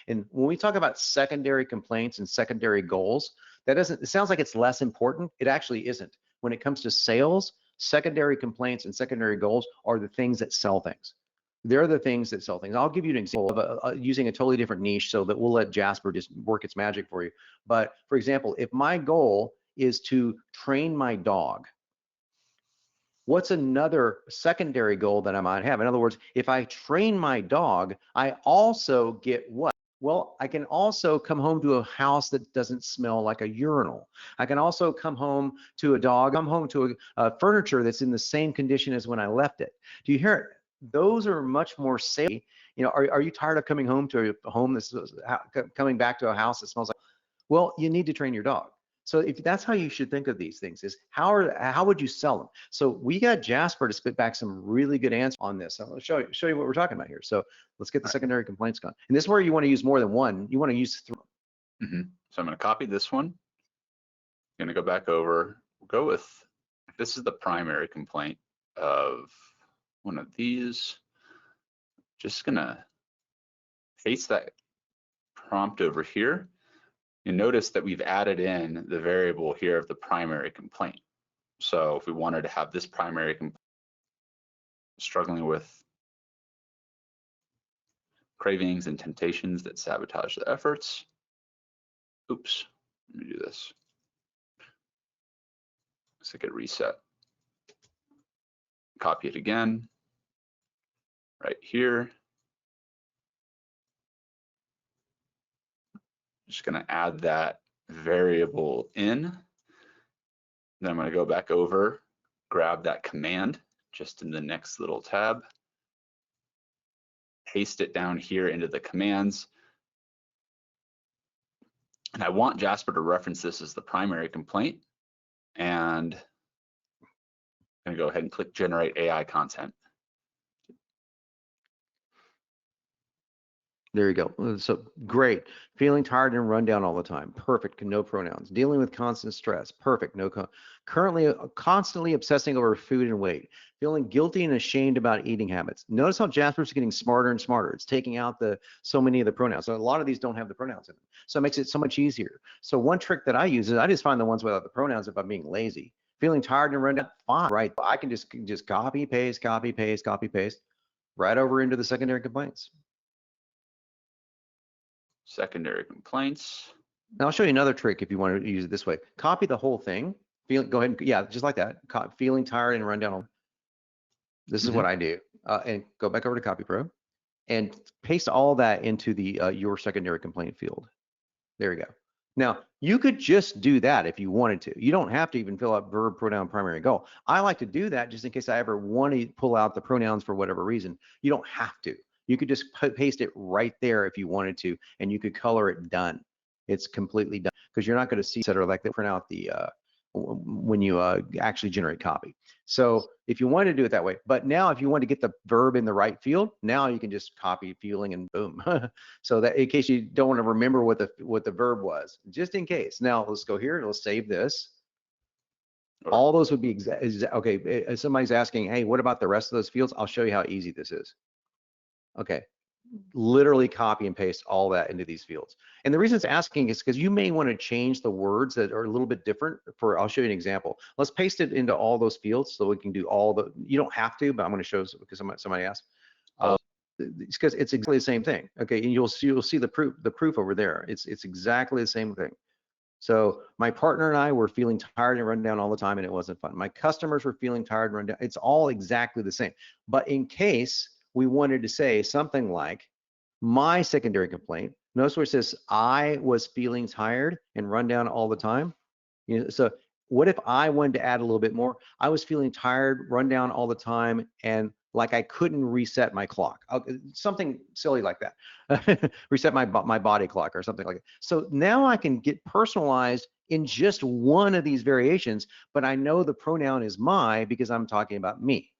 And when we talk about secondary complaints and secondary goals, it sounds like it's less important. It actually isn't. When it comes to sales, secondary complaints and secondary goals are the things that sell things. They're the things that sell things. I'll give you an example of using a totally different niche so that we'll let Jasper just work its magic for you. But for example, if my goal is to train my dog, what's another secondary goal that I might have? In other words, if I train my dog, I also get what? Well, I can also come home to a house that doesn't smell like a urinal. I can also come home to a furniture that's in the same condition as when I left it. Do you hear it? Those are much more safe. You know, are you tired of coming home to a home that's coming back to a house that smells like? Well, you need to train your dog. So if that's how you should think of these things, is how would you sell them? So we got Jasper to spit back some really good answers on this. I'll show you what we're talking about here. So let's get the secondary complaints going. And this is where you want to use more than one. You want to use three. So I'm going to copy this one. I'm going to go back over. We'll go with, this is the primary complaint of one of these. Just going to paste that prompt over here. You notice that we've added in the variable here of the primary complaint. So if we wanted to have this primary complaint, struggling with cravings and temptations that sabotage the efforts. Oops, let me do this. Let's hit reset. Copy it again, right here. Just gonna add that variable in. Then I'm gonna go back over, grab that command just in the next little tab, paste it down here into the commands. And I want Jasper to reference this as the primary complaint. And I'm gonna go ahead and click generate AI content. There you go. So great. Feeling tired and run down all the time. Perfect. No pronouns. Dealing with constant stress. Perfect. No. Currently, constantly obsessing over food and weight. Feeling guilty and ashamed about eating habits. Notice how Jasper's getting smarter and smarter. It's taking out so many of the pronouns. So a lot of these don't have the pronouns in them. So it makes it so much easier. So one trick that I use is I just find the ones without the pronouns if I'm being lazy. Feeling tired and run down, fine, right? I can just copy, paste, copy, paste, copy, paste, right over into the secondary complaints. Secondary complaints. Now I'll show you another trick if you want to use it this way. Copy the whole thing. Go ahead and, yeah, just like that. Feeling tired and run down. This is what I do. And go back over to CopyPro and paste all that into the your secondary complaint field. There you go. Now you could just do that if you wanted to. You don't have to even fill out verb, pronoun, primary goal. I like to do that just in case I ever want to pull out the pronouns for whatever reason. You don't have to. You could just paste it right there if you wanted to, and you could color it done. It's completely done because you're not going to see etc. like they print out the when you actually generate copy. So if you want to do it that way, but now if you want to get the verb in the right field, now you can just copy feeling and boom. So that in case you don't want to remember what the verb was, just in case. Now let's go here and let's save this. All those would be okay. If somebody's asking, hey, what about the rest of those fields? I'll show you how easy this is. Okay, literally copy and paste all that into these fields. And the reason it's asking is because you may want to change the words that are a little bit different. I'll show you an example. Let's paste it into all those fields so we can do all the, you don't have to, but I'm going to show because somebody asked. It's because it's exactly the same thing. Okay, and you'll see the proof over there. It's exactly the same thing. So my partner and I were feeling tired and run down all the time, and it wasn't fun. My customers were feeling tired and run down. It's all exactly the same. But in case we wanted to say something like my secondary complaint, notice where it says I was feeling tired and run down all the time. You know, so what if I wanted to add a little bit more? I was feeling tired, run down all the time, and like I couldn't reset my clock. Something silly like that. Reset my body clock or something like that. So now I can get personalized in just one of these variations, but I know the pronoun is my because I'm talking about me.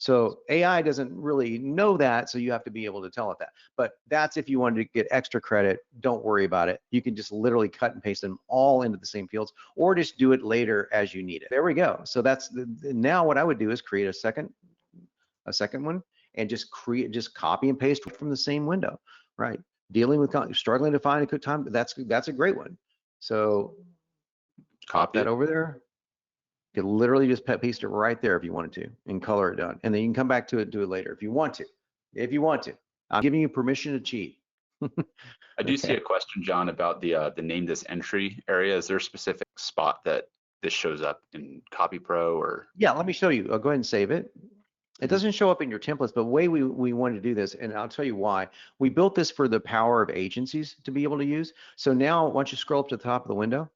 So AI doesn't really know that, so you have to be able to tell it that. But that's if you wanted to get extra credit, don't worry about it. You can just literally cut and paste them all into the same fields, or just do it later as you need it. There we go. So that's now what I would do is create a second one and just copy and paste from the same window, right? dealing with, struggling to find a good time, that's a great one. So pop Copy that it. over there. You could literally just paste it right there if you wanted to and color it done. And then you can come back to it, do it later if you want to. If you want to. I'm giving you permission to cheat. I do see Okay. a question, John, about the name this entry area. Is there a specific spot that this shows up in CopyPro or? Yeah, let me show you. I'll go ahead and save it. It Mhm. doesn't show up in your templates, but the way we wanted to do this, and I'll tell you why. We built this for the power of agencies to be able to use. So now, once you scroll up to the top of the window,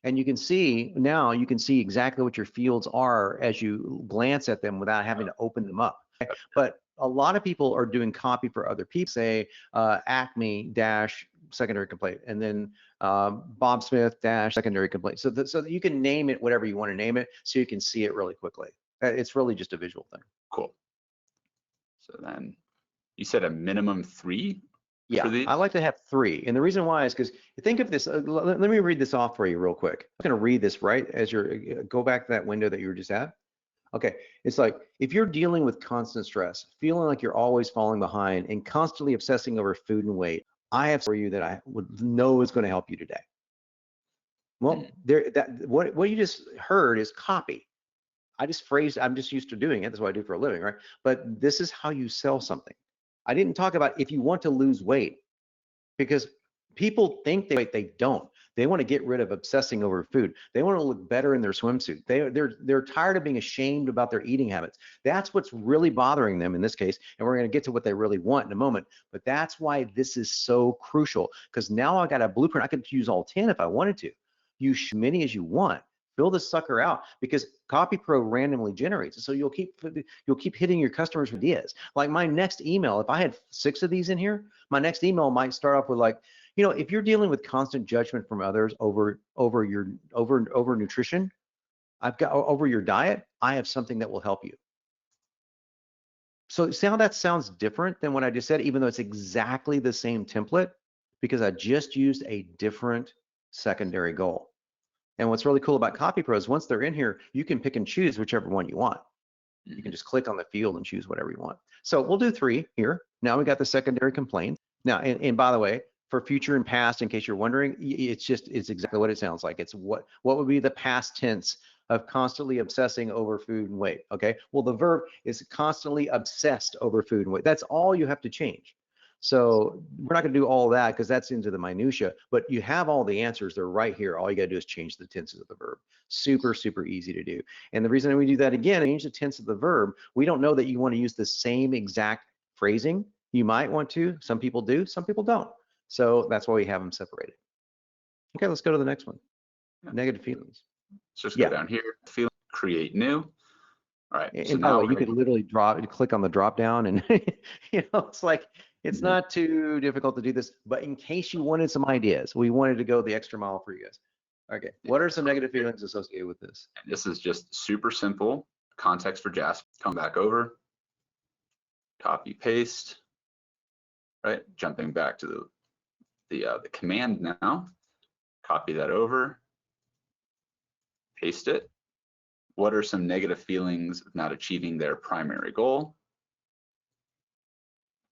and you can see, now you can see exactly what your fields are as you glance at them without having to open them up. But a lot of people are doing copy for other people, say Acme dash secondary complaint, and then Bob Smith dash secondary complaint. So that you can name it whatever you want to name it, so you can see it really quickly. It's really just a visual thing. Cool. So then you said a minimum 3 Yeah, for these? I like to have 3. And the reason why is because think of this, let me read this off for you real quick. I'm going to read this right as you're, go back to that window that you were just at. Okay, it's like, if you're dealing with constant stress, feeling like you're always falling behind and constantly obsessing over food and weight, I have for you that I would know is going to help you today. Well, what you just heard is copy. I'm just used to doing it. That's what I do for a living, right? But this is how you sell something. I didn't talk about if you want to lose weight, because people think they don't. They want to get rid of obsessing over food. They want to look better in their swimsuit. They're tired of being ashamed about their eating habits. That's what's really bothering them in this case. And we're going to get to what they really want in a moment. But that's why this is so crucial, because now I got a blueprint. I could use all 10 if I wanted to. Use as many as you want. Fill this sucker out, because CopyPro randomly generates it. So you'll keep hitting your customers' ideas. Like my next email, if I had 6 of these in here, my next email might start off with like, if you're dealing with constant judgment from others over nutrition, over your diet, I have something that will help you. So see how that sounds different than what I just said, even though it's exactly the same template, because I just used a different secondary goal. And what's really cool about CopyPro is once they're in here, you can pick and choose whichever one you want. You can just click on the field and choose whatever you want. So we'll do 3 here. Now we got the secondary complaint. Now, and by the way, for future and past, in case you're wondering, it's exactly what it sounds like. It's what would be the past tense of constantly obsessing over food and weight. Okay. Well, the verb is constantly obsessed over food and weight. That's all you have to change. So we're not going to do all that because that's into the minutia, but you have all the answers. They're right here. All you got to do is change the tenses of the verb. Super, super easy to do. And the reason we do that again, change the tense of the verb. We don't know that you want to use the same exact phrasing. You might want to. Some people do, some people don't. So that's why we have them separated. Okay, let's go to the next one. Negative feelings. So just go down here, feeling, create new. All right. And by the way, you could literally click on the drop down, and it's like, it's not too difficult to do this, but in case you wanted some ideas, we wanted to go the extra mile for you guys. Okay, what are some negative feelings associated with this? And this is just super simple. Context for Jasper. Come back over, copy, paste, right? Jumping back to the command now. Copy that over, paste it. What are some negative feelings of not achieving their primary goal?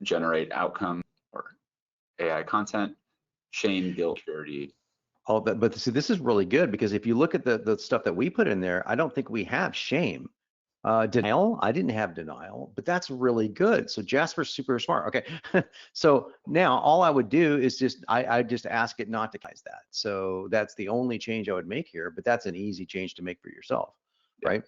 Generate outcome or AI content, shame, guilt, purity. Oh, but see, this is really good, because if you look at the stuff that we put in there, I don't think we have shame. Denial, I didn't have denial, but that's really good. So Jasper's super smart. Okay, so now all I would do is I just ask it not to cause that. So that's the only change I would make here, but that's an easy change to make for yourself, right?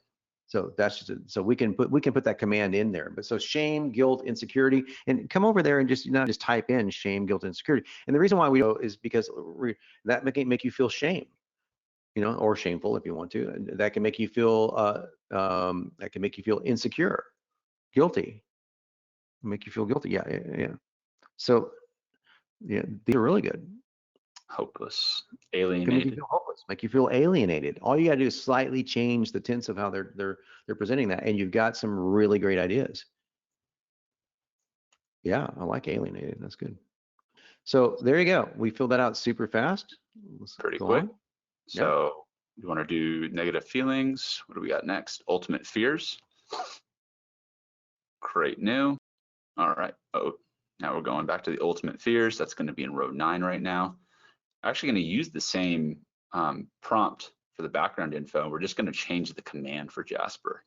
So that's just so we can put that command in there. But so shame, guilt, insecurity, and come over there and just type in shame, guilt, insecurity. And the reason why we do is because that make you feel shame, or shameful if you want to. That can make you feel insecure, guilty, make you feel guilty. Yeah. So yeah, these are really good. Hopeless, Can alienated. make you feel hopeless, make you feel alienated. All you got to do is slightly change the tense of how they're presenting that, and you've got some really great ideas. Yeah, I like alienated. That's good. So there you go. We filled that out super fast. Pretty quick. So you want to do negative feelings. What do we got next? Ultimate fears. Create new. All right. Oh, Now we're going back to the ultimate fears. That's going to be in row 9 right now. I'm actually going to use the same prompt for the background info. We're just going to change the command for Jasper.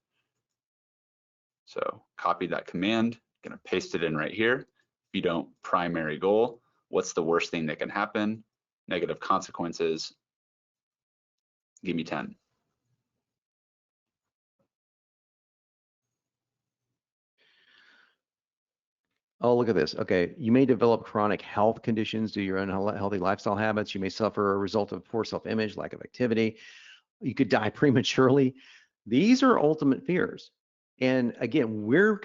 So copy that command, going to paste it in right here. If you don't primary goal, what's the worst thing that can happen? Negative consequences. Give me 10. Oh, look at this. Okay, you may develop chronic health conditions due to your unhealthy lifestyle habits. You may suffer a result of poor self-image, lack of activity. You could die prematurely. These are ultimate fears. And again, we're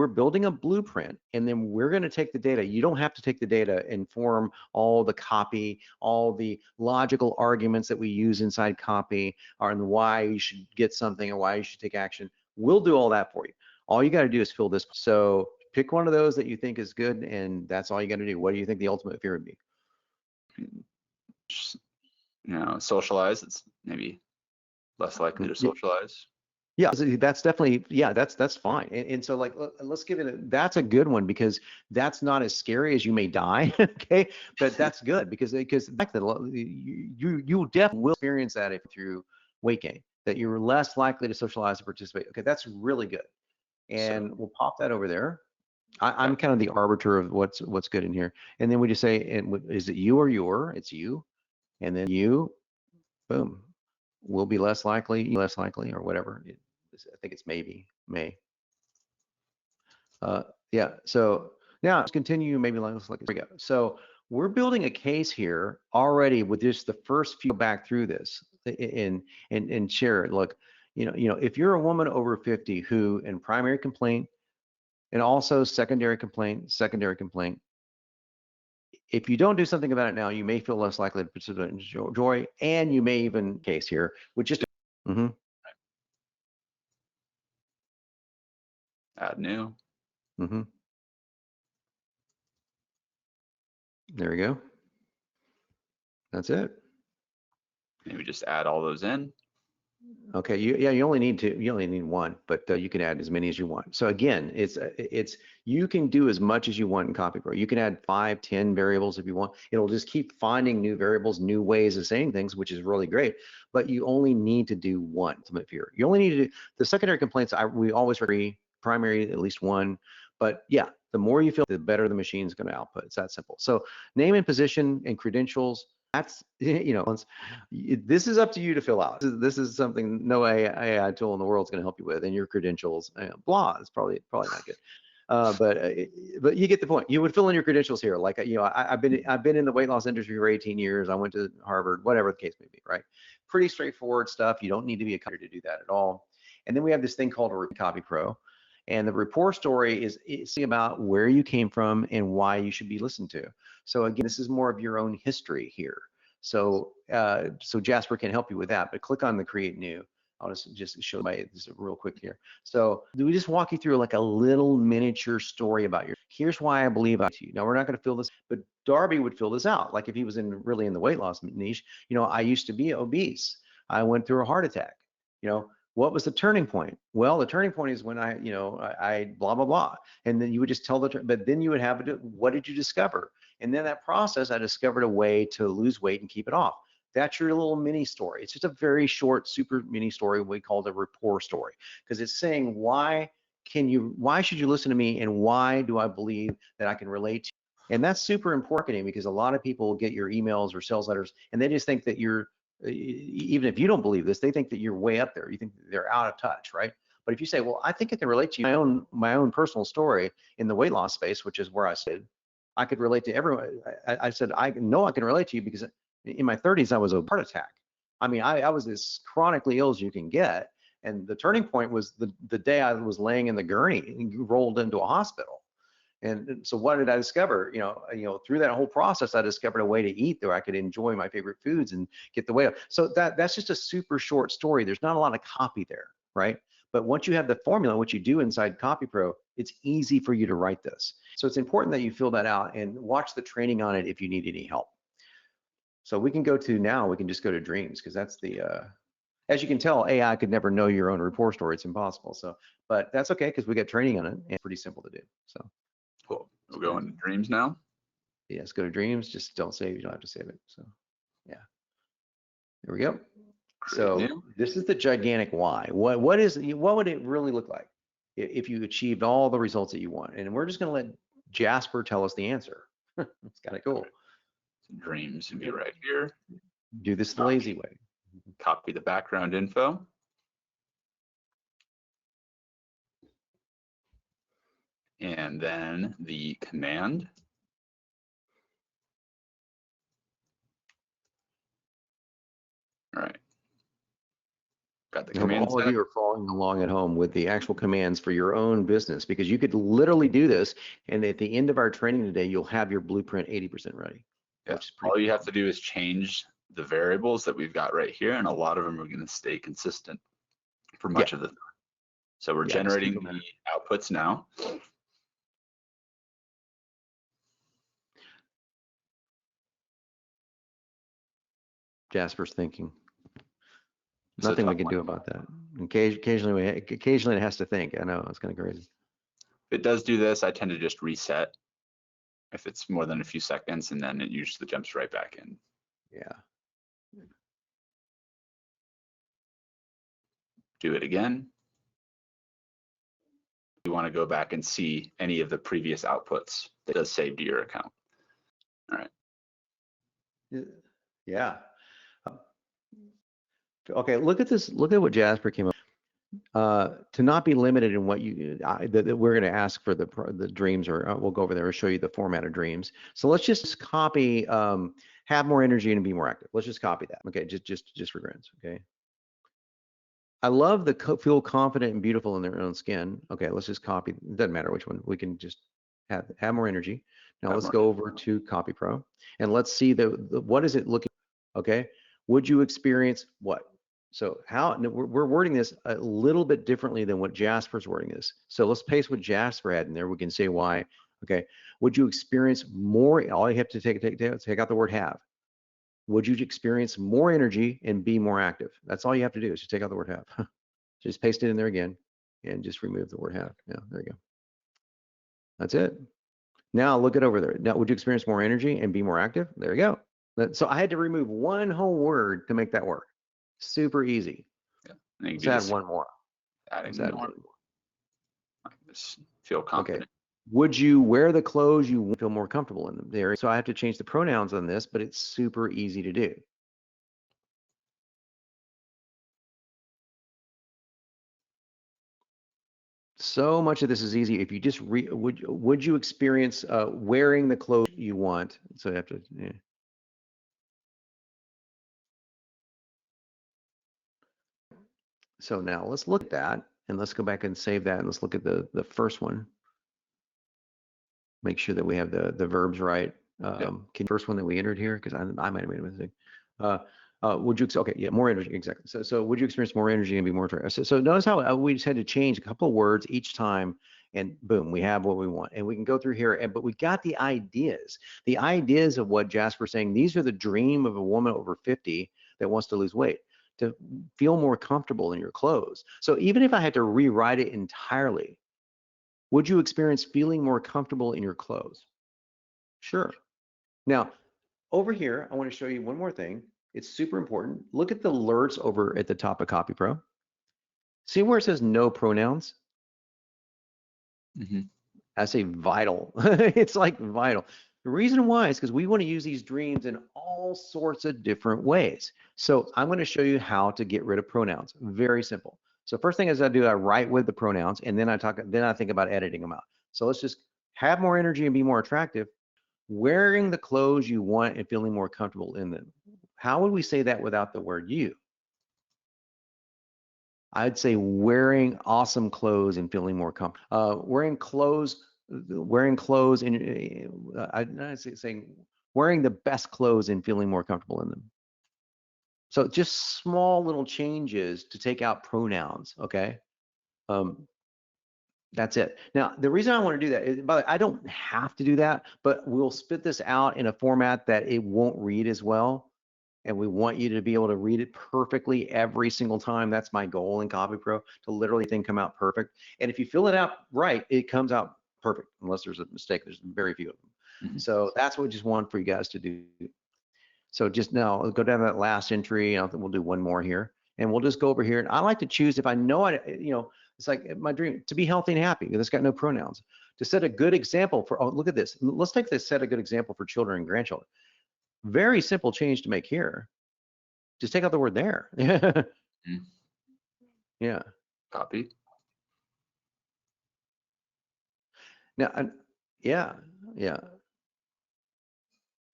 building a blueprint, and then we're gonna take the data. You don't have to take the data and form all the copy, all the logical arguments that we use inside copy, or and why you should get something or why you should take action. We'll do all that for you. All you gotta do is fill this. So pick one of those that you think is good, and that's all you gotta do. What do you think the ultimate fear would be? Just, socialize. It's maybe less likely to socialize. Yeah, that's definitely, yeah, that's fine. And so like, let's give it that's a good one, because that's not as scary as you may die. Okay, but that's good because the fact that you definitely will experience that if through weight gain, that you're less likely to socialize and participate. Okay, that's really good. And we'll pop that over there. I'm kind of the arbiter of what's good in here. And then we just say, is it you or your? It's you. And then you, boom, will be less likely, or whatever. I think it's maybe, may. Yeah, so now let's continue, maybe let's look, here we go. So we're building a case here already with just the first few back through this and share it. Look, if you're a woman over 50 who in primary complaint and also secondary complaint, if you don't do something about it now, you may feel less likely to participate in joy, and you may even case here with just add new. There we go. That's it. Maybe just add all those in. Okay, you only need one, but you can add as many as you want. So again, you can do as much as you want in CopyPro. You can add 5, 10 variables if you want. It'll just keep finding new variables, new ways of saying things, which is really great. But you only need to do one ultimate fear. You only need to do the secondary complaints. We always agree, primary at least one. But yeah, the more you feel, the better the machine's going to output. It's that simple. So name and position and credentials. That's, this is up to you to fill out. This is something no AI tool in the world is going to help you with, and your credentials, blah, is probably not good. But you get the point. You would fill in your credentials here. Like, I've been in the weight loss industry for 18 years. I went to Harvard, whatever the case may be, right? Pretty straightforward stuff. You don't need to be a copywriter to do that at all. And then we have this thing called a CopyPro. And the Rapport Story is about where you came from and why you should be listened to. So again, this is more of your own history here. So so Jasper can help you with that, but click on the create new. I'll just show this real quick here. So we just walk you through like a little miniature story about here's why I believe I you. Now we're not going to fill this, but Darby would fill this out. Like if he was really in the weight loss niche, I used to be obese. I went through a heart attack. What was the turning point? Well, the turning point is when I blah, blah, blah. And then you would just tell but then you would have what did you discover? And then that process, I discovered a way to lose weight and keep it off. That's your little mini story. It's just a very short, super mini story we call the Rapport Story, because it's saying why should you listen to me, and why do I believe that I can relate to you? And that's super important, because a lot of people get your emails or sales letters and they just think that you're, even if you don't believe this, they think that you're way up there. You think they're out of touch, right? But if you say, well, I think I can relate to you, my own personal story in the weight loss space, which is where I said I could relate to everyone. I said, I know I can relate to you because in my 30s, I was a heart attack. I mean, I was as chronically ill as you can get. And the turning point was the day I was laying in the gurney and rolled into a hospital. And so what did I discover? Through that whole process, I discovered a way to eat where I could enjoy my favorite foods and get the weight up. So that's just a super short story. There's not a lot of copy there, right? But once you have the formula, what you do inside CopyPro, it's easy for you to write this. So it's important that you fill that out and watch the training on it if you need any help. So we can just go to dreams, because that's as you can tell, AI could never know your own Rapport Story. It's impossible. So, but that's okay, because we got training on it and it's pretty simple to do. So. Cool. We'll go into dreams now. Yeah, let's go to dreams. Just don't save. You don't have to save it. So yeah, there we go. So this is the gigantic why. What would it really look like if you achieved all the results that you want? And we're just going to let Jasper tell us the answer. It's kind of cool. Dreams would be right here. Do this the lazy way. Copy the background info. And then the command. All right. Got the command. All of you are following along at home with the actual commands for your own business, because you could literally do this, and at the end of our training today, you'll have your blueprint 80% ready. Yeah. All you have to do is change the variables that we've got right here, and a lot of them are going to stay consistent for much of the time. So we're generating the outputs now. Jasper's thinking. Nothing we can do about that. Occasionally it has to think. I know, it's kind of crazy. If it does do this, I tend to just reset if it's more than a few seconds, and then it usually jumps right back in. Yeah. Do it again. You want to go back and see any of the previous outputs that does save to your account. All right. Yeah. Okay, look at this. Look at what Jasper came up. To not be limited in what you that we're going to ask for the dreams, or we'll go over there and show you the format of dreams. So let's just copy have more energy and be more active. Let's just copy that. Okay, just for grins. Okay. I love the feel confident and beautiful in their own skin. Okay, let's just copy. It doesn't matter which one. We can just have more energy. Now let's go over to CopyPro and let's see the what is it looking. Okay, would you experience what? So how we're wording this a little bit differently than what Jasper's wording this. So let's paste what Jasper had in there. We can say why. Okay, would you experience more? All you have to take out the word have. Would you experience more energy and be more active? That's all you have to do is just take out the word have. Just paste it in there again and just remove the word have. Yeah, there you go. That's it. Now look it over there. Now, would you experience more energy and be more active? There you go. So I had to remove one whole word to make that work. Super easy. Yeah. Let's add one more. Adding one more. Just feel confident. Okay. Would you wear the clothes you feel more comfortable in them? There. So I have to change the pronouns on this, but it's super easy to do. So much of this is easy if you just would you experience wearing the clothes you want? So you have to. Yeah. So now let's look at that, and let's go back and save that, and let's look at the first one. Make sure that we have the verbs right. First one that we entered here, because I might have made a mistake. Would you? Okay, yeah, more energy, exactly. So would you experience more energy and be more? So notice how we just had to change a couple of words each time, and boom, we have what we want. And we can go through here, but we got the ideas of what Jasper's saying. These are the dream of a woman over 50 that wants to lose weight, to feel more comfortable in your clothes. So even if I had to rewrite it entirely, would you experience feeling more comfortable in your clothes? Sure. Now, over here, I want to show you one more thing. It's super important. Look at the alerts over at the top of CopyPro. See where it says no pronouns? Mm-hmm. I say vital. It's like vital. The reason why is because we want to use these dreams in all sorts of different ways. So I'm going to show you how to get rid of pronouns. Very simple. So first thing is I write with the pronouns, and then I think about editing them out. So let's just have more energy and be more attractive. Wearing the clothes you want and feeling more comfortable in them. How would we say that without the word you? I'd say wearing awesome clothes and feeling more comfortable. Wearing clothes, and I'd say saying wearing the best clothes and feeling more comfortable in them. So just small little changes to take out pronouns, okay? That's it. Now, the reason I want to do that is, by the way, I don't have to do that, but we'll spit this out in a format that it won't read as well. And we want you to be able to read it perfectly every single time. That's my goal in CopyPro, to literally come out perfect. And if you fill it out right, it comes out perfect, unless there's a mistake. There's very few of them. Mhm. So that's what we just want for you guys to do. So just now, go down to that last entry, and we'll do one more here, and we'll just go over here. And I like to choose, if I know it's like my dream to be healthy and happy. It's got no pronouns. To set a good example for, oh, look at this. Let's take this, set a good example for children and grandchildren. Very simple change to make here. Just take out the word there. Mhm. Yeah. Copy. Now, yeah.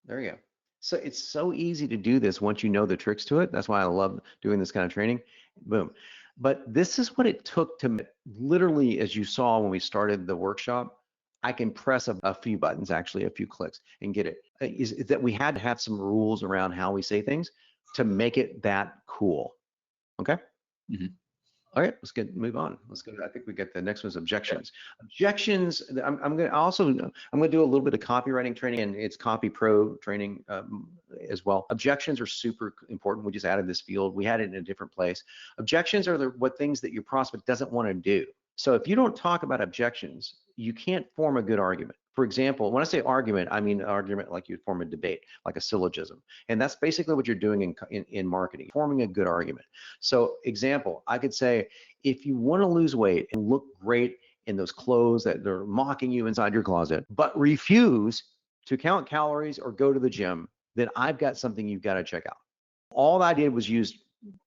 There you go. So it's so easy to do this once you know the tricks to it. That's why I love doing this kind of training. Boom. But this is what it took to literally, as you saw when we started the workshop, I can press a few buttons, actually a few clicks, and get it. Is that we had to have some rules around how we say things to make it that cool. Okay. Mm-hmm. All right, let's move on. Let's go. I think we get the next one's objections. Objections. I'm gonna do a little bit of copywriting training, and it's CopyPro training as well. Objections are super important. We just added this field. We had it in a different place. Objections are what things that your prospect doesn't want to do. So if you don't talk about objections, you can't form a good argument. For example, when I say argument, I mean argument like you form a debate, like a syllogism. And that's basically what you're doing in marketing, forming a good argument. So example, I could say, if you want to lose weight and look great in those clothes that they're mocking you inside your closet, but refuse to count calories or go to the gym, then I've got something you've got to check out. All I did was use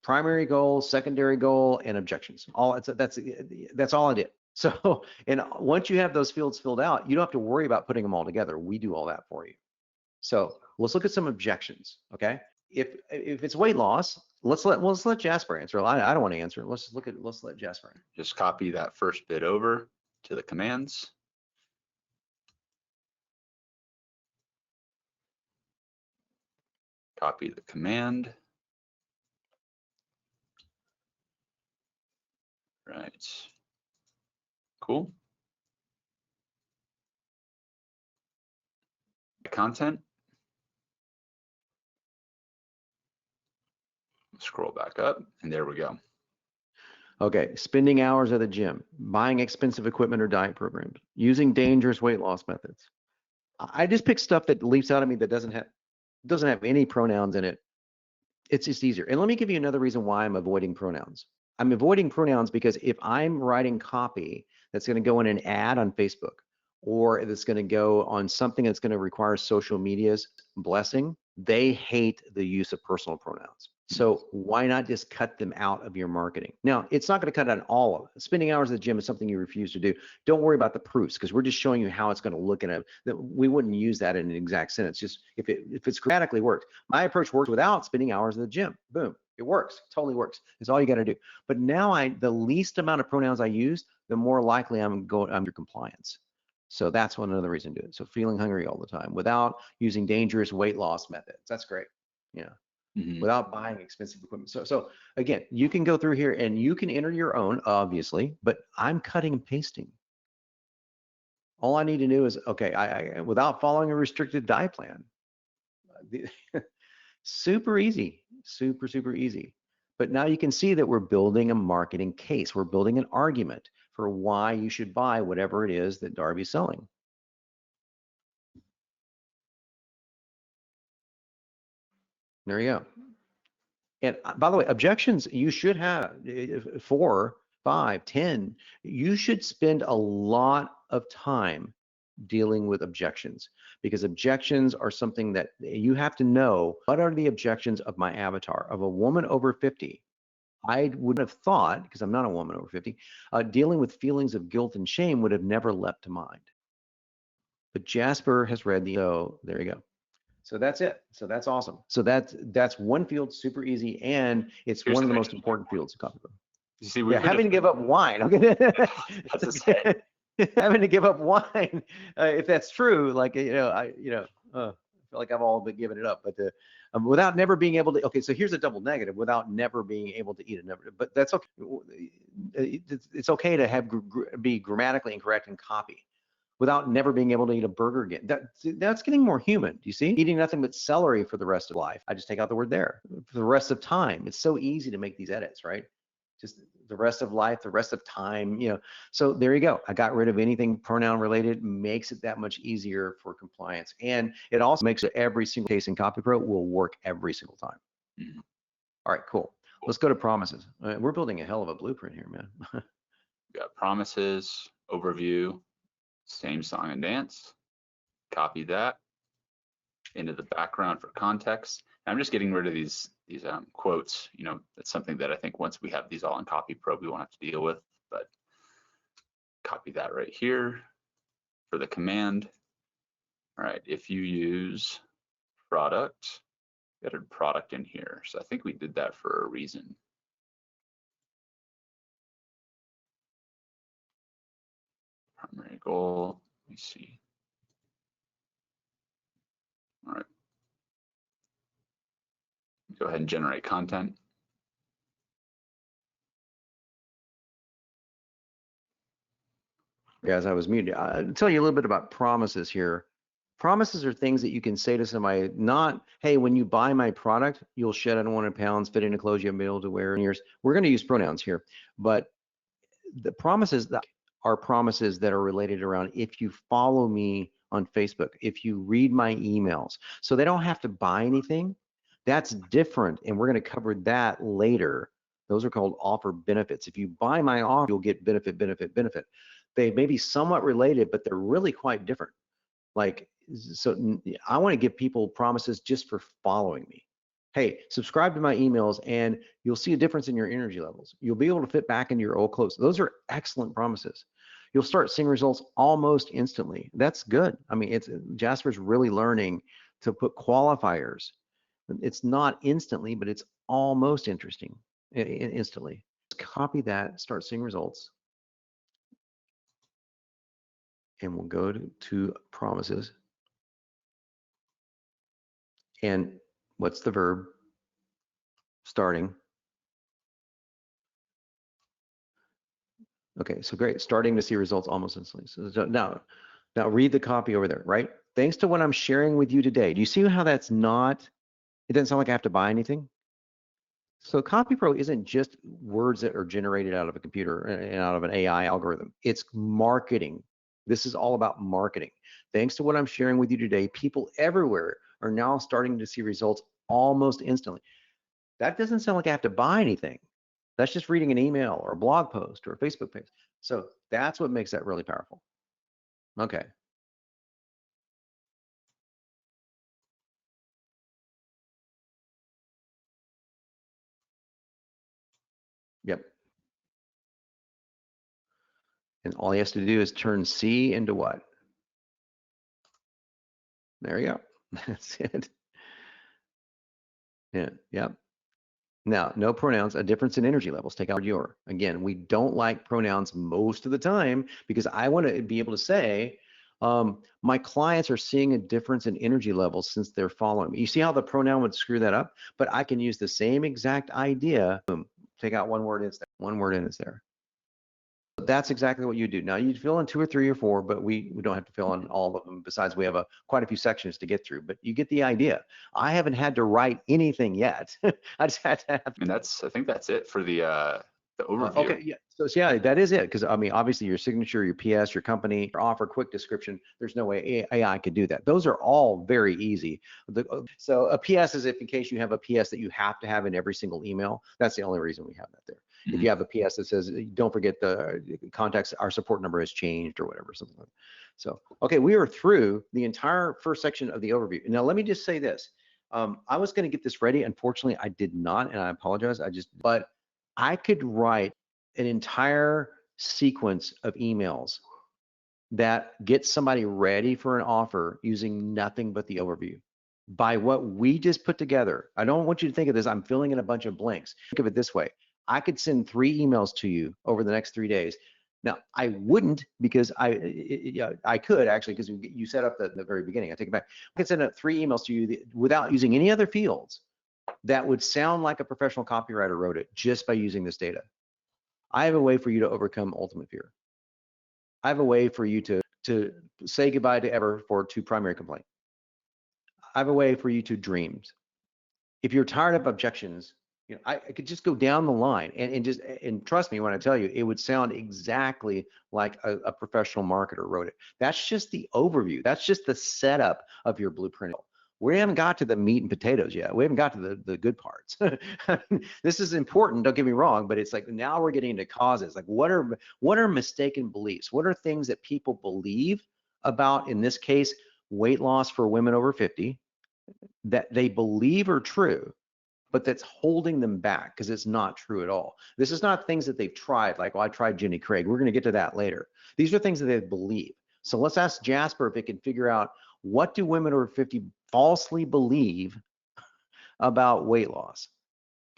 primary goal, secondary goal, and objections. That's all I did. So, and once you have those fields filled out, you don't have to worry about putting them all together. We do all that for you. So let's look at some objections. Okay. If it's weight loss, let's let Jasper answer. I don't want to answer it. Let's let Jasper answer. Just copy that first bit over to the commands. Copy the command. Right. Cool. Content. Scroll back up, and there we go. Okay, spending hours at the gym, buying expensive equipment or diet programs, using dangerous weight loss methods. I just pick stuff that leaps out at me that doesn't have any pronouns in it. It's just easier. And let me give you another reason why I'm avoiding pronouns. I'm avoiding pronouns because if I'm writing copy that's going to go in an ad on Facebook, or that's going to go on something that's going to require social media's blessing, they hate the use of personal pronouns. So why not just cut them out of your marketing? Now, it's not going to cut out all of it. Spending hours at the gym is something you refuse to do. Don't worry about the proofs, because we're just showing you how it's going to look in it. We wouldn't use that in an exact sentence. Just if it's grammatically worked. My approach works without spending hours at the gym. Boom. It works. Totally works. It's all you got to do. But now the least amount of pronouns I use, the more likely I'm under compliance. So that's another reason to do it. So feeling hungry all the time without using dangerous weight loss methods. That's great. Yeah. Mm-hmm. Without buying expensive equipment. So again, you can go through here and you can enter your own, obviously, but I'm cutting and pasting. All I need to do is, okay, I without following a restricted diet plan. Super easy, super easy. But now you can see that we're building a marketing case. We're building an argument for why you should buy whatever it is that Darby's selling. There you go. And by the way, objections, you should have 4, 5, 10. You should spend a lot of time dealing with objections, because objections are something that you have to know. What are the objections of my avatar, of a woman over 50? I would have thought, because I'm not a woman over 50, dealing with feelings of guilt and shame would have never leapt to mind. But Jasper has read so there you go. So that's it. So that's awesome. So that's one field, super easy, and it's one of the most important fields in CopyPro. You see, having to give up wine. Okay. Having to give up wine, if that's true, like I feel like I've all been giving it up, but without never being able to. Okay, so here's a double negative: without never being able to eat it. But that's okay. It's okay to be grammatically incorrect in copy, without never being able to eat a burger again. That's getting more human. Do you see? Eating nothing but celery for the rest of life. I just take out the word there. For the rest of time. It's so easy to make these edits, right? Just the rest of life, the rest of time, So there you go. I got rid of anything pronoun related, makes it that much easier for compliance. And it also makes it every single case in CopyPro will work every single time. Mm-hmm. All right, cool. Let's go to promises. We're building a hell of a blueprint here, man. We got promises, overview, same song and dance. Copy that into the background for context. And I'm just getting rid of these quotes. That's something that I think once we have these all in CopyPro, we won't have to deal with. But copy that right here for the command. All right, if you use product, we added product in here. So I think we did that for a reason. Primary goal, let me see. All right. Go ahead and generate content. Yeah, as I was muted, I'll tell you a little bit about promises here. Promises are things that you can say to somebody, not, hey, when you buy my product, you'll shed unwanted pounds, fit into clothes you haven't been able to wear in years. We're going to use pronouns here, but the promises that are promises that are related around if you follow me on Facebook, if you read my emails. So they don't have to buy anything. That's different, and we're going to cover that later. Those are called offer benefits. If you buy my offer, you'll get benefit, benefit, benefit. They may be somewhat related, but they're really quite different. Like, so I want to give people promises just for following me. Hey, subscribe to my emails and you'll see a difference in your energy levels. You'll be able to fit back into your old clothes. Those are excellent promises. You'll start seeing results almost instantly. That's good. I mean, Jasper's really learning to put qualifiers. It's not instantly, but it's almost instantly. Just copy that, start seeing results. And we'll go to promises. And what's the verb? Starting. Okay, so great. Starting to see results almost instantly. So now read the copy over there, right? Thanks to what I'm sharing with you today. Do you see how that's not, it doesn't sound like I have to buy anything? So CopyPro isn't just words that are generated out of a computer and out of an AI algorithm. It's marketing. This is all about marketing. Thanks to what I'm sharing with you today, people everywhere are now starting to see results almost instantly. That doesn't sound like I have to buy anything. That's just reading an email or a blog post or a Facebook page. So that's what makes that really powerful. Okay. Yep. And all he has to do is turn C into what? There you go. That's it. Yeah. Yep. Now, no pronouns, a difference in energy levels. Take out your. Again, we don't like pronouns most of the time because I want to be able to say, my clients are seeing a difference in energy levels since they're following me. You see how the pronoun would screw that up? But I can use the same exact idea. Boom, take out one word, it's there. One word in, it's there. That's exactly what you do. Now you fill in 2 or 3 or 4, but we don't have to fill in all of them. Besides, we have quite a few sections to get through, but you get the idea. I haven't had to write anything yet. I just had to have. And I think that's it for the overview. Okay, yeah. So yeah, that is it. Because I mean, obviously your signature, your PS, your company, your offer, quick description. There's no way AI could do that. Those are all very easy. So a PS is if in case you have a PS that you have to have in every single email. That's the only reason we have that there. If you have a PS that says, don't forget the contacts, our support number has changed or whatever, something like that. So, okay, we are through the entire first section of the overview. Now, let me just say this. I was going to get this ready. Unfortunately, I did not, and I apologize. But I could write an entire sequence of emails that gets somebody ready for an offer using nothing but the overview. By what we just put together, I don't want you to think of this, I'm filling in a bunch of blanks. Think of it this way. I could send 3 emails to you over the next 3 days. Now, I wouldn't because I could actually, because you set up the very beginning. I take it back. I could send 3 emails to you without using any other fields that would sound like a professional copywriter wrote it just by using this data. I have a way for you to overcome ultimate fear. I have a way for you to say goodbye to primary complaint. I have a way for you to dreams. If you're tired of objections, I could just go down the line and trust me when I tell you, it would sound exactly like a professional marketer wrote it. That's just the overview. That's just the setup of your blueprint. We haven't got to the meat and potatoes yet. We haven't got to the good parts. This is important, don't get me wrong, but it's like now we're getting into causes. Like what are mistaken beliefs? What are things that people believe about, in this case, weight loss for women over 50, that they believe are true, but that's holding them back because it's not true at all. This is not things that they've tried, like, well, I tried Jenny Craig. We're going to get to that later. These are things that they believe. So let's ask Jasper if it can figure out, what do women over 50 falsely believe about weight loss?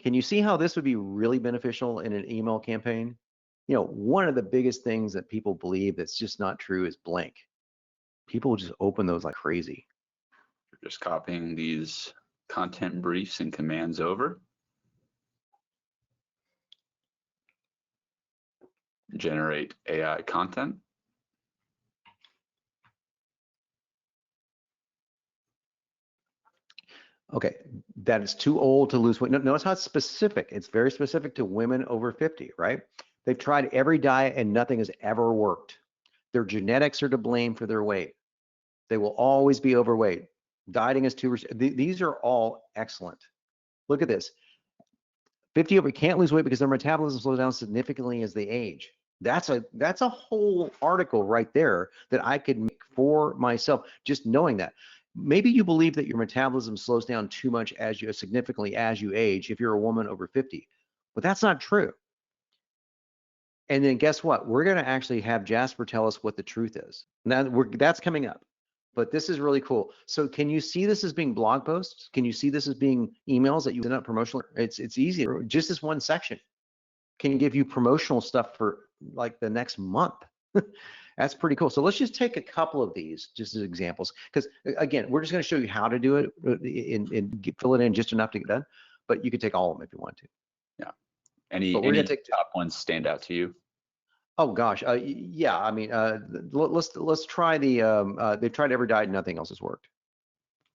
Can you see how this would be really beneficial in an email campaign? One of the biggest things that people believe that's just not true is blank. People will just open those like crazy. You're just copying these content briefs and commands over. Generate AI content. Okay, that is too old to lose weight. Notice how it's specific. It's very specific to women over 50, right? They've tried every diet and nothing has ever worked. Their genetics are to blame for their weight. They will always be overweight. Dieting is too, these are all excellent. Look at this. 50 over can't lose weight because their metabolism slows down significantly as they age. That's a whole article right there that I could make for myself, just knowing that. Maybe you believe that your metabolism slows down too much significantly as you age if you're a woman over 50, but that's not true. And then guess what? We're going to actually have Jasper tell us what the truth is. Now that's coming up, but this is really cool. So can you see this as being blog posts? Can you see this as being emails that you send out promotional? It's easy. Just this one section can give you promotional stuff for like the next month. That's pretty cool. So let's just take a couple of these just as examples, because again, we're just going to show you how to do it and fill it in just enough to get done, but you could take all of them if you want to. Yeah. Any top ones stand out to you? Oh gosh, yeah. I mean, let's try the. They've tried every diet, and nothing else has worked.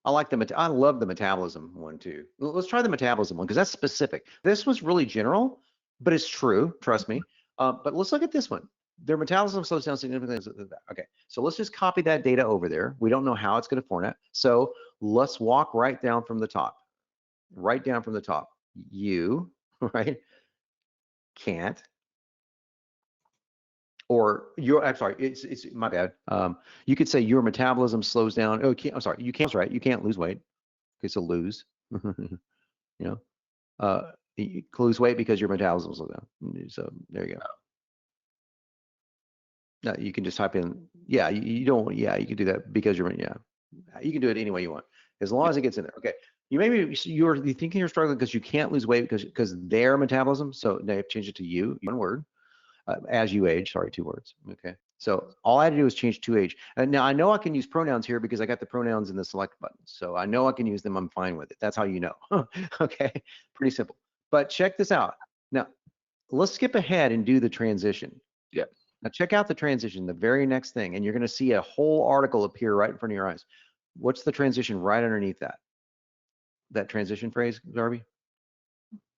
I love the metabolism one too. Let's try the metabolism one because that's specific. This was really general, but it's true. Trust me. But let's look at this one. Their metabolism slows down significantly. Okay, so let's just copy that data over there. We don't know how it's going to format. So let's walk right down from the top. Right down from the top. You, right, can't. Or I'm sorry, it's my bad. You could say your metabolism slows down. Oh, I'm sorry, you can't. Right, you can't lose weight. Okay, so lose. You lose weight because your metabolism slows down. So there you go. No, you can just type in. Yeah, you don't. Yeah, you can do that because you're. Yeah, you can do it any way you want as long as it gets in there. Okay. You thinking you're struggling because you can't lose weight because their metabolism. So now you've changed it to you. One word. As you age, sorry, 2 words. Okay, so all I had to do was change to age. And now I know I can use pronouns here because I got the pronouns in the select button. So I know I can use them. I'm fine with it. That's how you know. Okay, pretty simple. But check this out. Now, let's skip ahead and do the transition. Yeah. Now check out the transition, the very next thing, and you're going to see a whole article appear right in front of your eyes. What's the transition right underneath that? That transition phrase, Darby?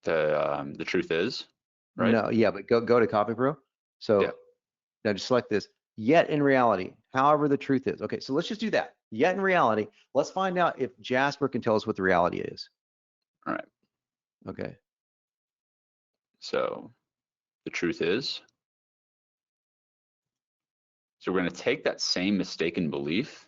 The truth is. Right? No, yeah, but go to CopyPro. So yeah. Now just select this. Yet in reality, however the truth is. Okay, so let's just do that. Yet in reality, let's find out if Jasper can tell us what the reality is. All right. Okay. So the truth is. So we're going to take that same mistaken belief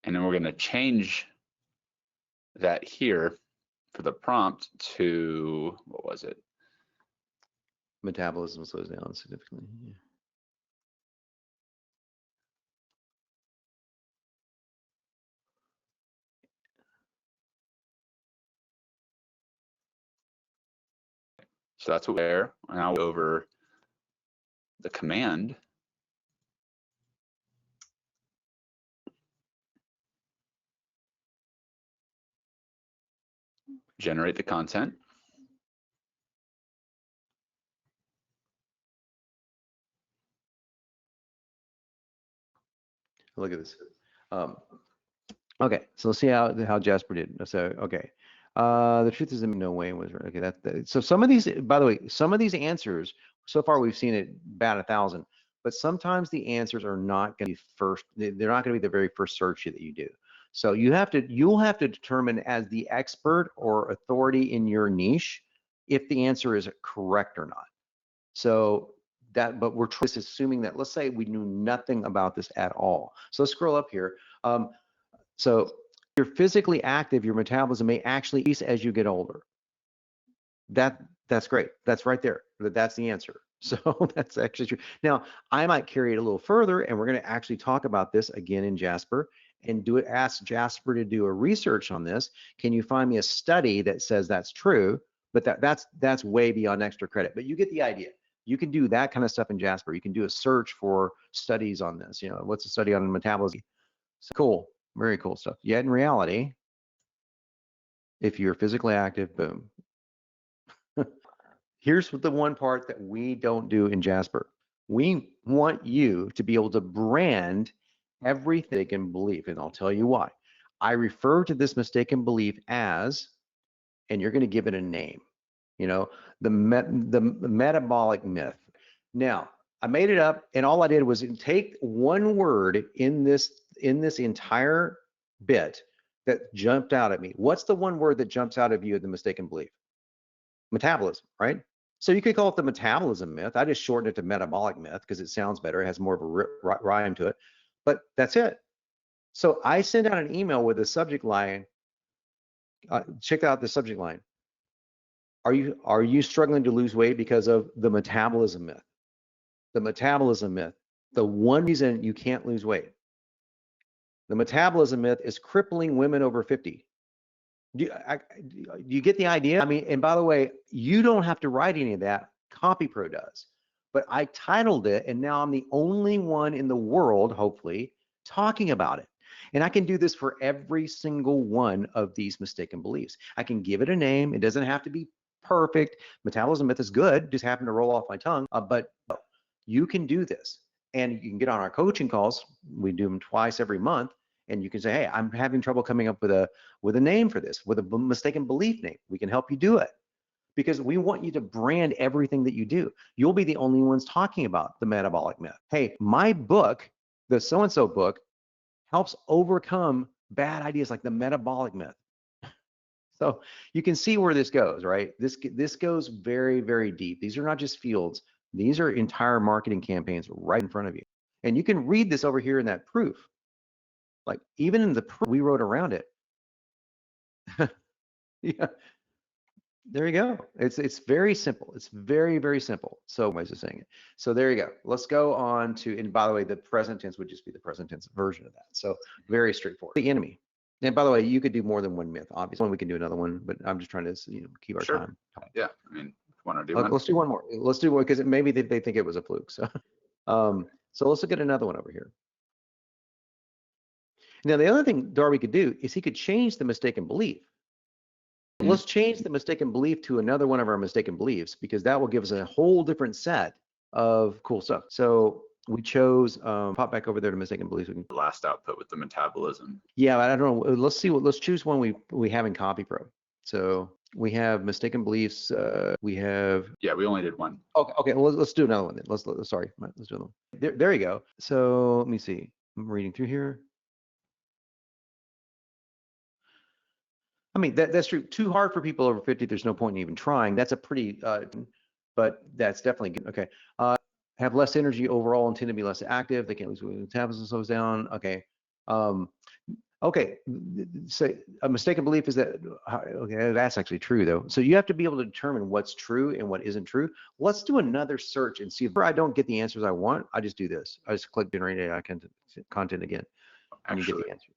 and then we're going to change that here for the prompt to, what was it? Metabolism slows down significantly. Yeah. So that's where now over the command. Generate the content. Look at this. Okay, so let's see how Jasper did. So okay, the truth is no way was right. Okay. So some of these, by the way, some of these answers so far we've seen it bat 1,000, but sometimes the answers are not going to be first. They're not going to be the very first search that you do. So you'll have to determine as the expert or authority in your niche if the answer is correct or not. So but we're just assuming that, let's say we knew nothing about this at all. So let's scroll up here. So you're physically active, your metabolism may actually increase as you get older. That's great. That's right there. That's the answer. So that's actually true. Now, I might carry it a little further, and we're going to actually talk about this again in Jasper and ask Jasper to do a research on this. Can you find me a study that says that's true? But that's way beyond extra credit. But you get the idea. You can do that kind of stuff in Jasper. You can do a search for studies on this. You know, what's a study on metabolism? So cool. Very cool stuff. Yet in reality, if you're physically active, boom. Here's the one part that we don't do in Jasper. We want you to be able to brand everything they can believe, and I'll tell you why. I refer to this mistaken belief as, and you're going to give it a name, you know, the metabolic myth. Now, I made it up, and all I did was take one word in this entire bit that jumped out at me. What's the one word that jumps out of you, the mistaken belief? Metabolism, right? So you could call it the metabolism myth. I just shortened it to metabolic myth because it sounds better. It has more of a rhyme to it, but that's it. So I sent out an email with a subject line. Check out the subject line. Are you struggling to lose weight because of the metabolism myth? The metabolism myth. The one reason you can't lose weight. The metabolism myth is crippling women over 50. Do you get the idea? I mean, and by the way, you don't have to write any of that. CopyPro does. But I titled it, and now I'm the only one in the world, hopefully, talking about it. And I can do this for every single one of these mistaken beliefs. I can give it a name. It doesn't have to be perfect. Metabolism myth is good, just happened to roll off my tongue. But you can do this. And you can get on our coaching calls. We do them twice every month. And you can say, hey, I'm having trouble coming up with a name for this, with a mistaken belief name. We can help you do it, because we want you to brand everything that you do. You'll be the only ones talking about the metabolic myth. Hey, my book, the so-and-so book, helps overcome bad ideas like the metabolic myth. So you can see where this goes, right? This goes very, very deep. These are not just fields. These are entire marketing campaigns right in front of you. And you can read this over here in that proof. Like even in the proof, we wrote around it. Yeah, there you go. It's very simple. It's very, very simple. So ways of saying it. So there you go. Let's go on to, and by the way, the present tense would just be the present tense version of that. So very straightforward. The enemy. And by the way, you could do more than one myth. Obviously, we can do another one, but I'm just trying to, keep our time. Yeah, I mean, want to do one? Let's do one more. Let's do one because maybe they think it was a fluke. So, so let's look at another one over here. Now, the other thing Darby could do is he could change the mistaken belief. Let's change the mistaken belief to another one of our mistaken beliefs, because that will give us a whole different set of cool stuff. So we chose, pop back over there to mistaken beliefs. Last output with the metabolism. Yeah, I don't know. Let's choose one we have in CopyPro. So we have mistaken beliefs. We have. Yeah, we only did one. Okay. Well, let's do another one then. Let's do another one. There you go. So let me see. I'm reading through here. I mean, that's true. Too hard for people over 50. There's no point in even trying. That's a pretty, but that's definitely good. Okay. Have less energy overall and tend to be less active. They can't lose weight. Metabolism slows down. Okay. Okay. So a mistaken belief is that, okay, that's actually true though. So you have to be able to determine what's true and what isn't true. Let's do another search and see if I don't get the answers I want. I just do this. I just click generate AI content again. And you get the answer.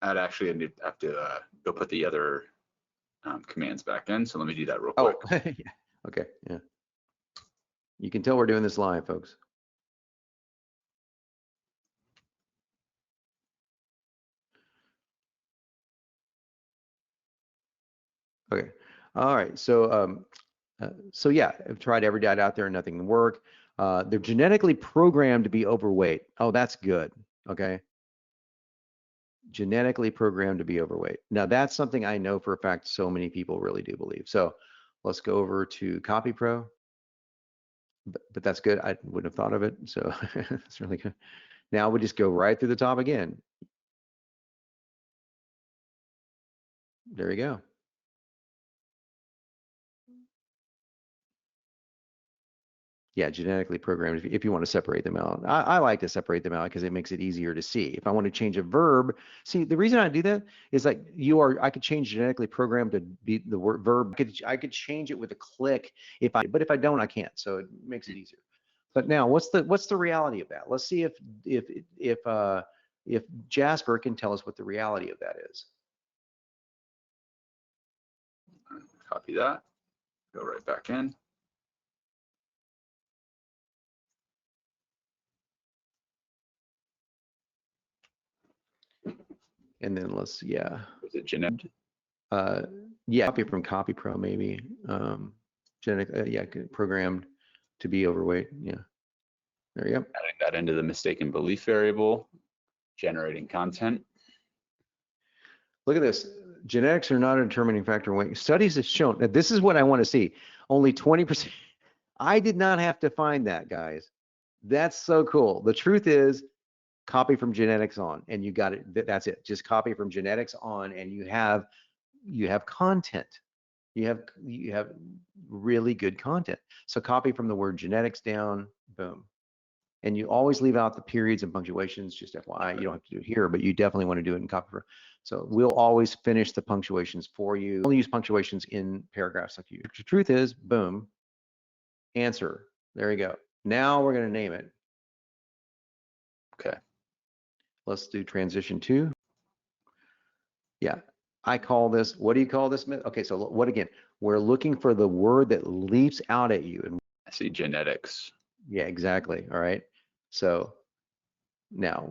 I'd actually have to go put the other commands back in. So let me do that real quick. Oh, yeah. Okay, yeah. You can tell we're doing this live, folks. Okay, all right. So So yeah, I've tried every diet out there and nothing can work. They're genetically programmed to be overweight. Oh, that's good. Okay. Genetically programmed to be overweight. Now that's something I know for a fact so many people really do believe. So let's go over to CopyPro. But that's good. I wouldn't have thought of it. So it's really good. Now we just go right through the top again. There you go. Yeah, genetically programmed, if you want to separate them out. I like to separate them out because it makes it easier to see. If I want to change a verb, see, the reason I do that is like I could change genetically programmed to be the word verb. I could change it with a click but if I don't, I can't. So it makes it easier. But now what's the reality of that? Let's see if Jasper can tell us what the reality of that is. Copy that, go right back in. And then let's, yeah. Was it genetic? Yeah, copy from CopyPro maybe. Genetic, yeah, programmed to be overweight. Yeah, there you go. Adding that into the mistaken belief variable, generating content. Look at this. Genetics are not a determining factor in weight. Studies have shown that this is what I want to see. Only 20%. I did not have to find that, guys. That's so cool. The truth is, copy from genetics on, and you got it. That's it. Just copy from genetics on, and you have content. You have really good content. So copy from the word genetics down, boom. And you always leave out the periods and punctuations, just FYI. You don't have to do it here, but you definitely want to do it in CopyPro. So we'll always finish the punctuations for you. Only use punctuations in paragraphs like you. The truth is, boom, answer. There you go. Now we're going to name it. Okay. Let's do transition 2. Yeah, I call this, what do you call this? Okay, so what again? We're looking for the word that leaps out at you. And I see genetics. yeah, exactly. All right. So now,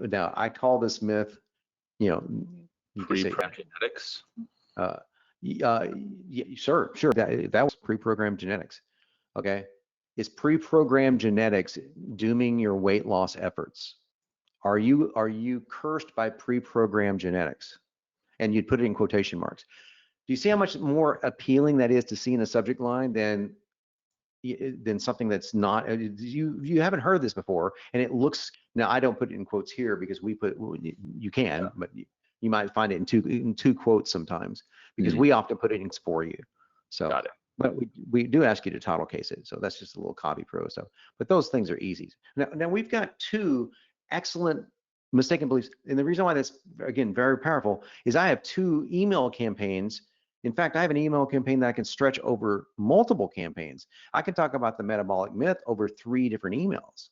now I call this myth, you could say genetics. Yeah, sure. That was pre-programmed genetics. Okay. Is pre-programmed genetics dooming your weight loss efforts? Are you cursed by pre-programmed genetics? And you'd put it in quotation marks. Do you see how much more appealing that is to see in a subject line than something that's not? You haven't heard this before, and it looks. Now I don't put it in quotes here because you can, but you might find it in two quotes sometimes because we often put it in for you. So, got it. But we do ask you to title case it. So that's just a little CopyPro stuff. But those things are easy. Now we've got 2 excellent mistaken beliefs. And the reason why that's, again, very powerful is I have 2 email campaigns. In fact, I have an email campaign that I can stretch over multiple campaigns. I can talk about the metabolic myth over 3 different emails.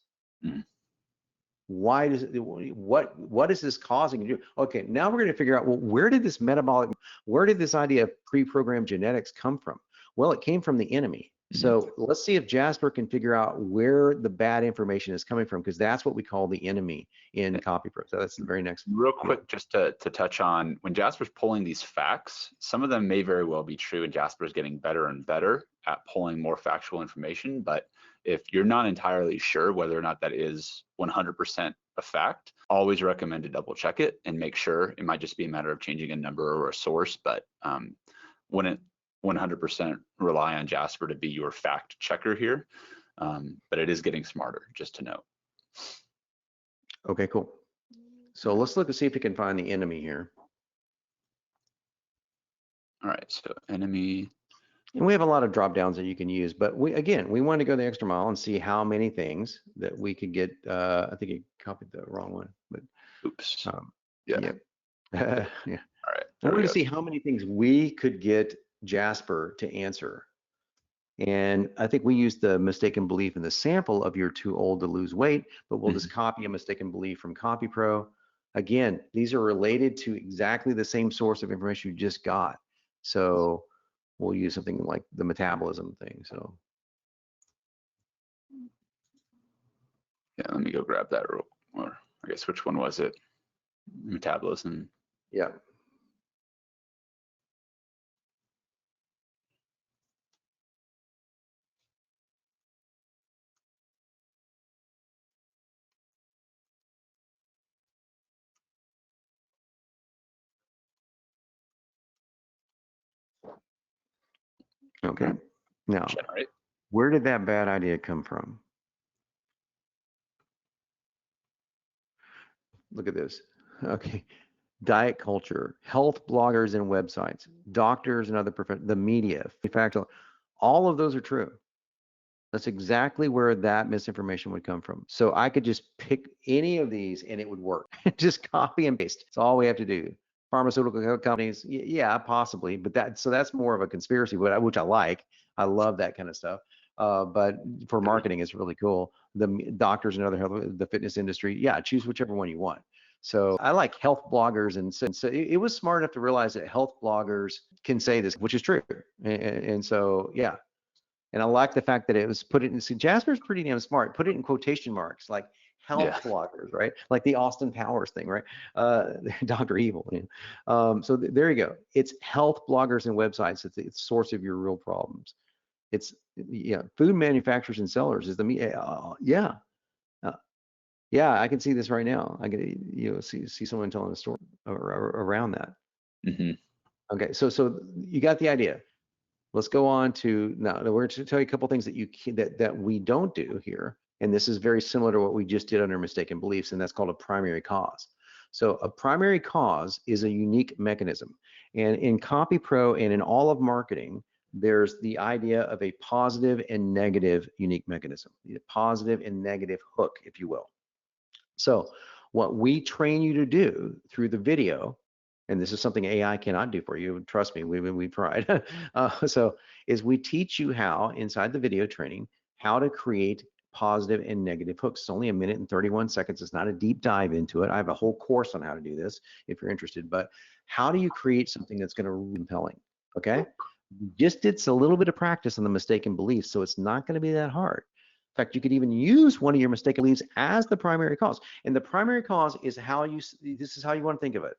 Why does what is this causing you to do? Okay, now we're going to figure out, well, where did this idea of pre-programmed genetics come from? Well, it came from the enemy. So let's see if Jasper can figure out where the bad information is coming from, because that's what we call the enemy in CopyPro. So that's the very next. Real quick, just to touch on, when Jasper's pulling these facts, some of them may very well be true, and Jasper's getting better and better at pulling more factual information. But if you're not entirely sure whether or not that is 100% a fact, always recommend to double check it and make sure. It might just be a matter of changing a number or a source, but wouldn't 100% rely on Jasper to be your fact checker here, but it is getting smarter, just to note. Okay, cool. So let's look and see if we can find the enemy here. All right, so enemy. And we have a lot of drop downs that you can use, but we want to go the extra mile and see how many things that we could get. I think you copied the wrong one, but oops. Yeah. Yeah. All right. I want to see how many things we could get Jasper to answer. And I think we used the mistaken belief in the sample of you're too old to lose weight, but we'll just copy a mistaken belief from CopyPro. Again, these are related to exactly the same source of information you just got. So we'll use something like the metabolism thing. So yeah, let me go grab that, or I guess which one was it? Metabolism. Yeah. Okay. Now, Generate. where did that bad idea come from? Look at this. Okay. Diet culture, health bloggers and websites, doctors and other professionals, the media, manufacturing, all of those are true. That's exactly where that misinformation would come from. So I could just pick any of these and it would work. Just copy and paste. It's all we have to do. Pharmaceutical companies, yeah, possibly, but that's more of a conspiracy, which I like. I love that kind of stuff. But for marketing, it's really cool. The doctors and other health, the fitness industry, yeah, choose whichever one you want. So I like health bloggers, and so it was smart enough to realize that health bloggers can say this, which is true. And so, yeah. And I like the fact that it was put it in, see, Jasper's pretty damn smart, put it in quotation marks, like health bloggers, right? Like the Austin Powers thing, right? Dr. Evil. So there you go. It's health bloggers and websites. It's the source of your real problems. It's, yeah, food manufacturers and sellers is the, yeah. Yeah, I can see this right now. I can, see someone telling a story around that. Mm-hmm. Okay, so you got the idea. Let's go on to now. We're going to tell you a couple things that that we don't do here, and this is very similar to what we just did under mistaken beliefs, and that's called a primary cause. So a primary cause is a unique mechanism, and in CopyPro and in all of marketing, there's the idea of a positive and negative unique mechanism, the positive and negative hook, if you will. So what we train you to do through the video, and this is something AI cannot do for you, trust me, we've tried, so is we teach you how, inside the video training, how to create positive and negative hooks. It's only 1 minute and 31 seconds. It's not a deep dive into it. I have a whole course on how to do this if you're interested, but how do you create something that's going to be compelling? Okay, just did a little bit of practice on the mistaken beliefs, so it's not going to be that hard. In fact, you could even use one of your mistaken beliefs as the primary cause. And the primary cause is this is how you want to think of it.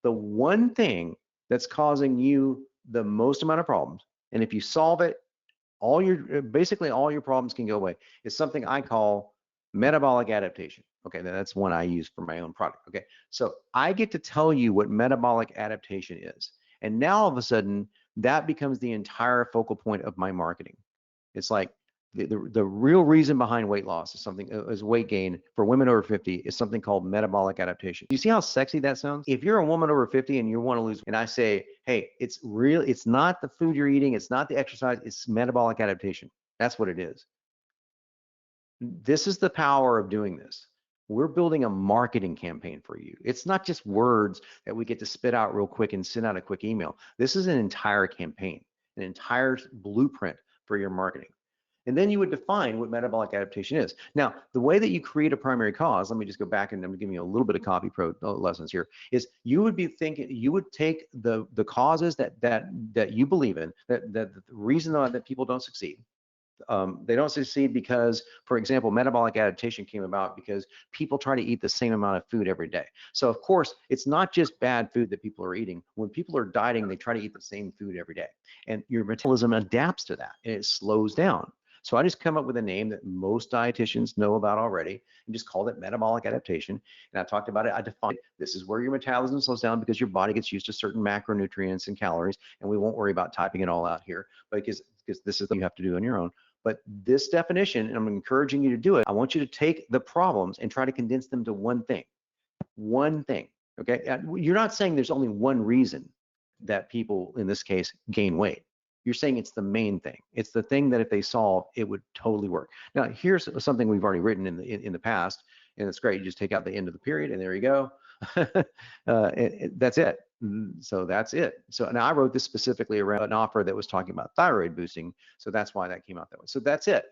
The one thing that's causing you the most amount of problems, and if you solve it, basically all your problems can go away, is something I call metabolic adaptation. Okay, that's one I use for my own product. Okay, so I get to tell you what metabolic adaptation is. And now all of a sudden, that becomes the entire focal point of my marketing. It's like, the real reason behind weight loss is weight gain for women over 50 is something called metabolic adaptation. You see how sexy that sounds? If you're a woman over 50 and you want to lose, and I say, hey, it's not the food you're eating, it's not the exercise, it's metabolic adaptation. That's what it is. This is the power of doing this. We're building a marketing campaign for you. It's not just words that we get to spit out real quick and send out a quick email. This is an entire campaign, an entire blueprint for your marketing. And then you would define what metabolic adaptation is. Now, the way that you create a primary cause, let me just go back and I'm giving you a little bit of CopyPro lessons here, is you would take the causes that you believe in, that the reason that people don't succeed. They don't succeed because, for example, metabolic adaptation came about because people try to eat the same amount of food every day. So of course, it's not just bad food that people are eating. When people are dieting, they try to eat the same food every day. And your metabolism adapts to that and it slows down. So I just come up with a name that most dietitians know about already and just called it metabolic adaptation. And I talked about it, I defined it. This is where your metabolism slows down because your body gets used to certain macronutrients and calories. And we won't worry about typing it all out here, but because this is what you have to do on your own. But this definition, and I'm encouraging you to do it, I want you to take the problems and try to condense them to one thing. One thing, okay? You're not saying there's only one reason that people, in this case, gain weight. You're saying it's the main thing. It's the thing that if they solve, it would totally work. Now, here's something we've already written in the past, and it's great. You just take out the end of the period, and there you go. That's it. So that's it. So now I wrote this specifically around an offer that was talking about thyroid boosting. So that's why that came out that way. So that's it.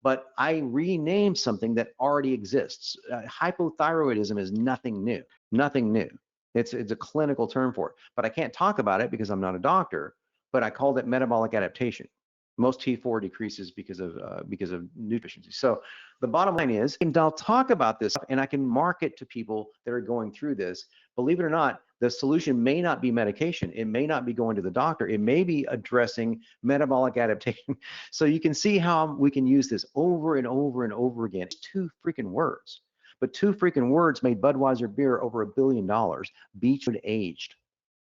But I renamed something that already exists. Hypothyroidism is nothing new. Nothing new. It's a clinical term for it. But I can't talk about it because I'm not a doctor. But I called it metabolic adaptation. Most T4 decreases because of nutrition. So the bottom line is, and I'll talk about this and I can market to people that are going through this. Believe it or not, the solution may not be medication. It may not be going to the doctor. It may be addressing metabolic adaptation. So you can see how we can use this over and over and over again. It's 2 freaking words, but 2 freaking words made Budweiser beer over $1 billion, beachwood aged.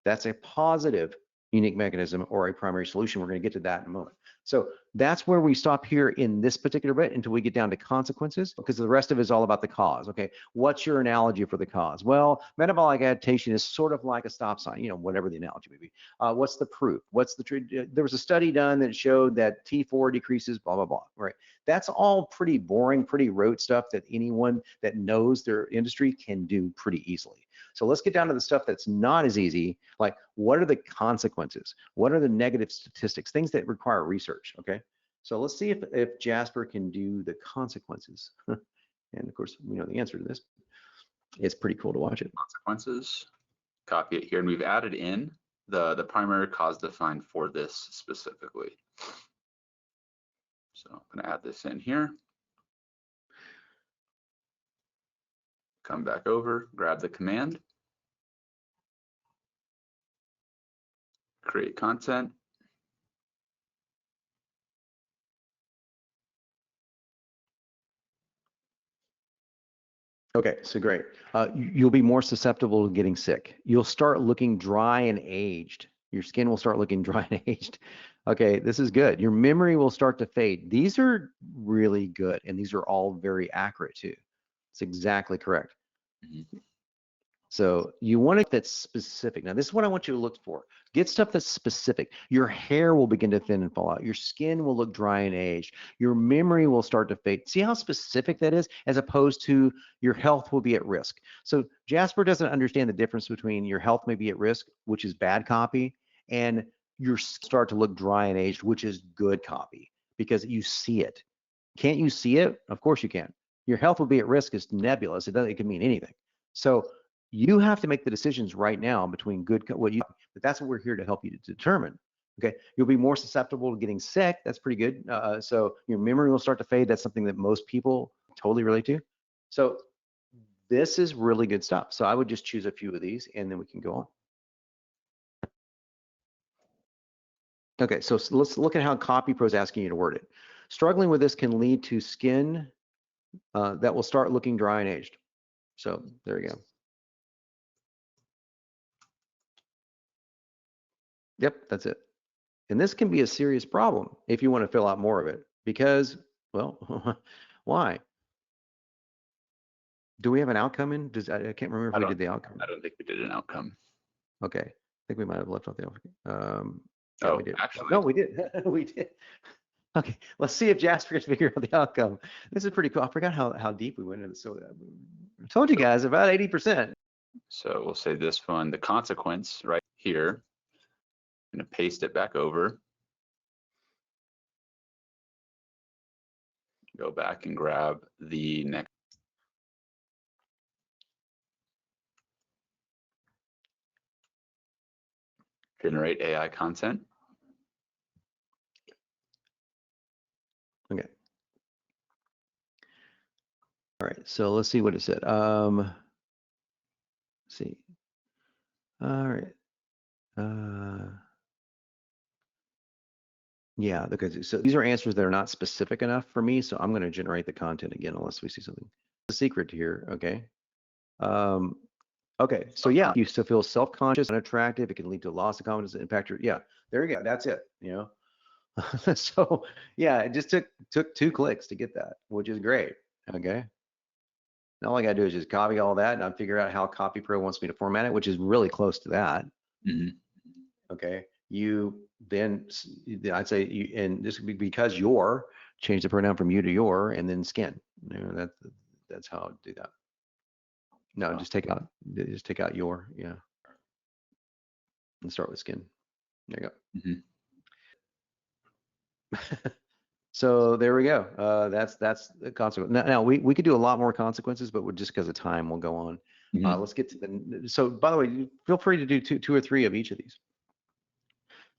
That's a positive unique mechanism or a primary solution. We're going to get to that in a moment. So that's where we stop here in this particular bit until we get down to consequences, because the rest of it is all about the cause. Okay, what's your analogy for the cause? Well, metabolic adaptation is sort of like a stop sign, you know, whatever the analogy may be. What's the proof? What's the there was a study done that showed that T4 decreases, blah, blah, blah, right? That's all pretty boring, pretty rote stuff that anyone that knows their industry can do pretty easily. So let's get down to the stuff that's not as easy, like what are the consequences? What are the negative statistics? Things that require research, okay? So let's see if Jasper can do the consequences. And of course, we know the answer to this. It's pretty cool to watch it. Consequences, copy it here, and we've added in the primary cause defined for this specifically. So I'm gonna add this in here. Come back over, grab the command, create content. Okay, so great. You'll be more susceptible to getting sick. You'll start looking dry and aged. Your skin will start looking dry and aged. Okay, this is good. Your memory will start to fade. These are really good, and these are all very accurate too. It's exactly correct. Mm-hmm. So you want it that's specific. Now, this is what I want you to look for. Get stuff that's specific. Your hair will begin to thin and fall out. Your skin will look dry and aged. Your memory will start to fade. See how specific that is, as opposed to your health will be at risk. So Jasper doesn't understand the difference between your health may be at risk, which is bad copy, and your start to look dry and aged, which is good copy, because you see it. Can't you see it? Of course you can. Your health will be at risk is nebulous. It can mean anything. So you have to make the decisions right now between good, but that's what we're here to help you to determine. Okay, you'll be more susceptible to getting sick. That's pretty good. So your memory will start to fade. That's something that most people totally relate to. So this is really good stuff. So I would just choose a few of these and then we can go on. Okay, so let's look at how CopyPro is asking you to word it. Struggling with this can lead to skin that will start looking dry and aged. So there you go. Yep, that's it. And this can be a serious problem if you want to fill out more of it, because, well, why? Do we have an outcome in? I can't remember if we did the outcome. I don't think we did an outcome. Okay, I think we might have left off the outcome. Yeah, oh, we did. Actually. No, we did. We did. Okay, let's see if Jasper can figure out the outcome. This is pretty cool. I forgot how deep we went into this. So I told you guys about 80%. So we'll say this one, the consequence right here. I'm going to paste it back over. Go back and grab the next. Generate AI content. Okay. All right, so let's see what it said. Let's see. All right. Yeah, because so these are answers that are not specific enough for me, so I'm going to generate the content again unless we see something. The secret here, okay. Okay, so yeah, you still feel self-conscious, unattractive. It can lead to loss of confidence, impact your, yeah, there you go. That's it, you know. So yeah, it just took 2 clicks to get that, which is great. Okay. Now all I gotta do is just copy all that and I'll figure out how CopyPro wants me to format it, which is really close to that. Mm-hmm. Okay. You then, I'd say, and this would be because your, change the pronoun from you to your, and then skin. You know, that's how I'd do that. No, just take out your, yeah. And start with skin. There you go. Mm-hmm. So there we go. That's the consequence. Now we could do a lot more consequences, but just because of time, we'll go on. Mm-hmm. Let's get to the. So by the way, feel free to do two or three of each of these.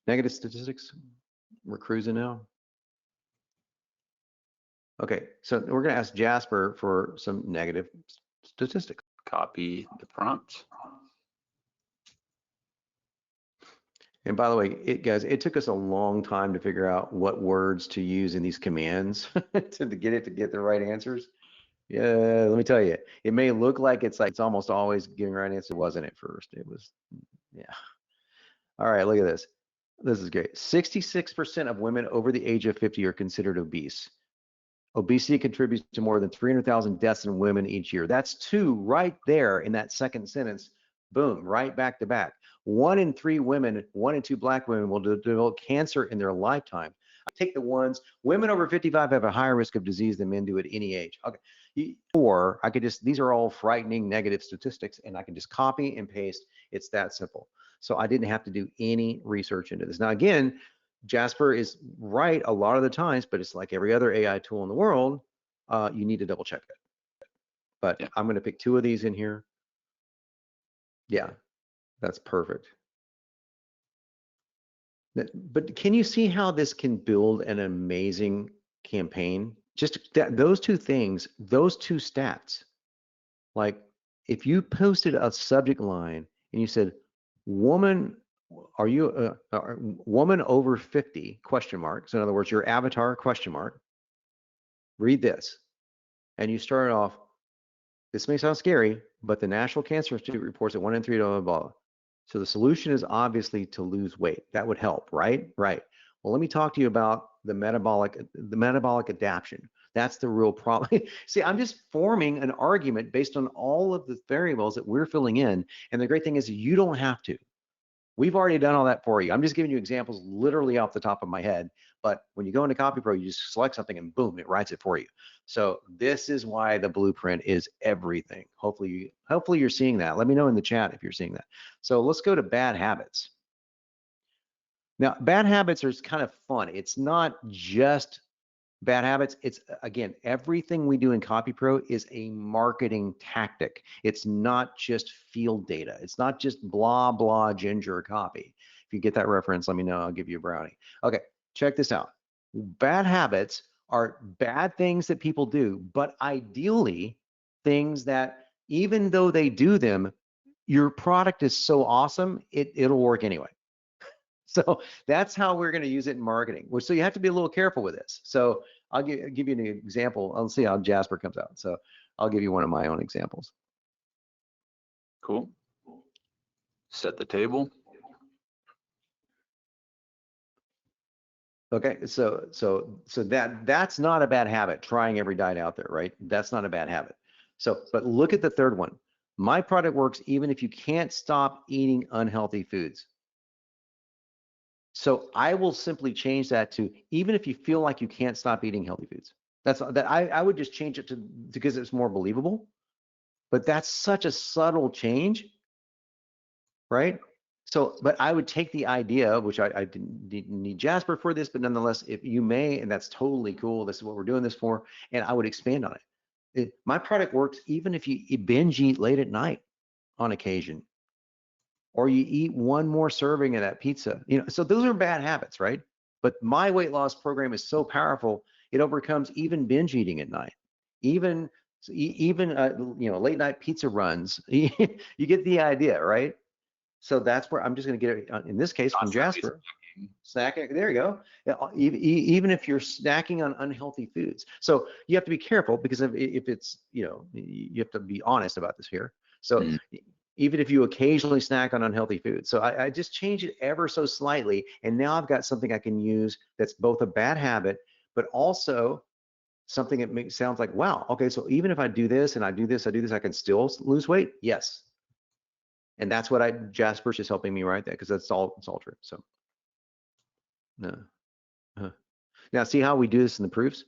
Negative statistics. We're cruising now. Okay, so we're going to ask Jasper for some negative statistics. Copy the prompt. And by the way, guys, it took us a long time to figure out what words to use in these commands to get the right answers. Yeah, let me tell you, it may look like it's almost always giving the right answer. It wasn't at first. It was, yeah. All right, look at this. This is great. 66% of women over the age of 50 are considered obese. Obesity contributes to more than 300,000 deaths in women each year. That's 2 right there in that second sentence. Boom, right back to back. 1 in 3 women, 1 in 2 Black women will develop cancer in their lifetime. Take the ones, women over 55 have a higher risk of disease than men do at any age. Okay, or I could just, these are all frightening negative statistics, and I can just copy and paste. It's that simple. So I didn't have to do any research into this. Now, again, Jasper is right a lot of the times, but it's like every other AI tool in the world, you need to double check it. But Yeah. I'm going to pick 2 of these in here. Yeah, that's perfect. But can you see how this can build an amazing campaign? Just those 2 things, those 2 stats. Like if you posted a subject line and you said, woman, are you a woman over 50 question mark? So in other words, your avatar question mark, read this. And you start off, this may sound scary, but the National Cancer Institute reports that 1 in 3 blah, blah, blah. So the solution is obviously to lose weight. That would help, right? Right. Well, let me talk to you about the metabolic adaptation. That's the real problem. See, I'm just forming an argument based on all of the variables that we're filling in. And the great thing is you don't have to. We've already done all that for you. I'm just giving you examples literally off the top of my head. But when you go into CopyPro, you just select something and boom, it writes it for you. So this is why the blueprint is everything. Hopefully you're seeing that. Let me know in the chat if you're seeing that. So let's go to bad habits. Now, bad habits are kind of fun. It's not just bad habits. It's, again, everything we do in CopyPro is a marketing tactic. It's not just field data. It's not just blah, blah, ginger copy. If you get that reference, let me know. I'll give you a brownie. Okay, check this out. Bad habits are bad things that people do, but ideally things that even though they do them, your product is so awesome, it'll work anyway. So that's how we're going to use it in marketing. So you have to be a little careful with this. So I'll give you an example. I'll see how Jasper comes out. So I'll give you one of my own examples. Cool. Set the table. Okay, so that's not a bad habit. Trying every diet out there, right? That's not a bad habit. So, but look at the third one. My product works even if you can't stop eating unhealthy foods. So I will simply change that to even if you feel like you can't stop eating healthy foods. That's that I would just change it to because it's more believable. But that's such a subtle change, right? So, but I would take the idea, which I didn't need Jasper for this, but nonetheless, if you may, and that's totally cool. This is what we're doing this for, and I would expand on it. My product works even if you binge eat late at night on occasion, or you eat one more serving of that pizza. So those are bad habits, right? But my weight loss program is so powerful, it overcomes even binge eating at night, even late night pizza runs. You get the idea, right? So that's where I'm just going to get it in this case from Jasper. Snacking, there you go. Even if you're snacking on unhealthy foods, so you have to be careful because if it's you have to be honest about this here. So even if you occasionally snack on unhealthy foods, so I just change it ever so slightly, and now I've got something I can use that's both a bad habit, but also something that sounds like, wow, okay, so even if I do this and I do this, I can still lose weight. Yes. And that's what Jasper's just helping me write that because it's all true. So no. Now see how we do this in the proofs?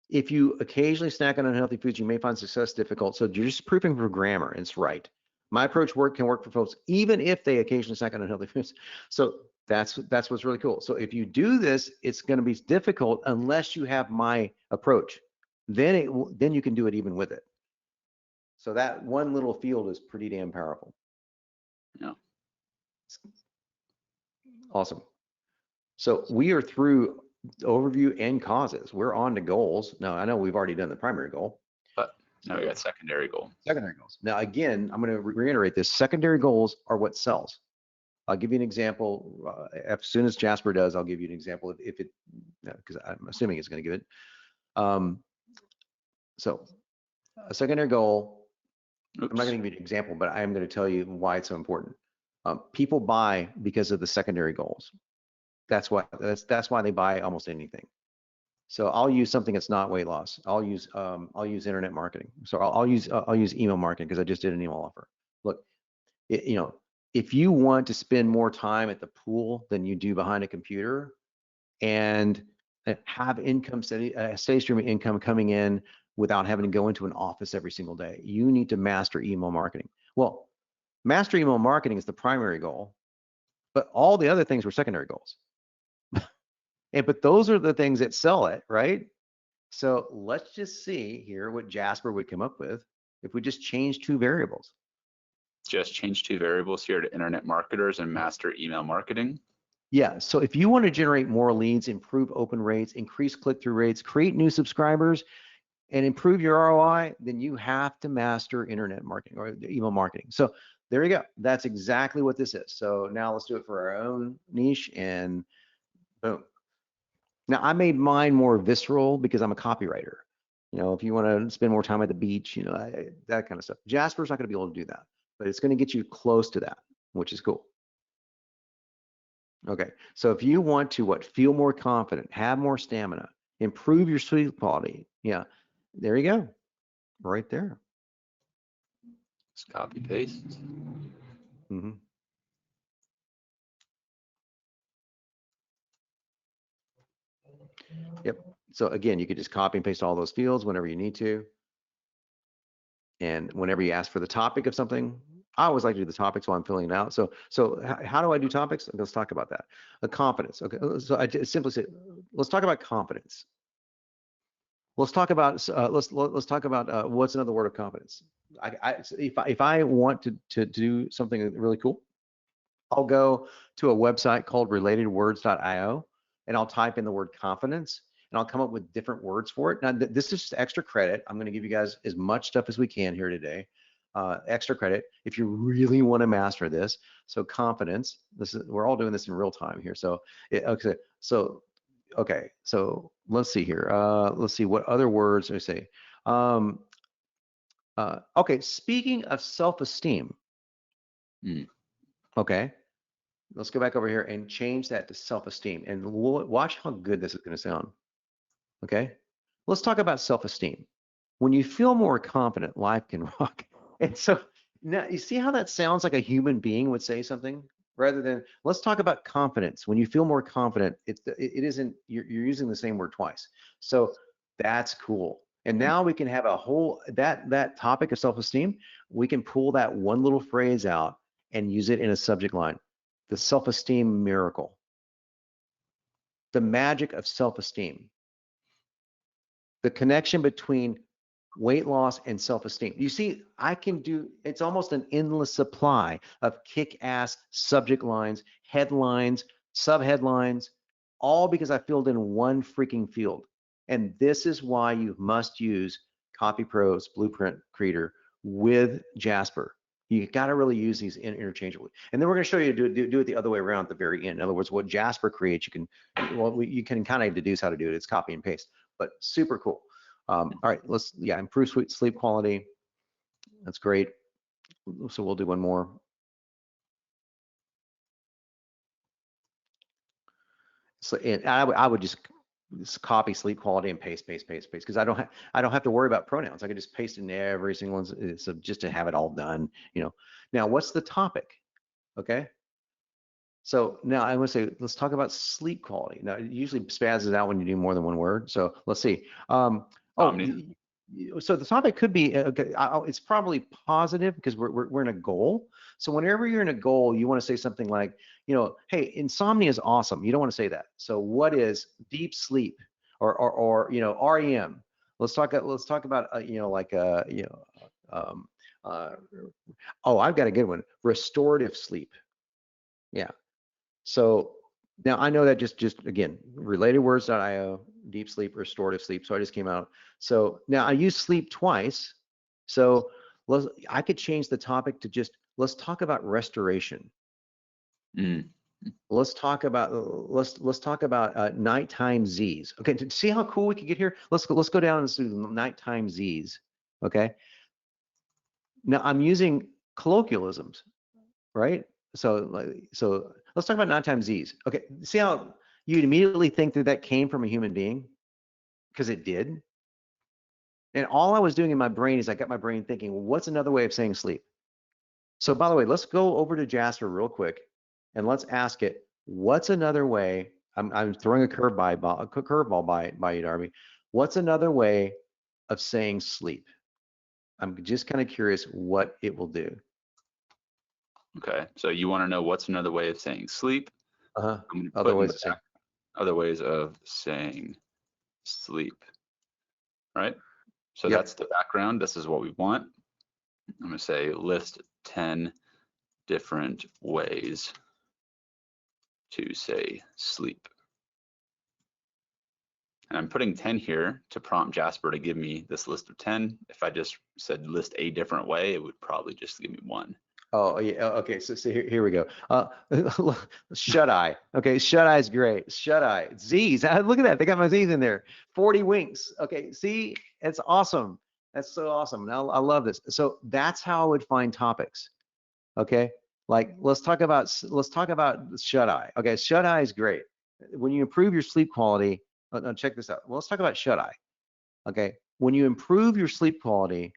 If you occasionally snack on unhealthy foods, you may find success difficult. So you're just proofing for grammar, and it's right. My approach can work for folks, even if they occasionally snack on unhealthy foods. So that's what's really cool. So if you do this, it's going to be difficult unless you have my approach. Then you can do it even with it. So that one little field is pretty damn powerful. Yeah. Awesome. So we are through overview and causes. We're on to goals. Now, I know we've already done the primary goal. But now we got secondary goal. Secondary goals. Now, again, I'm going to reiterate this. Secondary goals are what sells. I'll give you an example. As soon as Jasper does, I'll give you an example if it, because I'm assuming it's going to give it. So a secondary goal, I'm not going to give you an example, but I am going to tell you why it's so important. People buy because of the secondary goals. That's why they buy almost anything. So I'll use something that's not weight loss. I'll use internet marketing. So I'll use email marketing because I just did an email offer. Look, if you want to spend more time at the pool than you do behind a computer, and have a steady stream of income coming in without having to go into an office every single day, you need to master email marketing. Well, master email marketing is the primary goal, but all the other things were secondary goals. But those are the things that sell it, right? So let's just see here what Jasper would come up with if we just change 2 variables. Just change 2 variables here to internet marketers and master email marketing. Yeah, so if you want to generate more leads, improve open rates, increase click-through rates, create new subscribers, and improve your ROI, then you have to master internet marketing or email marketing. So there you go. That's exactly what this is. So now let's do it for our own niche, and boom. Now I made mine more visceral because I'm a copywriter. If you want to spend more time at the beach, that kind of stuff. Jasper's not going to be able to do that, but it's going to get you close to that, which is cool. Okay, so if you want to feel more confident, have more stamina, improve your sleep quality, yeah, there you go, right there. Just copy paste. Yep. So again, you could just copy and paste all those fields whenever you need to, and whenever you ask for the topic of something. I always like to do the topics while I'm filling it out. So how do I do topics? Let's talk about that. Confidence. Okay. So I just simply say, let's talk about confidence. Let's talk about let's talk about what's another word of confidence. If I want to do something really cool, I'll go to a website called relatedwords.io, and I'll type in the word confidence, and I'll come up with different words for it. Now this is just extra credit. I'm going to give you guys as much stuff as we can here today. Extra credit if you really want to master this. So confidence. We're all doing this in real time here. So okay. So let's see here. Let's see what other words I say. Okay. Speaking of self-esteem. Okay. Let's go back over here and change that to self-esteem, and watch how good this is going to sound. Okay. Let's talk about self-esteem. When you feel more confident, life can rock. And so now you see how that sounds like a human being would say something, rather than let's talk about confidence. When you feel more confident, it isn't, you're using the same word twice. So that's cool. And now we can have a whole, that topic of self-esteem, we can pull that one little phrase out and use it in a subject line. The self-esteem miracle. The magic of self-esteem. The connection between weight loss and self-esteem. You see, I can do, it's almost an endless supply of kick-ass subject lines, headlines, subheadlines, all because I filled in one freaking field. And this is why you must use CopyPro's Blueprint Creator with Jasper. You got to really use these interchangeably. And then we're going to show you do it the other way around at the very end. In other words, what Jasper creates, you can kind of deduce how to do it. It's copy and paste, but super cool. All right, improve sleep quality. That's great. So we'll do one more. So, and I would just copy sleep quality and paste, because I don't have to worry about pronouns. I can just paste in every single one, so just to have it all done. Now what's the topic? Okay. So now I want to say, let's talk about sleep quality. Now it usually spazzes out when you do more than one word. So let's see. So the topic could be, it's probably positive because we're in a goal. So whenever you're in a goal, you want to say something like, hey, insomnia is awesome. You don't want to say that. So what is deep sleep or REM? Let's talk about oh, I've got a good one. Restorative sleep. Yeah. So now I know that just again, relatedwords.io, deep sleep, restorative sleep. So I just came out. So now I use sleep twice. So I could change the topic to just, let's talk about restoration. Let's talk about nighttime Z's. Okay, to see how cool we can get here, let's go down and do nighttime Z's. Okay. Now I'm using colloquialisms, right? so let's talk about 9 times Z's. Okay, see how you'd immediately think that that came from a human being? Because it did. And all I was doing in my brain is I got my brain thinking, well, what's another way of saying sleep? So by the way, let's go over to Jasper real quick and let's ask it, what's another way? I'm throwing a curveball by you, Darby. What's another way of saying sleep? I'm just kind of curious what it will do. Okay, so you want to know what's another way of saying sleep? Uh-huh. I'm gonna Other put in ways the to say. other ways of saying sleep, right? So Yep. that's the background. This is what we want. I'm gonna say list 10 different ways to say sleep. And I'm putting 10 here to prompt Jasper to give me this list of 10. If I just said list a different way, it would probably just give me one. Oh, yeah. Okay. So here we go. Shut eye. Okay. Shut eye is great. Shut eye. Z's. Look at that. They got my Z's in there. 40 winks. Okay. See, it's awesome. That's so awesome. Now I love this. So that's how I would find topics. Okay. Like let's talk about shut eye. Okay. Shut eye is great. When you improve your sleep quality, check this out. Well, let's talk about shut eye. Okay. When you improve your sleep quality,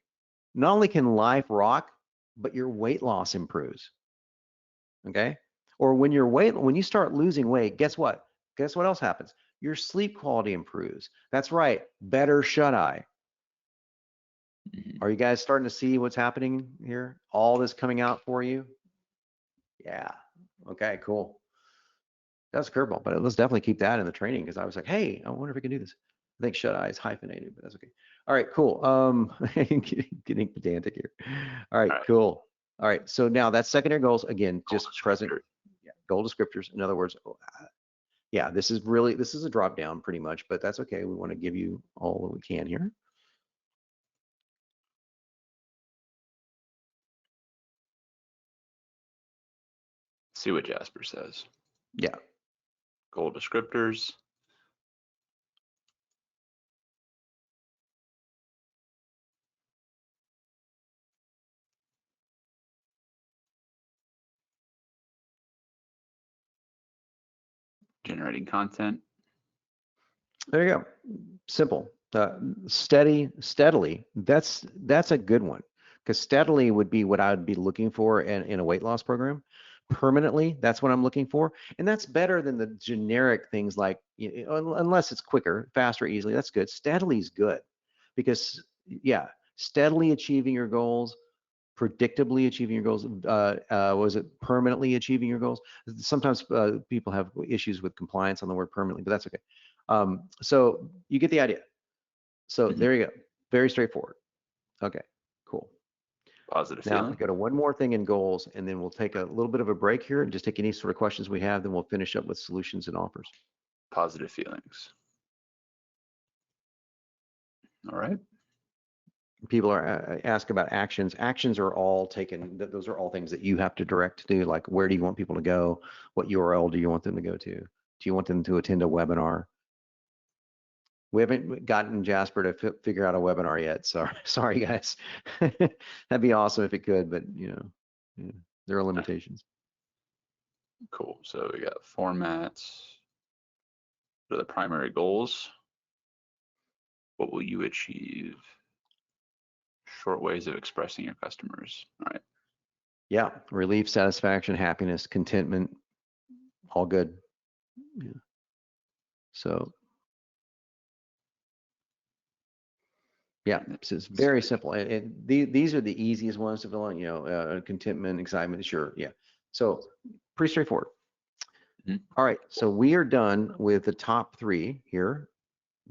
not only can life rock, but your weight loss improves. Okay. Or when you start losing weight, guess what? Guess what else happens? Your sleep quality improves. That's right. Better shut eye. Are you guys starting to see what's happening here? All this coming out for you? Yeah. Okay, cool. That's a curveball, but let's definitely keep that in the training because I was like, hey, I wonder if we can do this. I think shut eye is hyphenated, but that's okay. All right, cool. Getting pedantic here. All right, cool. All right, so now that's secondary goals. Again, just present goal descriptors. In other words, yeah, this is a drop down pretty much, but that's okay. We want to give you all that we can here. See what Jasper says. Yeah. Goal descriptors. Generating content. There you go. Simple. Steadily. That's a good one because steadily would be what I would be looking for in a weight loss program. Permanently, that's what I'm looking for, and that's better than the generic things like, unless it's quicker, faster, easily. That's good. Steadily is good because yeah, steadily achieving your goals, predictably achieving your goals. Was it permanently achieving your goals? Sometimes people have issues with compliance on the word permanently, but that's okay. So you get the idea. So there you go. Very straightforward. Okay, cool. Positive now, feeling. Go to one more thing in goals, and then we'll take a little bit of a break here and just take any sort of questions we have. Then we'll finish up with solutions and offers. Positive feelings. All right. People are ask about actions. Actions are all taken. Those are all things that you have to direct to do. Like, where do you want people to go? What URL do you want them to go to? Do you want them to attend a webinar? We haven't gotten Jasper to figure out a webinar yet. Sorry guys. That'd be awesome if it could, but there are limitations. Cool. So we got formats. What are the primary goals? What will you achieve? Short ways of expressing your customers. All right. Yeah, relief, satisfaction, happiness, contentment, all good. Yeah. So yeah, it's very simple. And these are the easiest ones to fill in, contentment, excitement, sure, yeah. So pretty straightforward. All right, so we are done with the top 3 here.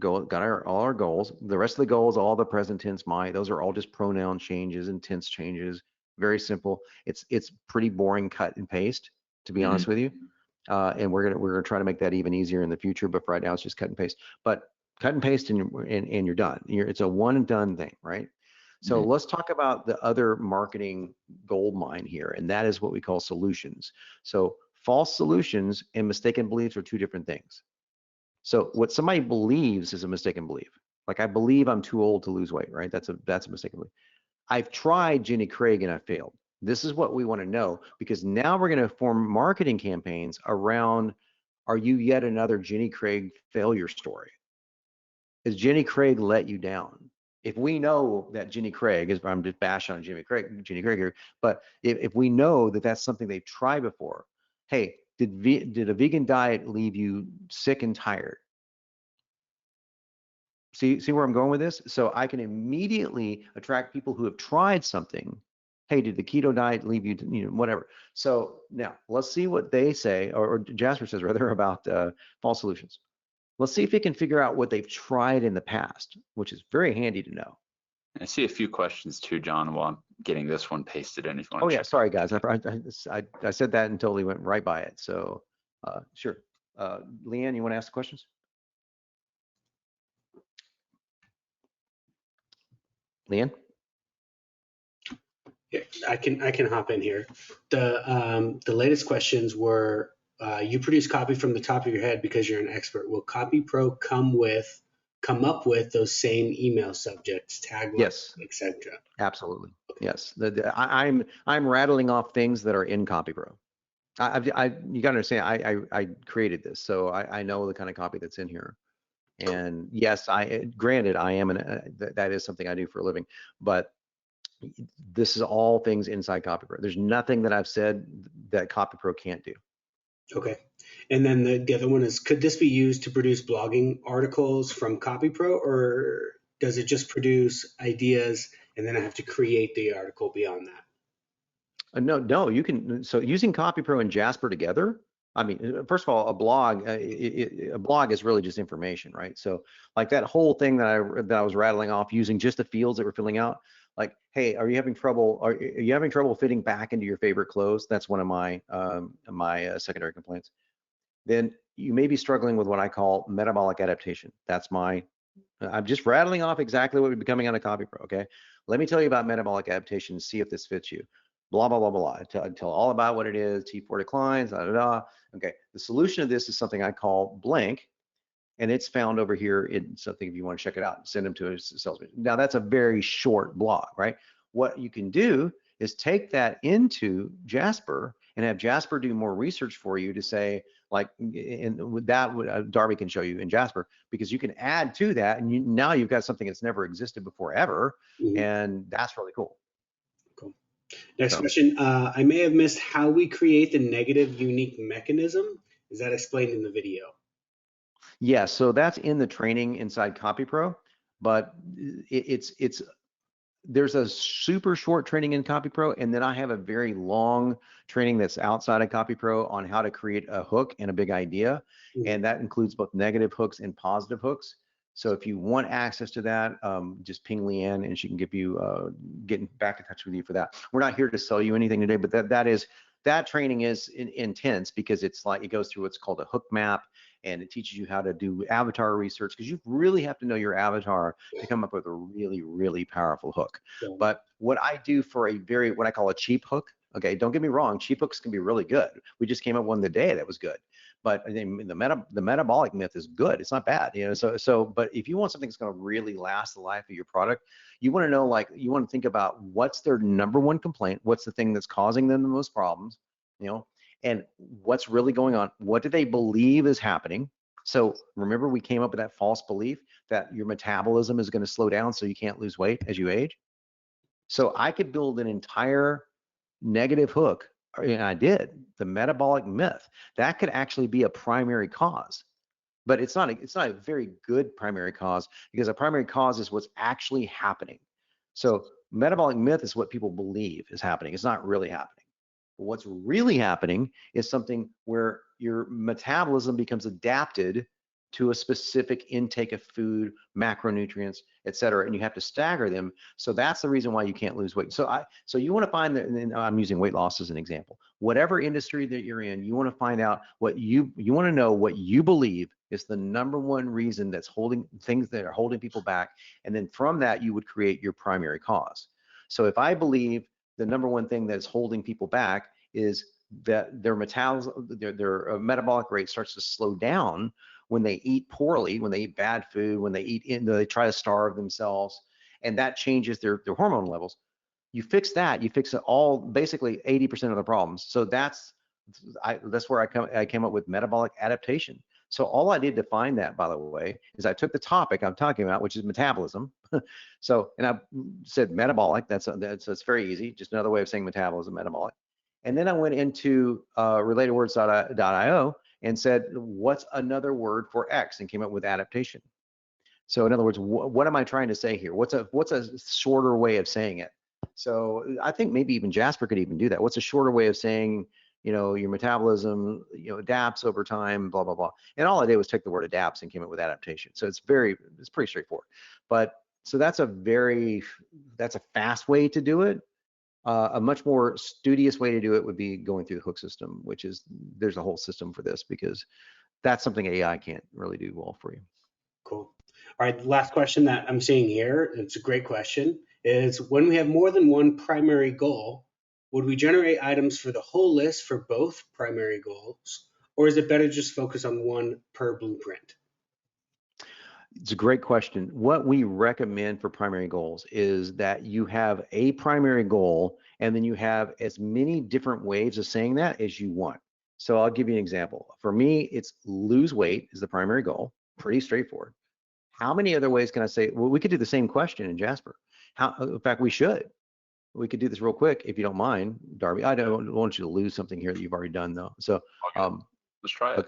Got all our goals. The rest of the goals, all the present tense, those are all just pronoun changes and tense changes. Very simple. It's pretty boring cut and paste, to be honest with you. And we're gonna try to make that even easier in the future. But for right now, it's just cut and paste. But cut and paste, and you're done. It's a one and done thing, right? So let's talk about the other marketing gold mine here, and that is what we call solutions. So false solutions and mistaken beliefs are 2 different things. So what somebody believes is a mistaken belief. Like, I believe I'm too old to lose weight, right? That's a mistaken belief. I've tried Jenny Craig and I failed. This is what we want to know, because now we're going to form marketing campaigns around, are you yet another Jenny Craig failure story? Has Jenny Craig let you down? If we know that Jenny Craig is, I'm just bashing on Jenny Craig here, but if we know that that's something they've tried before, hey, did a vegan diet leave you sick and tired? See where I'm going with this? So I can immediately attract people who have tried something. Hey, did the keto diet leave you, whatever. So now let's see what they say, or Jasper says rather, about false solutions. Let's see if he can figure out what they've tried in the past, which is very handy to know. I see a few questions too, John, while I'm getting this one pasted in. If you want to yeah, sorry guys, I said that and totally went right by it. So sure. Leanne, you want to ask the questions? Leanne? Yeah, I can hop in here. The latest questions were, you produce copy from the top of your head because you're an expert. Will CopyPro come up with those same email subjects, taglines, yes, etc.? Absolutely. Yes. I'm rattling off things that are in CopyPro. You got to understand, I created this, so I know the kind of copy that's in here. And yes, granted, I am that is something I do for a living, but this is all things inside CopyPro. There's nothing that I've said that CopyPro can't do. Okay. And then the other one is, could this be used to produce blogging articles from CopyPro, or does it just produce ideas and then I have to create the article beyond that? No, you can. So using CopyPro and Jasper together, I mean, first of all, a blog is really just information, right? So like that whole thing that I was rattling off using just the fields that we're filling out, like, hey, are you having trouble fitting back into your favorite clothes? That's one of my secondary complaints. Then you may be struggling with what I call metabolic adaptation. I'm just rattling off exactly what would be coming out of CopyPro, okay? Let me tell you about metabolic adaptation and see if this fits you. Blah, blah, blah, blah, blah. Tell all about what it is, T4 declines, da, da, da. Okay, the solution to this is something I call blank, and it's found over here in something. If you want to check it out, send them to a salesman. Now that's a very short blog, right? What you can do is take that into Jasper and have Jasper do more research for you to say, like, and with that, Darby can show you in Jasper, because you can add to that, and now you've got something that's never existed before ever, and that's really cool. Cool. Next question. I may have missed how we create the negative unique mechanism. Is that explained in the video? Yeah, so that's in the training inside CopyPro, but there's a super short training in CopyPro, and then I have a very long training that's outside of CopyPro on how to create a hook and a big idea, and that includes both negative hooks and positive hooks. So if you want access to that, just ping Leanne and she can give you get back in touch with you for that. We're not here to sell you anything today, but that training is intense, because it's like it goes through what's called a hook map, and it teaches you how to do avatar research, because you really have to know your avatar to come up with a really, really powerful hook. But what I do for what I call a cheap hook, okay, don't get me wrong, cheap hooks can be really good. We just came up one today that was good. But the metabolic myth is good. It's not bad, but if you want something that's going to really last the life of your product, you want to know, you want to think about what's their number one complaint, what's the thing that's causing them the most problems, and what's really going on. What do they believe is happening? So remember, we came up with that false belief that your metabolism is going to slow down so you can't lose weight as you age. So I could build an entire negative hook, and I did, the metabolic myth. That could actually be a primary cause, but it's not a very good primary cause, because a primary cause is what's actually happening. So metabolic myth is what people believe is happening. It's not really happening. But what's really happening is something where your metabolism becomes adapted to a specific intake of food, macronutrients, et cetera, and you have to stagger them. So that's the reason why you can't lose weight. So you want to find that, and I'm using weight loss as an example. Whatever industry that you're in, you want to find out what you want to know what you believe is the number one reason that's holding things that are holding people back, and then from that you would create your primary cause. So if I believe the number one thing that's holding people back is that their metabolic rate starts to slow down when they eat poorly, when they eat bad food, when they try to starve themselves, and that changes their hormone levels. You fix that, you fix all basically 80% of the problems. So that's where I came up with metabolic adaptation. So all I did to find that, by the way, is I took the topic I'm talking about, which is metabolism. So, and I said metabolic. That's very easy. Just another way of saying metabolism, metabolic. And then I went into relatedwords.io and said, what's another word for X, and came up with adaptation. So in other words, what am I trying to say here? What's a shorter way of saying it? So I think maybe even Jasper could even do that. What's a shorter way of saying, your metabolism, adapts over time, blah, blah, blah. And all I did was take the word adapts and came up with adaptation. So it's pretty straightforward. But so that's a fast way to do it. A much more studious way to do it would be going through the hook system, which is, there's a whole system for this, because that's something AI can't really do well for you. Cool. All right, the last question that I'm seeing here, it's a great question, is when we have more than one primary goal, would we generate items for the whole list for both primary goals, or is it better to just focus on one per blueprint? It's a great question. What we recommend for primary goals is that you have a primary goal, and then you have as many different ways of saying that as you want. So I'll give you an example. For me, it's lose weight is the primary goal. Pretty straightforward. How many other ways can I say? Well, we could do the same question in Jasper. In fact, we should. We could do this real quick if you don't mind, Darby. I don't want you to lose something here that you've already done, though. So okay. Let's try it.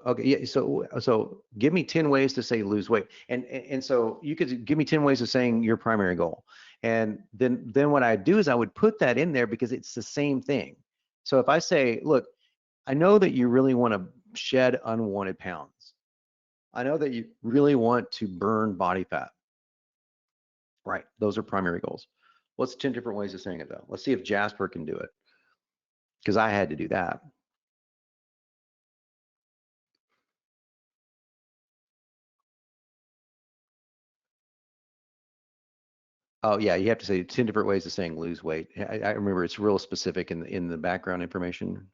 Okay, yeah. So give me 10 ways to say lose weight, and so you could give me 10 ways of saying your primary goal, and then what I do is I would put that in there because it's the same thing. So if I say, look, I know that you really want to shed unwanted pounds. I know that you really want to burn body fat. Right, those are primary goals. What's 10 different ways of saying it, though? Let's see if Jasper can do it, because I had to do that. Oh yeah, you have to say 10 different ways of saying lose weight. I remember it's real specific in the background information.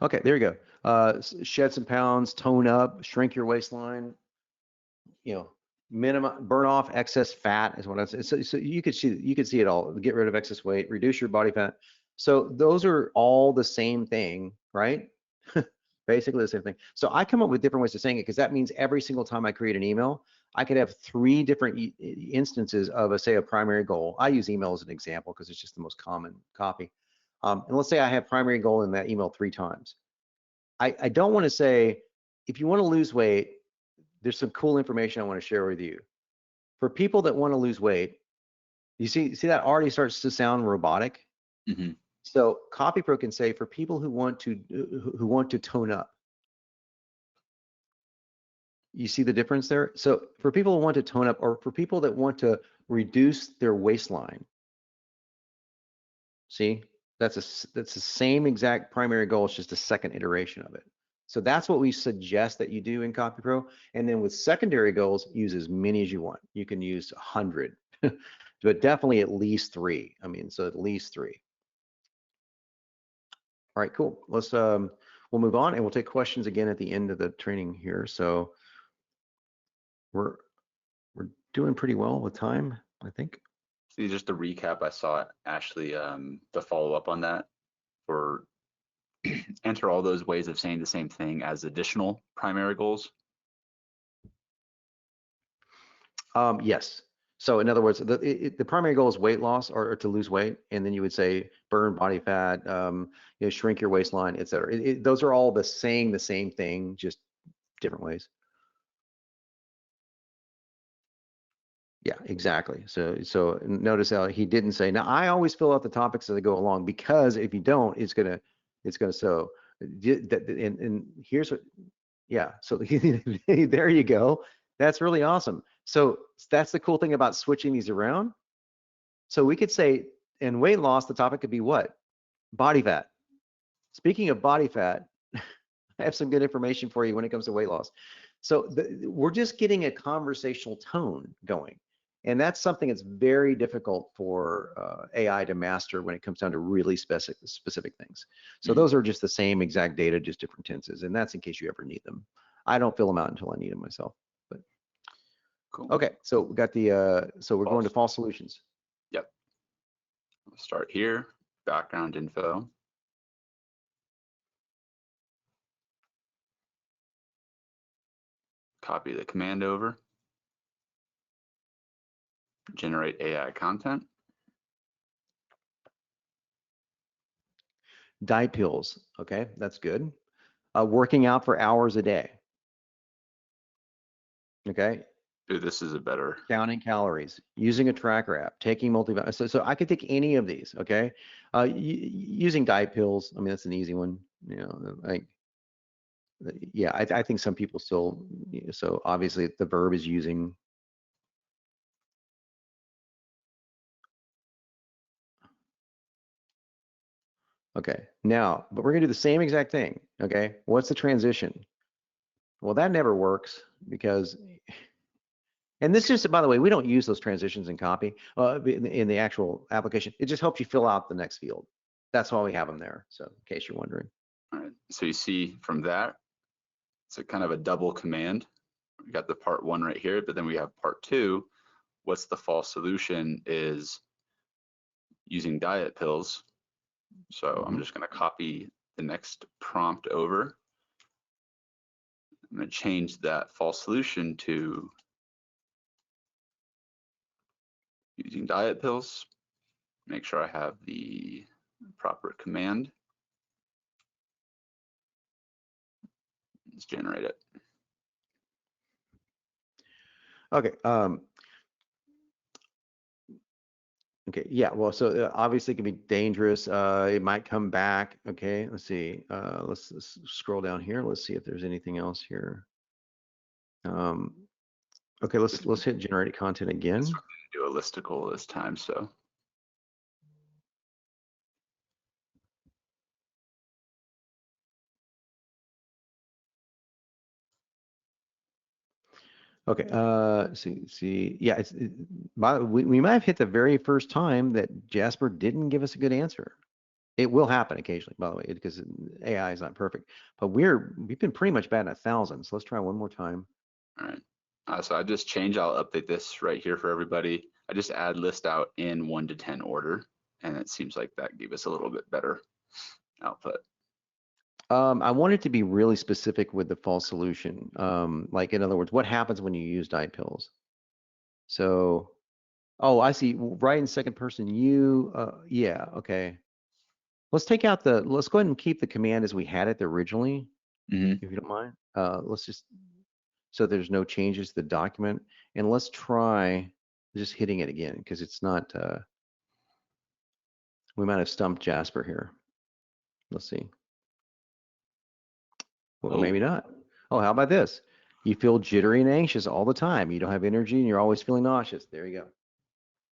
Okay, there you go. Shed some pounds, tone up, shrink your waistline. Minimum, burn off excess fat is what I said. So you could see it all. Get rid of excess weight, reduce your body fat. So those are all the same thing, right? Basically the same thing. So I come up with different ways of saying it, because that means every single time I create an email, I could have 3 different instances of say a primary goal. I use email as an example because it's just the most common copy. And let's say I have primary goal in that email 3 times. I don't want to say, if you want to lose weight, there's some cool information I want to share with you. For people that want to lose weight, you see that already starts to sound robotic. Mm-hmm. So CopyPro can say, for people who want to tone up. You see the difference there? So for people who want to tone up, or for people that want to reduce their waistline, see, that's the same exact primary goal. It's just a second iteration of it. So that's what we suggest that you do in CopyPro. And then with secondary goals, use as many as you want. You can use 100, but definitely at least 3. I mean, so at least 3. All right, cool. Let's we'll move on, and we'll take questions again at the end of the training here. So we're doing pretty well with time, I think. See, just to recap, I saw Ashley to follow up on that, for enter all those ways of saying the same thing as additional primary goals. Yes. So in other words, the primary goal is weight loss, or to lose weight, and then you would say burn body fat, shrink your waistline, et cetera. Those are all the same thing, just different ways. Yeah, exactly. So notice how he didn't say. Now I always fill out the topics as I go along, because if you don't, it's gonna so. And here's what. Yeah. So there you go. That's really awesome. So that's the cool thing about switching these around. So we could say, in weight loss, the topic could be what? Body fat. Speaking of body fat, I have some good information for you when it comes to weight loss. So we're just getting a conversational tone going. And that's something that's very difficult for AI to master when it comes down to really specific things. So those are just the same exact data, just different tenses. And that's in case you ever need them. I don't fill them out until I need them myself. But Cool. okay, so we got the, so we're going to false solutions. Yep. We'll start here, background info. Copy the command over. Generate AI content. Diet pills, okay, that's good. Working out for hours a day. Okay. Dude, this is a better. Counting calories, using a tracker app, taking multivitamins. So I could take any of these, okay? Using diet pills, I mean, that's an easy one. You know, like, yeah, I think some people still, so obviously the verb is using. Okay, now, but we're gonna do the same exact thing, okay? What's the transition? Well, that never works because, and this just, by the way, we don't use those transitions in copy, in the actual application. It just helps you fill out the next field. That's why we have them there, so in case you're wondering. All right, so you see from that, it's a kind of a double command. We got the part one right here, but then we have part two. What's the false solution is using diet pills. So I'm just gonna copy the next prompt over. I'm gonna change that false solution to using diet pills. Make sure I have the proper command. Let's generate it. Okay. Okay. Yeah. Well, so obviously it can be dangerous. It might come back. Okay. Let's see. Let's scroll down here. Let's see if there's anything else here. Okay. Let's hit generate content again. Do a listicle this time. So. Okay, see, yeah, we might have hit the very first time that Jasper didn't give us a good answer. It will happen occasionally, by the way, because AI is not perfect. But we've been pretty much batting 1,000. So let's try one more time. All right. So I just change. I'll update this right here for everybody. I just add list out in 1 to 10 order, and it seems like that gave us a little bit better output. I want it to be really specific with the false solution. Like in other words, what happens when you use diet pills? So, oh, I see. Right in second person, you. Yeah. Okay. Let's take out the. Let's go ahead and keep the command as we had it originally, if you don't mind. Let's just so there's no changes to the document, and let's try just hitting it again because it's not. We might have stumped Jasper here. Let's see. Well, maybe not. Oh, how about this? You feel jittery and anxious all the time. You don't have energy and you're always feeling nauseous. There you go.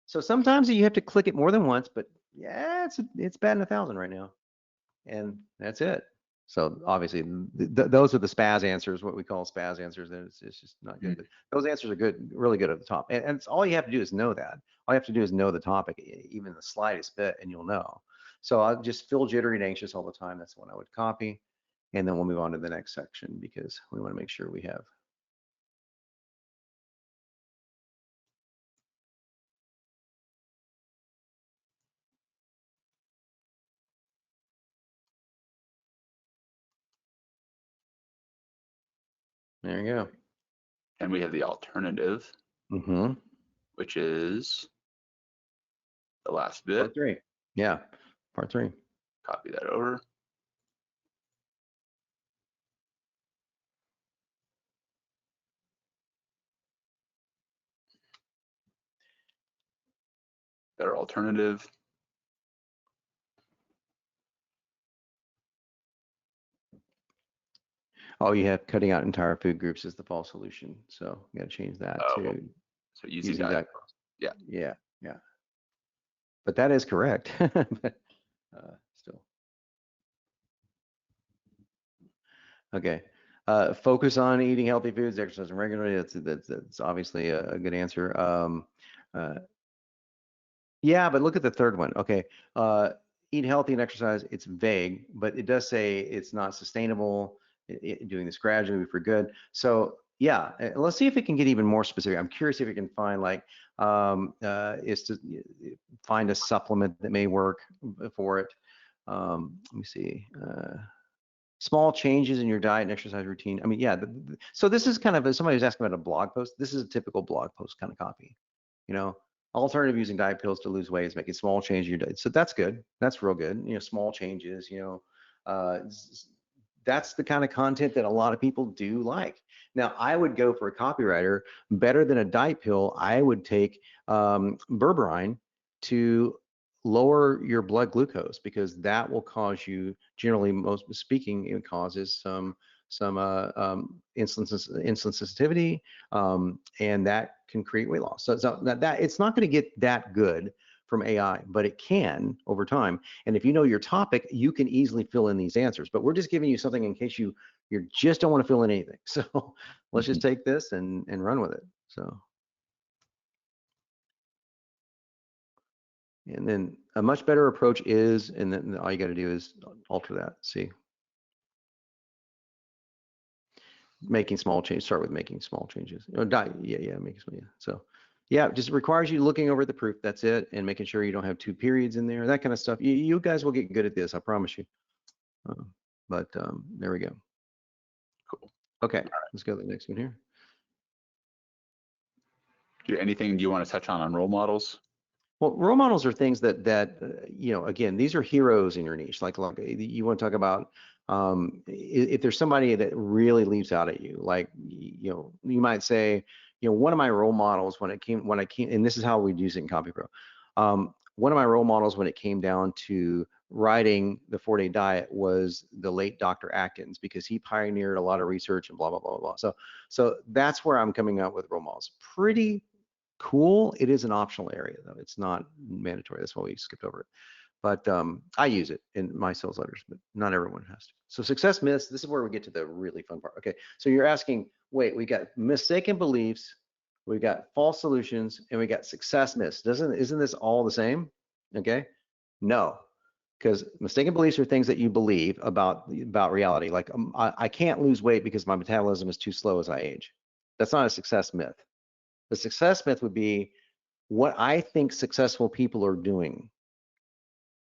So sometimes you have to click it more than once, but yeah, it's batting 1,000 right now. And that's it. So obviously those are the spaz answers, what we call spaz answers. And it's just not good. But those answers are good, really good at the top. And it's all you have to do is know that. All you have to do is know the topic, even the slightest bit, and you'll know. So I'll just feel jittery and anxious all the time. That's the one I would copy. And then we'll move on to the next section because we want to make sure we have. There you go. And we have the alternative, which is the last bit. Part 3. Yeah, part 3. Copy that over. Better alternative. Oh, you have cutting out entire food groups is the false solution. So you got to change that to so using diet. Yeah. Yeah. Yeah. But that is correct. But, still. Okay. Focus on eating healthy foods, exercising regularly. That's obviously a good answer. Yeah, but look at the third one. Okay. Eat healthy and exercise. It's vague, but it does say it's not sustainable. Doing this gradually for good. So yeah, let's see if it can get even more specific. I'm curious if it can find like is to find a supplement that may work for it. Let me see. Small changes in your diet and exercise routine. I mean, yeah. So this is kind of, somebody was asking about a blog post. This is a typical blog post kind of copy. You know, alternative using diet pills to lose weight is making small changes in your diet. So that's good. That's real good. You know, small changes. You know, that's the kind of content that a lot of people do like. Now, I would go for a copywriter better than a diet pill. I would take berberine to lower your blood glucose, because that will cause you, generally, most speaking, it causes some insulin sensitivity, and that can create weight loss. So that it's not going to get that good from AI, but it can over time. And if you know your topic, you can easily fill in these answers. But we're just giving you something in case you just don't want to fill in anything. So let's just take this and run with it. So. And then a much better approach is, and then all you got to do is alter that. See, making small changes. Start with making small changes. Making small. Yeah. So, yeah, just requires you looking over the proof. That's it, and making sure you don't have 2 periods in there. That kind of stuff. You guys will get good at this. I promise you. But there we go. Cool. Okay, let's go to the next one here. Anything you want to touch on role models? Well, role models are things that you know, again, these are heroes in your niche. Like you want to talk about if there's somebody that really leaps out at you, like, you know, you might say, you know, one of my role models when I came, and this is how we'd use it in CopyPro. One of my role models when it came down to writing the 4-day diet was the late Dr. Atkins, because he pioneered a lot of research and blah, blah, blah, blah. So that's where I'm coming up with role models. Pretty cool. It is an optional area though. It's not mandatory. That's why we skipped over it. But I use it in my sales letters, but not everyone has to. So success myths, this is where we get to the really fun part. Okay, so you're asking, wait, we got mistaken beliefs, we got false solutions, and we got success myths. Isn't this all the same? Okay, no, because mistaken beliefs are things that you believe about reality. Like I can't lose weight because my metabolism is too slow as I age. That's not a success myth. The success myth would be what I think successful people are doing,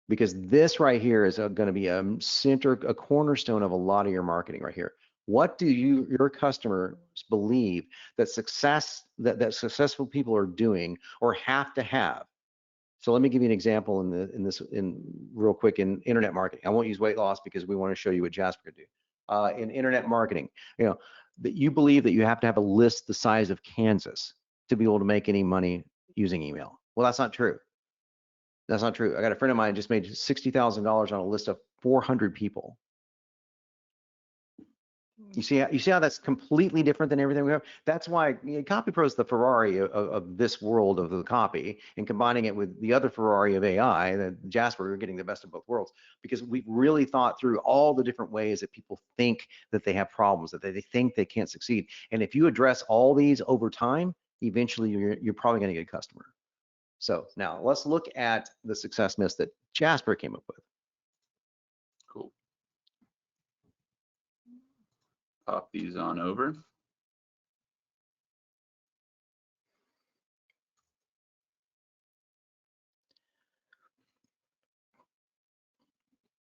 because this right here is going to be a cornerstone of a lot of your marketing right here. What do your customers believe that successful people are doing or have to have? So let me give you an example in real quick in internet marketing. I won't use weight loss because we want to show you what Jasper could do. In internet marketing, you know, that you believe that you have to have a list the size of Kansas to be able to make any money using email. Well, that's not true. That's not true. I got a friend of mine just made $60,000 on a list of 400 people. You see how that's completely different than everything we have? That's why, you know, CopyPro is the Ferrari of this world of the copy, and combining it with the other Ferrari of AI, the Jasper, we're getting the best of both worlds, because we've really thought through all the different ways that people think that they have problems, that they think they can't succeed. And if you address all these over time, eventually you're probably going to get a customer. So now let's look at the success myths that Jasper came up with. Cool. Pop these on over.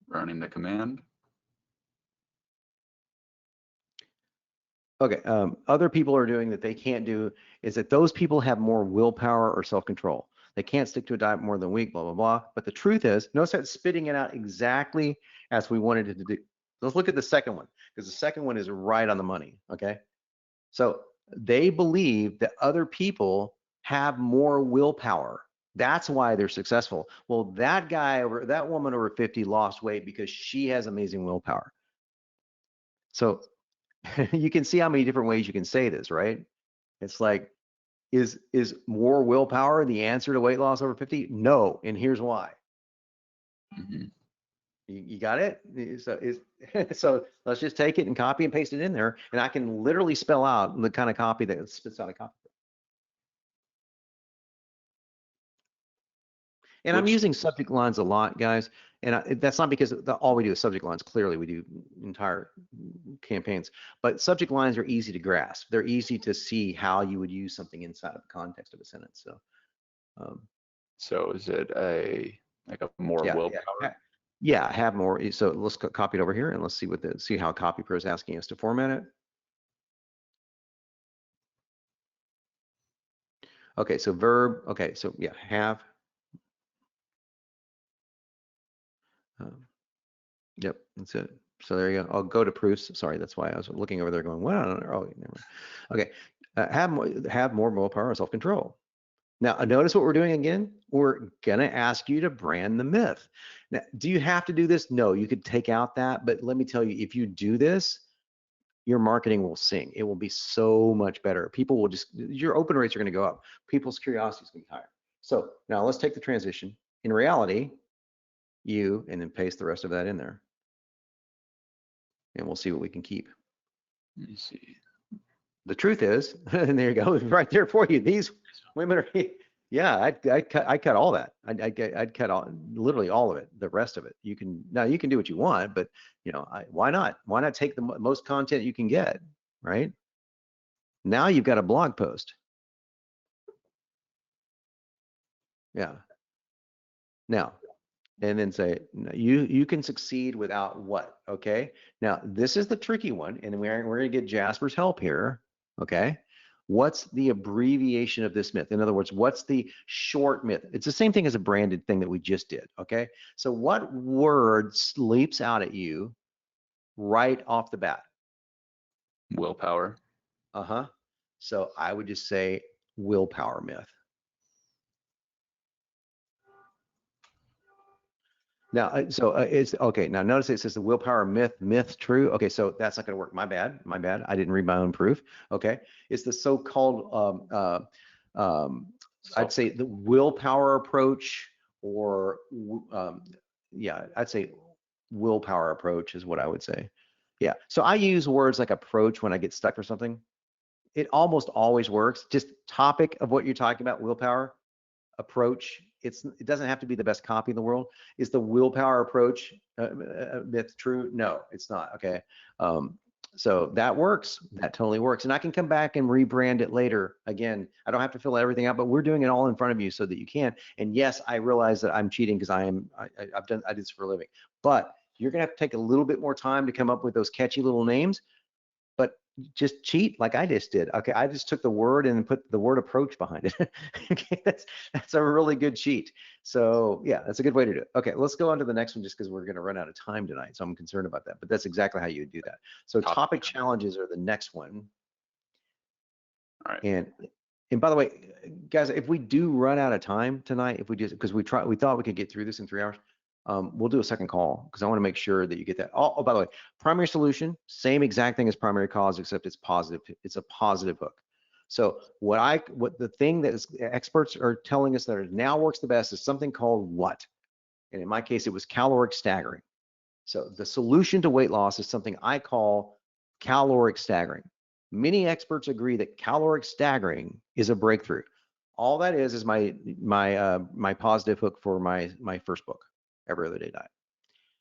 Running the command. Okay, other people are doing that they can't do is that those people have more willpower or self-control. They can't stick to a diet more than a week, blah, blah, blah. But the truth is, notice that spitting it out exactly as we wanted it to do. Let's look at the second one, because the second one is right on the money, okay? So they believe that other people have more willpower. That's why they're successful. Well, that woman over 50 lost weight because she has amazing willpower. So you can see how many different ways you can say this, right? It's like, is more willpower the answer to weight loss over 50? No, and here's why. Mm-hmm. You got it? So let's just take it and copy and paste it in there, and I can literally spell out the kind of copy that spits out a copy. And I'm using subject lines a lot, guys. And that's not because all we do is subject lines. Clearly, we do entire campaigns. But subject lines are easy to grasp. They're easy to see how you would use something inside of the context of a sentence. So is it a more willpower? Yeah, have more. So let's copy it over here and let's see how CopyPro is asking us to format it. Okay, so verb. Okay, so yeah, have. Yep, that's it. So there you go. I'll go to proofs. Sorry, that's why I was looking over there going, well, oh, never mind. Okay, have more willpower and self-control. Now, notice what we're doing again. We're gonna ask you to brand the myth. Now, do you have to do this? No, you could take out that, but let me tell you, if you do this, your marketing will sing. It will be so much better. People will your open rates are gonna go up. People's curiosity is gonna be higher. So now let's take the transition. In reality, and then paste the rest of that in there. And we'll see what we can keep. Let me see. The truth is, and there you go, right there for you. These women are, yeah, I'd cut all that. I'd cut literally all of it. The rest of it, you can do what you want, but why not? Why not take the most content you can get, right? Now you've got a blog post. Yeah. Now. And then say, you can succeed without what, okay? Now, this is the tricky one, and we're gonna get Jasper's help here, okay? What's the abbreviation of this myth? In other words, what's the short myth? It's the same thing as a branded thing that we just did, okay? So what word leaps out at you right off the bat? Willpower. Uh-huh. So I would just say willpower myth. Now, it's okay. Now, notice it says the willpower myth true. Okay, so that's not going to work. My bad. I didn't read my own proof. Okay, it's the so-called, I'd say the willpower approach, or yeah, I'd say willpower approach is what I would say. Yeah. So I use words like approach when I get stuck for something. It almost always works. Just topic of what you're talking about, willpower. Approach, it doesn't have to be the best copy in the world. Is the willpower approach myth true? No, it's not. Okay, so that works. That totally works, and I can come back and rebrand it later. Again, I don't have to fill everything out, but we're doing it all in front of you so that you can. And yes, I realize that I'm cheating because I did this for a living, but you're gonna have to take a little bit more time to come up with those catchy little names. But just cheat like I just did. Okay, I just took the word and put the word approach behind it. Okay, that's a really good cheat. So yeah, that's a good way to do it. Okay, let's go on to the next one just because we're going to run out of time tonight. So I'm concerned about that, but that's exactly how you would do that. So topic challenges are the next one. All right. And by the way, guys, if we do run out of time tonight, because we thought we could get through this in 3 hours. We'll do a second call because I want to make sure that you get that. Oh, by the way, primary solution, same exact thing as primary cause, except it's positive. It's a positive hook. So what the thing that experts are telling us that now works the best is something called what? And in my case, it was caloric staggering. So the solution to weight loss is something I call caloric staggering. Many experts agree that caloric staggering is a breakthrough. All that is my positive hook for my first book, Every Other Day Diet.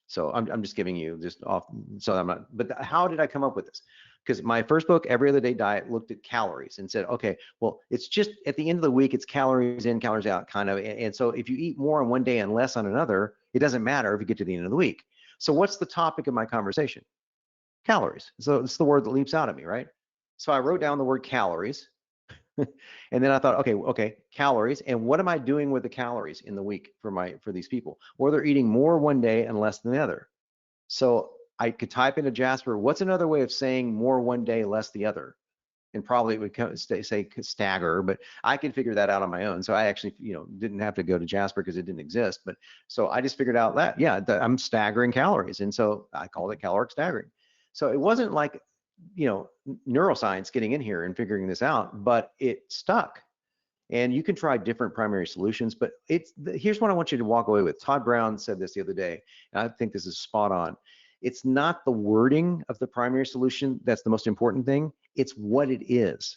So I'm just giving you just off. So I'm not. But how did I come up with this? Because my first book, Every Other Day Diet, looked at calories and said, okay, well, it's just at the end of the week, it's calories in, calories out, kind of. And so if you eat more on one day and less on another, it doesn't matter if you get to the end of the week. So what's the topic of my conversation? Calories. So it's the word that leaps out at me, right? So I wrote down the word calories. And then I thought, okay, calories. And what am I doing with the calories in the week for these people? Or they're eating more one day and less than the other. So I could type into Jasper, what's another way of saying more one day, less the other? And probably it would say stagger, but I could figure that out on my own. So I actually, didn't have to go to Jasper because it didn't exist. But so I just figured out that, yeah, I'm staggering calories. And so I called it caloric staggering. So it wasn't like, neuroscience getting in here and figuring this out, but it stuck. And you can try different primary solutions, but here's what I want you to walk away with. Todd Brown said this the other day, and I think this is spot on. It's not the wording of the primary solution that's the most important thing, it's what it is.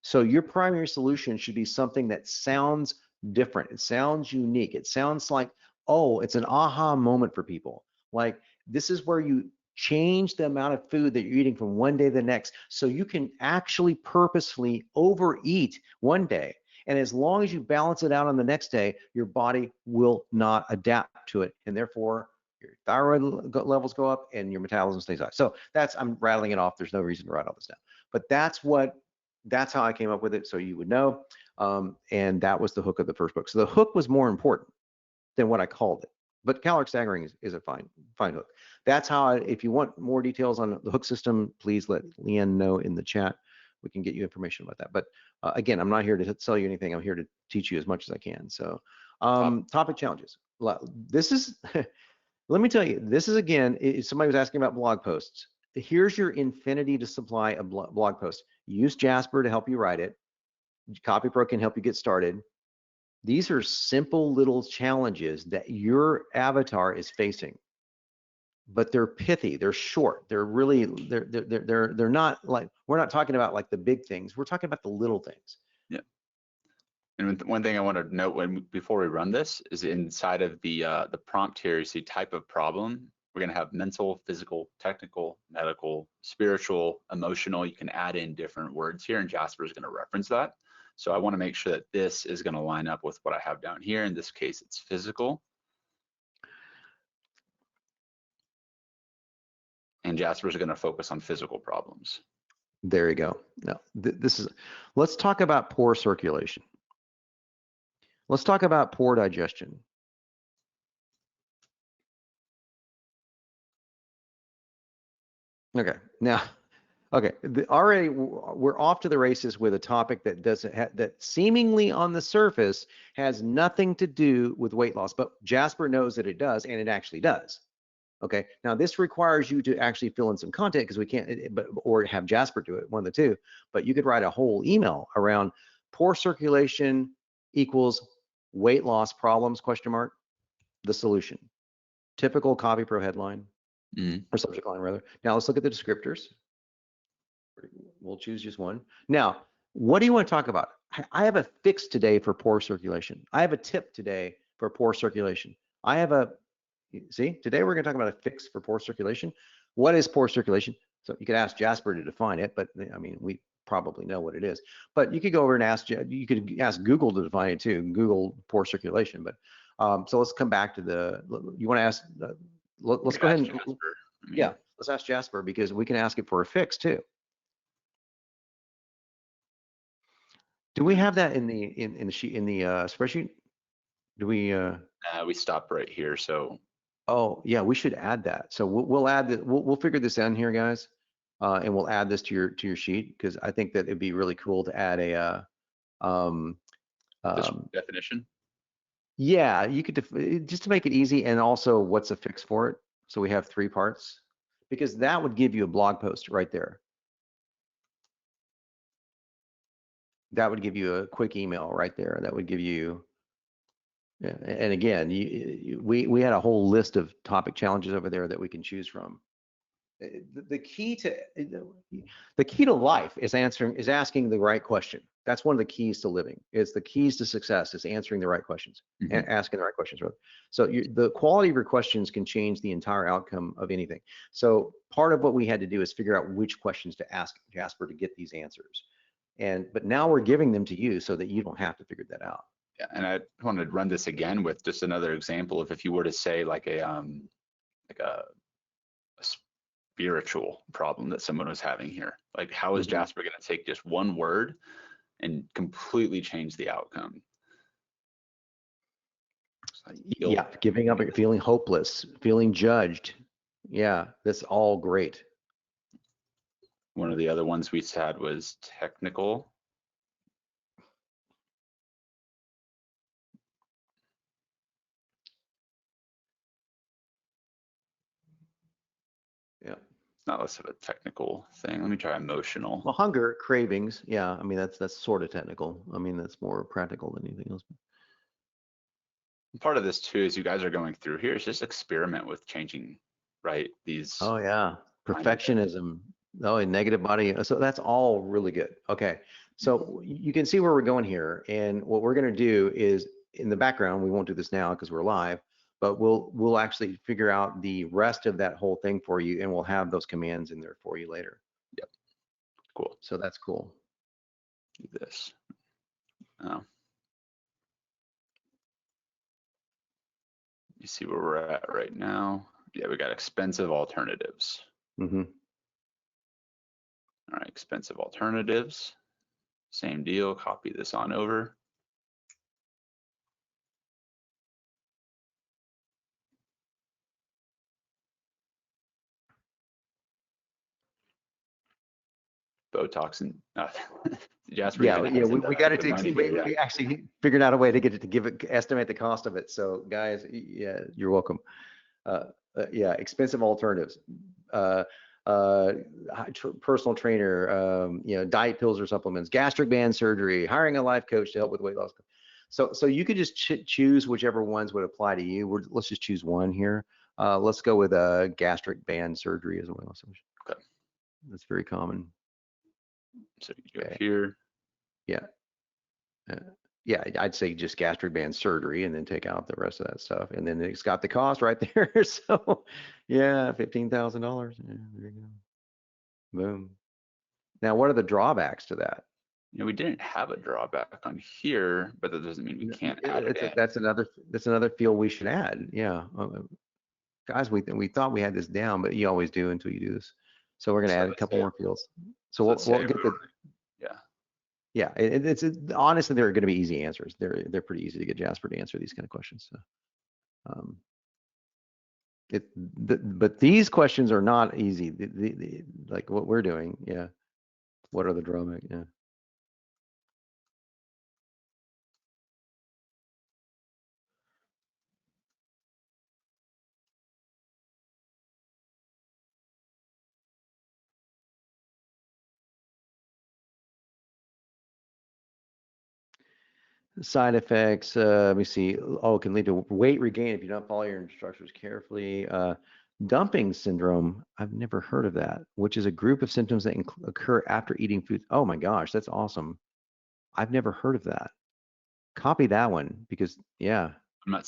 So your primary solution should be something that sounds different. It sounds unique. It sounds like, oh, it's an aha moment for people. Like, this is where you change the amount of food that you're eating from one day to the next, so you can actually purposefully overeat one day. And as long as you balance it out on the next day, your body will not adapt to it. And therefore, your thyroid levels go up and your metabolism stays high. So that's, I'm rattling it off. There's no reason to write all this down. But that's how I came up with it, so you would know. And that was the hook of the first book. So the hook was more important than what I called it. But caloric staggering is a fine hook. That's how, if you want more details on the hook system, please let Leanne know in the chat. We can get you information about that. But again, I'm not here to sell you anything. I'm here to teach you as much as I can. So topic challenges. This is, let me tell you, this is, again, somebody was asking about blog posts. Here's your infinity to supply a blog post. Use Jasper to help you write it. CopyPro can help you get started. These are simple little challenges that your avatar is facing, but they're pithy, they're short, they're really, they're not like, we're not talking about like the big things, we're talking about the little things. Yeah. And one thing I want to note before we run this is inside of the prompt here, you see type of problem. We're going to have mental, physical, technical, medical, spiritual, emotional. You can add in different words here, and Jasper is going to reference that. So I want to make sure that this is going to line up with what I have down here. In this case, it's physical. And Jasper is going to focus on physical problems. There you go. Now, let's talk about poor circulation. Let's talk about poor digestion. Okay, now, already we're off to the races with a topic that that seemingly on the surface has nothing to do with weight loss, but Jasper knows that it does, and it actually does. Okay, now this requires you to actually fill in some content, because we can't, or have Jasper do it, one of the two. But you could write a whole email around poor circulation equals weight loss problems, ? The solution. Typical CopyPro headline. Or subject line, rather. Now let's look at the descriptors. We'll choose just one. Now, what do you want to talk about? I have a fix today for poor circulation. I have a tip today for poor circulation. I have today we're going to talk about a fix for poor circulation. What is poor circulation? So you could ask Jasper to define it, but I mean, we probably know what it is. But you could go over and you could ask Google to define it too. Google poor circulation. But so let's come back to you want to ask, let's go ahead and, yeah, let's ask Jasper, because we can ask it for a fix too. Do we have that in the spreadsheet? Do we? We stopped right here, so. Oh yeah, we should add that. So we'll add that. We'll figure this in here, guys, and we'll add this to your sheet, because I think that it'd be really cool to add a definition. Yeah, you could just to make it easy, and also what's a fix for it. So we have 3 parts, because that would give you a blog post right there. That would give you a quick email right there. That would give you, and again, we had a whole list of topic challenges over there that we can choose from. The key to life is asking the right question. That's one of the keys to living. It's the keys to success is answering the right questions, and asking the right questions. Rather. So the quality of your questions can change the entire outcome of anything. So part of what we had to do is figure out which questions to ask Jasper to get these answers. But now we're giving them to you so that you don't have to figure that out. Yeah, and I want to run this again with just another example of if you were to say like a spiritual problem that someone was having here. Like, how is Jasper going to take just one word and completely change the outcome? Yeah, giving up, feeling hopeless, feeling judged. Yeah, that's all great. One of the other ones we had was technical. Yeah. Not less of a technical thing. Let me try emotional. Well, hunger, cravings. Yeah, I mean, that's sort of technical. I mean, that's more practical than anything else. Part of this too, as you guys are going through here, is just experiment with changing, right? These. Oh yeah, perfectionism. Oh, and negative body. So that's all really good. Okay, So you can see where we're going here. And what we're going to do is in the background, we won't do this now because we're live, but we'll actually figure out the rest of that whole thing for you, and we'll have those commands in there for you later. Yep. Cool. So that's cool. Do this. Oh. You see where we're at right now? Yeah, we got expensive alternatives. Mm-hmm. All right, expensive alternatives. Same deal, copy this on over. Botox and Jasper. Yeah, we got it. We actually figured out a way to get it to give it, estimate the cost of it. So guys, yeah, you're welcome. Yeah, expensive alternatives. Personal trainer, diet pills or supplements, gastric band surgery, hiring a life coach to help with weight loss. So you could just choose whichever ones would apply to you. Let's just choose one here. Let's go with gastric band surgery as well. Okay. That's very common. So you go here. Yeah. Yeah, I'd say just gastric band surgery and then take out the rest of that stuff. And then it's got the cost right there. So yeah, $15,000. Yeah, there you go. Boom. Now, what are the drawbacks to that? We didn't have a drawback on here, but that doesn't mean we can't add it in. That's another field we should add. Yeah. Guys, we thought we had this down, but you always do until you do this. So we're going to add a couple more fields. So we'll get the, yeah, it's honestly, they're going to be easy answers. They're pretty easy to get Jasper to answer these kind of questions. So, but these questions are not easy. Like what we're doing. Yeah. What are the drawbacks? Yeah. Side effects, let me see. Oh, it can lead to weight regain if you don't follow your instructions carefully. Dumping syndrome, I've never heard of that, which is a group of symptoms that occur after eating food. Oh my gosh, that's awesome. I've never heard of that. Copy that one because, yeah. I'm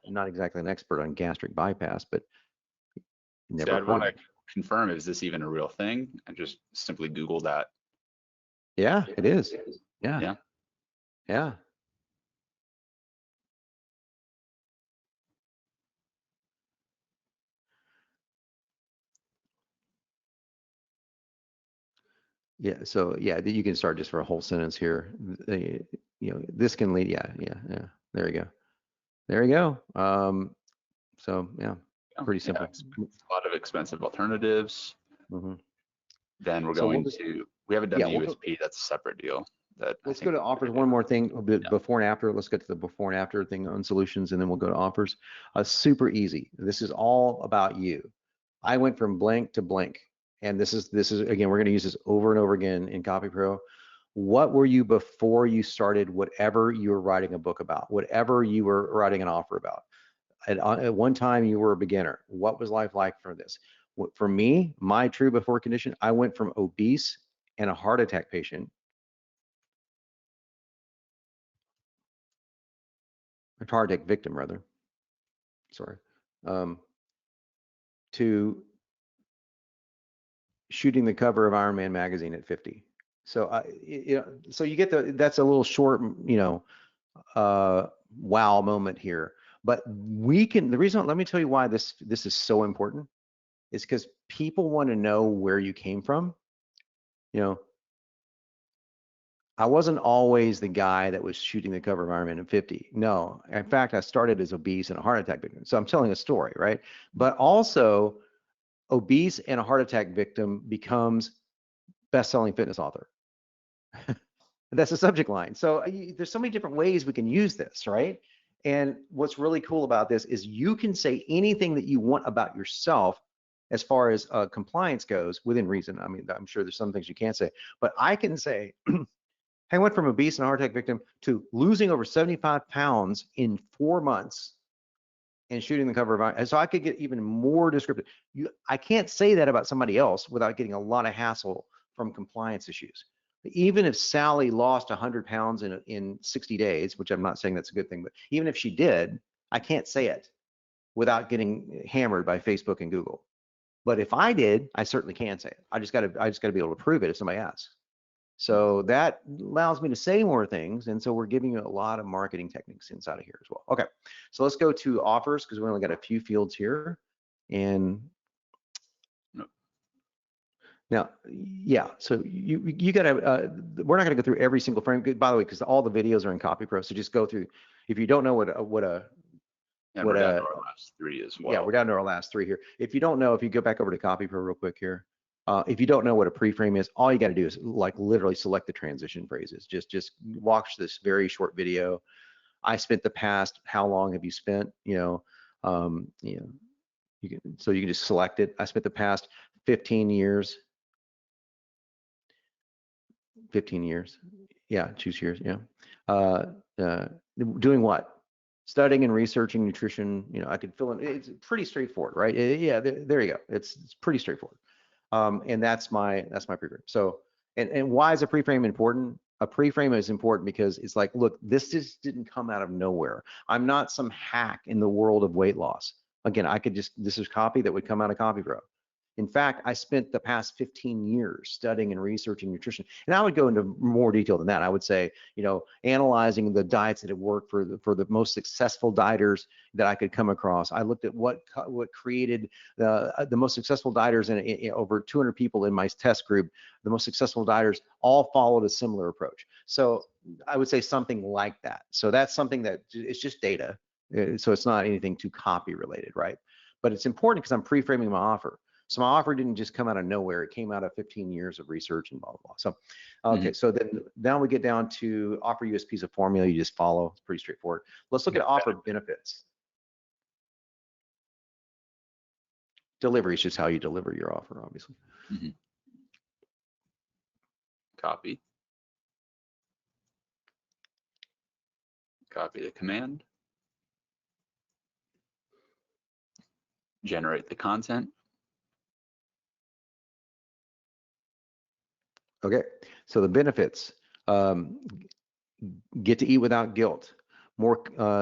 not exactly an expert on gastric bypass, but never heard. I'd want to confirm, is this even a real thing? And just simply Google that. Yeah, it is. Yeah. Yeah. Yeah. Yeah, so yeah, you can start just for a whole sentence here. This can lead, yeah. There you go. So yeah, pretty simple. A lot of expensive alternatives. Mm-hmm. Then we're going to, we haven't done the USP, that's a separate deal. Let's go to offers. One more thing, before and after. Let's get to the before and after thing on solutions, and then we'll go to offers. Super easy. This is all about you. I went from blank to blank. And this is again, we're going to use this over and over again in CopyPro. What were you before you started whatever you were writing a book about, whatever you were writing an offer about? At one time you were a beginner. What was life like for this? For me, my true before condition, I went from obese and a heart attack patient, a heart attack victim rather, sorry, to shooting the cover of Iron Man magazine at 50. So so you get that's a little short, wow moment here. But the reason, let me tell you why this is so important, is because people want to know where you came from. I wasn't always the guy that was shooting the cover of Iron Man at 50. No, in fact, I started as obese and a heart attack victim. So I'm telling a story, right? But also, obese and a heart attack victim becomes best-selling fitness author. That's the subject line. So there's so many different ways we can use this, right? And what's really cool about this is you can say anything that you want about yourself as far as compliance goes, within reason. I mean, I'm sure there's some things you can't say, but I can say, I went from obese and a heart attack victim to losing over 75 pounds in 4 months and shooting the cover of, and so I could get even more descriptive. I can't say that about somebody else without getting a lot of hassle from compliance issues. Even if Sally lost 100 pounds in 60 days, which I'm not saying that's a good thing, but even if she did, I can't say it without getting hammered by Facebook and Google. But if I did, I certainly can say it. I just got to be able to prove it if somebody asks. So that allows me to say more things. And so we're giving you a lot of marketing techniques inside of here as well. Okay, so let's go to offers because we only got a few fields here. And now, yeah, so you got to, we're not going to go through every single frame, by the way, because all the videos are in CopyPro. So just go through, if you don't know what we're down to our last 3 as well. Yeah, we're down to our last 3 here. If you don't know, if you go back over to CopyPro real quick here, if you don't know what a pre-frame is, all you got to do is like literally select the transition phrases. Just watch this very short video. I spent the past, how long have you spent? You can just select it. I spent the past 15 years. 15 years. Yeah, choose years. Yeah. Doing what? Studying and researching nutrition. I could fill in. It's pretty straightforward, right? Yeah, there you go. It's pretty straightforward. And that's my pre-frame. So, and why is a pre-frame important? A pre-frame is important because it's like, look, this just didn't come out of nowhere. I'm not some hack in the world of weight loss. Again, this is copy that would come out of CopyPro. In fact, I spent the past 15 years studying and researching nutrition. And I would go into more detail than that. I would say, analyzing the diets that have worked for the most successful dieters that I could come across. I looked at what created the most successful dieters in over 200 people in my test group. The most successful dieters all followed a similar approach. So I would say something like that. So that's something that it's just data. So it's not anything too copy related, right? But it's important because I'm pre-framing my offer. So my offer didn't just come out of nowhere. It came out of 15 years of research and blah, blah, blah. So, okay, so then now we get down to offer USPs, a formula you just follow. It's pretty straightforward. Let's look at offer benefits. Delivery is just how you deliver your offer, obviously. Copy the command. Generate the content. Okay, so the benefits, get to eat without guilt, more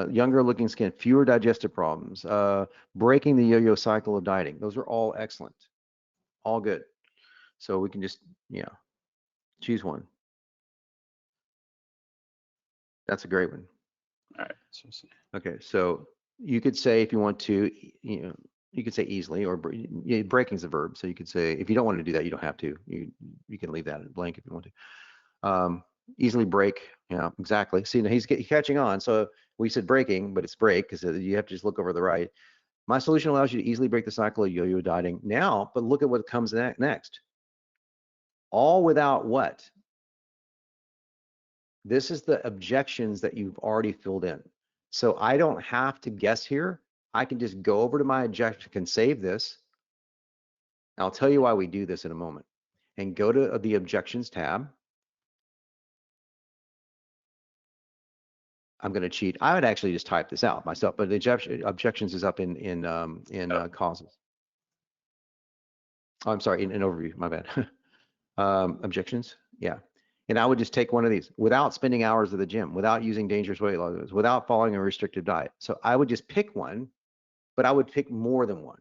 younger looking skin, fewer digestive problems, breaking the yo-yo cycle of dieting. Those are all excellent, all good. So we can just, choose one. That's a great one. All right. Okay, so you could say if you want to, you could say easily, or breaking is a verb. So you could say, if you don't want to do that, you don't have to. You can leave that blank if you want to. Easily break, exactly. See, now he's catching on. So we said breaking, but it's break because you have to just look over the right. My solution allows you to easily break the cycle of yo-yo dieting now, but look at what comes next. All without what? This is the objections that you've already filled in. So I don't have to guess here. I can just go over to my objection, can save this. I'll tell you why we do this in a moment. And go to the Objections tab. I'm going to cheat. I would actually just type this out myself, but the Objections is up in causes. Oh, I'm sorry, in overview, my bad. Objections, yeah. And I would just take one of these without spending hours at the gym, without using dangerous weight loss, without following a restrictive diet. So I would just pick one, but I would pick more than one.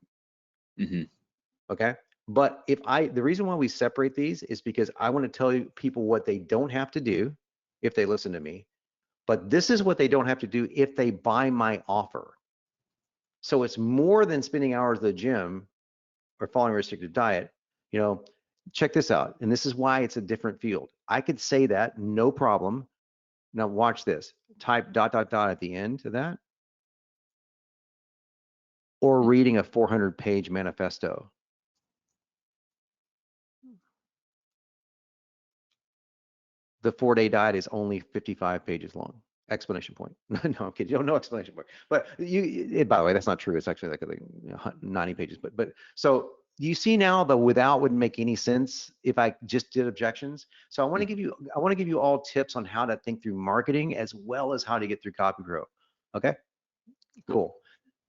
Okay. But the reason why we separate these is because I want to tell you people what they don't have to do if they listen to me, but this is what they don't have to do if they buy my offer. So it's more than spending hours at the gym or following a restricted diet. Check this out. And this is why it's a different field. I could say that, no problem. Now watch this. Type ... at the end of that. Or reading a 400-page manifesto. The 4-day diet is only 55 pages long. Explanation point. No, I'm kidding. No explanation point. But by the way, that's not true. It's actually like 90 pages. But so you see now the without wouldn't make any sense if I just did objections. So I want to give you all tips on how to think through marketing as well as how to get through CopyPro. Okay, cool.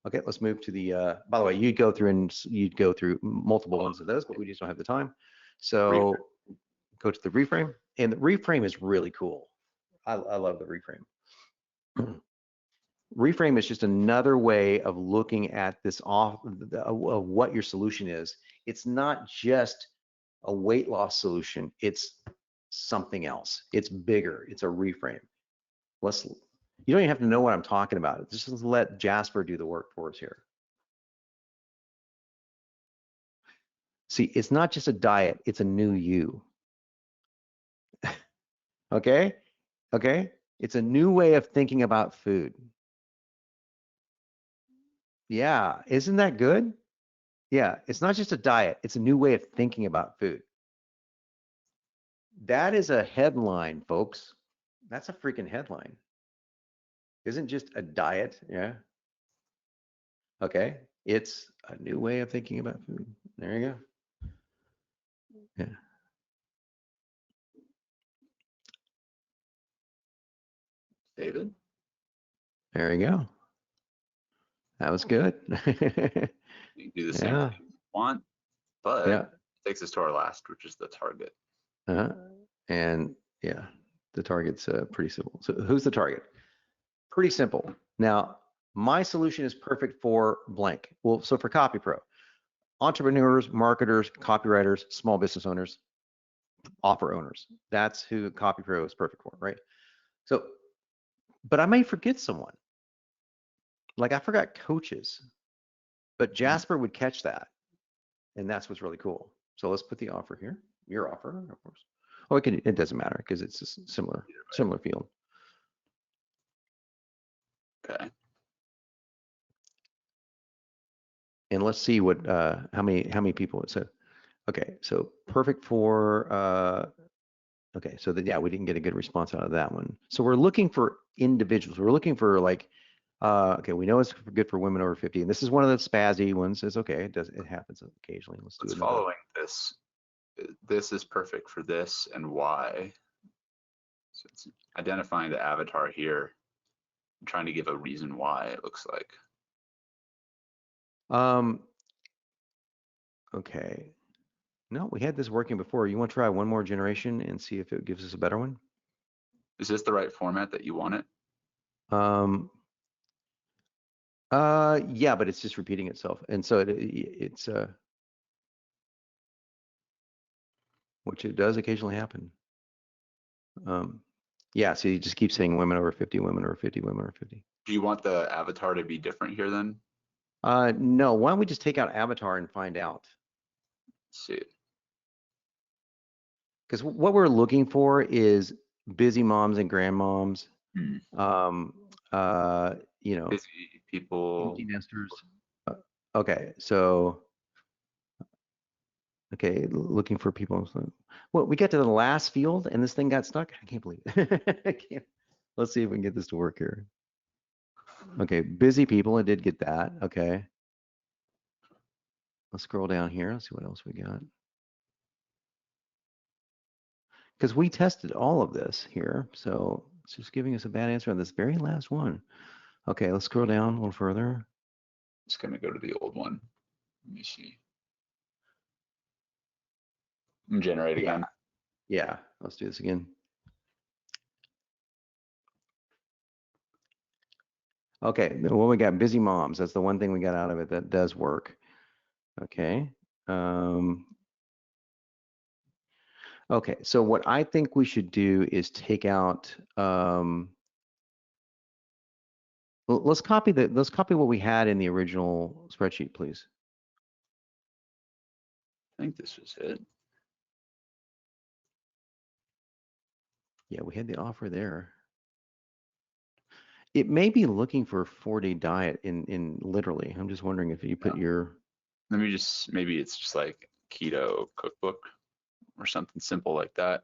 Okay, let's move to the. By the way, you'd go through multiple ones of those, but we just don't have the time. So go to the reframe, and the reframe is really cool. I love the reframe. Reframe is just another way of looking at this of what your solution is. It's not just a weight loss solution. It's something else. It's bigger. It's a reframe. You don't even have to know what I'm talking about. Just let Jasper do the work for us here. See, it's not just a diet. It's a new you. Okay? Okay? It's a new way of thinking about food. Yeah, isn't that good? Yeah, it's not just a diet, it's a new way of thinking about food. That is a headline, folks. That's a freaking headline. Isn't just a diet, yeah. Okay, it's a new way of thinking about food. There you go. Yeah. David? There you go. That was good. You can do the same thing you want, but yeah. it takes us to our last, which is the target. And yeah, the target's pretty simple. So who's the target? Pretty simple. Now, my solution is perfect for blank. Well, so for CopyPro, entrepreneurs, marketers, copywriters, small business owners, offer owners. That's who CopyPro is perfect for, right? So, but I may forget someone. Like I forgot coaches, but Jasper would catch that. And that's what's really cool. So let's put the offer here. Your offer, of course. Oh, it doesn't matter because it's a similar field. Okay. And let's see what how many people it said. Okay, so perfect for okay, so yeah, we didn't get a good response out of that one. So we're looking for individuals. We're looking for like okay, we know it's good for women over 50, and this is one of the spazzy ones. It's okay, it happens occasionally. Let's do another. Following this. This is perfect for this and why. So it's identifying the avatar here. I'm trying to give a reason why it looks like. Okay. No, we had this working before. You want to try one more generation and see if it gives us a better one? Is this the right format that you want it? Yeah, but it's just repeating itself. And so it's which it does occasionally happen. Yeah, so you just keep saying women over 50, women over 50, women over 50. Do you want the avatar to be different here then? No, why don't we just take out avatar and find out? Let's see. Because what we're looking for is busy moms and grandmoms, you know, busy people, empty nesters. Okay, so okay, looking for people. Well, we got to the last field and this thing got stuck. I can't believe it. I can't. Let's see if we can get this to work here. Okay, busy people. I did get that. Okay. Let's scroll down here. Let's see what else we got. Because we tested all of this here, so it's just giving us a bad answer on this very last one. Okay, let's scroll down a little further. It's going to go to the old one. Let me see. Generate again. Yeah, let's do this again. Okay, well, we got busy moms. That's the one thing we got out of it that does work. Okay. Okay, so what I think we should do is take out, let's copy what we had in the original spreadsheet, please. I think this was it. Yeah, we had the offer there. It may be looking for a 4-day diet in literally. I'm just wondering if you put your. Let me just, maybe it's just like keto cookbook or something simple like that.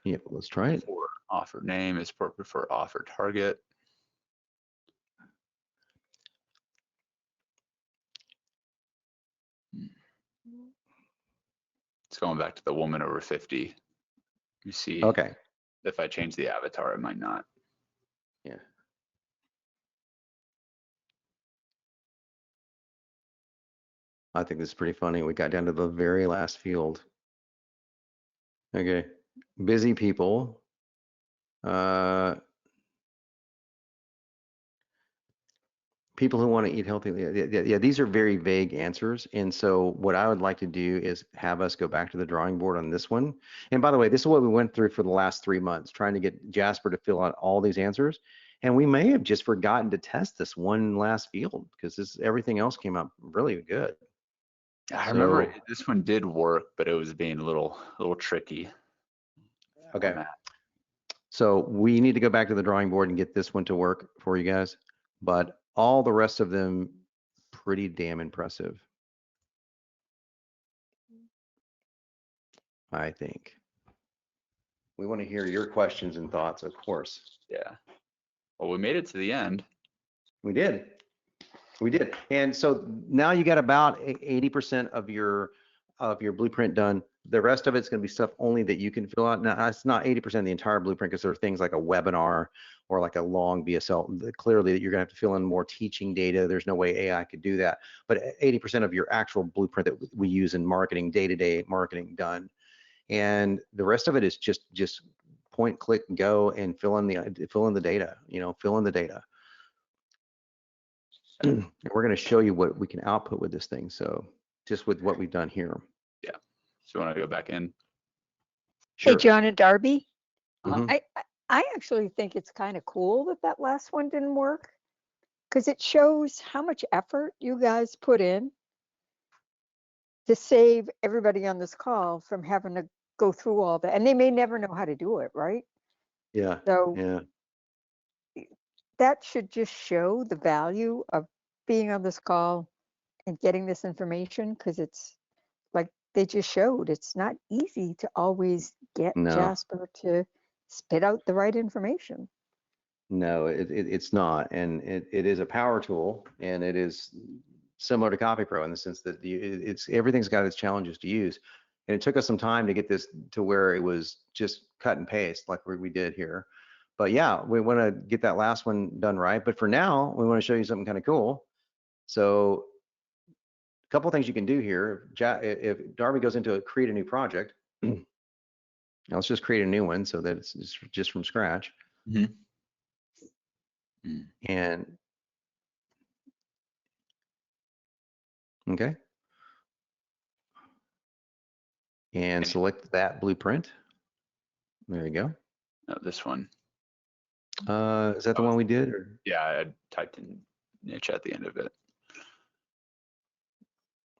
Yeah, let's try it. For offer name is appropriate for offer target. It's going back to the woman over 50. You see. Okay. If I change the avatar, it might not. Yeah. I think this is pretty funny. We got down to the very last field. Okay. Busy people. People who want to eat healthy. Yeah, these are very vague answers. And so what I would like to do is have us go back to the drawing board on this one. And by the way, this is what we went through for the last 3 months, trying to get Jasper to fill out all these answers. And we may have just forgotten to test this one last field because everything else came out really good. I remember this one did work, but it was being a little tricky. Okay. So we need to go back to the drawing board and get this one to work for you guys. But all the rest of them, pretty damn impressive, I think. We want to hear your questions and thoughts, of course. Yeah. Well, we made it to the end. We did. We did. And so now you got about 80% of your blueprint done. The rest of it's going to be stuff only that you can fill out. Now, it's not 80% of the entire blueprint because there are things like a webinar or like a long BSL. Clearly, you're going to have to fill in more teaching data. There's no way AI could do that. But 80% of your actual blueprint that we use in marketing, day-to-day marketing done. And the rest of it is just point, click, go, and fill in the data. Fill in the data. And we're going to show you what we can output with this thing. So just with what we've done here. Yeah. So you want to go back in? Sure. Hey, John and Darby. Mhm. I actually think it's kind of cool that last one didn't work because it shows how much effort you guys put in to save everybody on this call from having to go through all that. And they may never know how to do it, right? Yeah. So Yeah. that should just show the value of being on this call and getting this information, because it's like they just showed, it's not easy to always get No. Jasper to spit out the right information. No, it's not. And it is a power tool, and it is similar to CopyPro in the sense that everything's got its challenges to use. And it took us some time to get this to where it was just cut and paste like we did here. But yeah, we want to get that last one done right. But for now, we want to show you something kind of cool. So a couple of things you can do here. If Darby goes into create a new project, now let's just create a new one so that it's just from scratch. Mm-hmm. And okay. And select that blueprint. There you go. No, this one. Is that the one we did? Or? Yeah, I typed in niche at the end of it.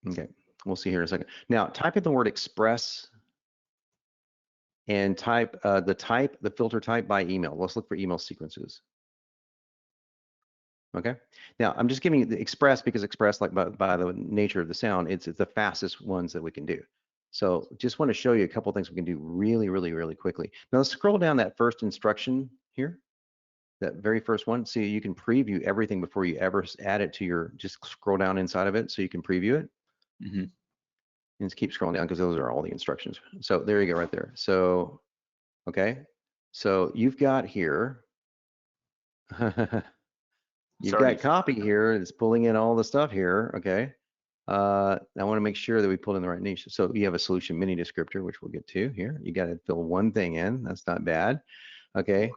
Okay, we'll see here in a second. Now type in the word express and type the filter type by email. Let's look for email sequences. Okay. Now I'm just giving you the express because express, like by the nature of the sound, it's the fastest ones that we can do. So just want to show you a couple of things we can do really, really, really quickly. Now let's scroll down that first instruction here, that very first one. So you can preview everything before you ever add it to your, just scroll down inside of it so you can preview it. Mm-hmm. And just keep scrolling down because those are all the instructions. So there you go right there. So, okay. So you've got here, you've got copy here. It's pulling in all the stuff here. Okay. I want to make sure that we pulled in the right niche. So you have a solution mini descriptor, which we'll get to here. You got to fill one thing in. That's not bad. Okay.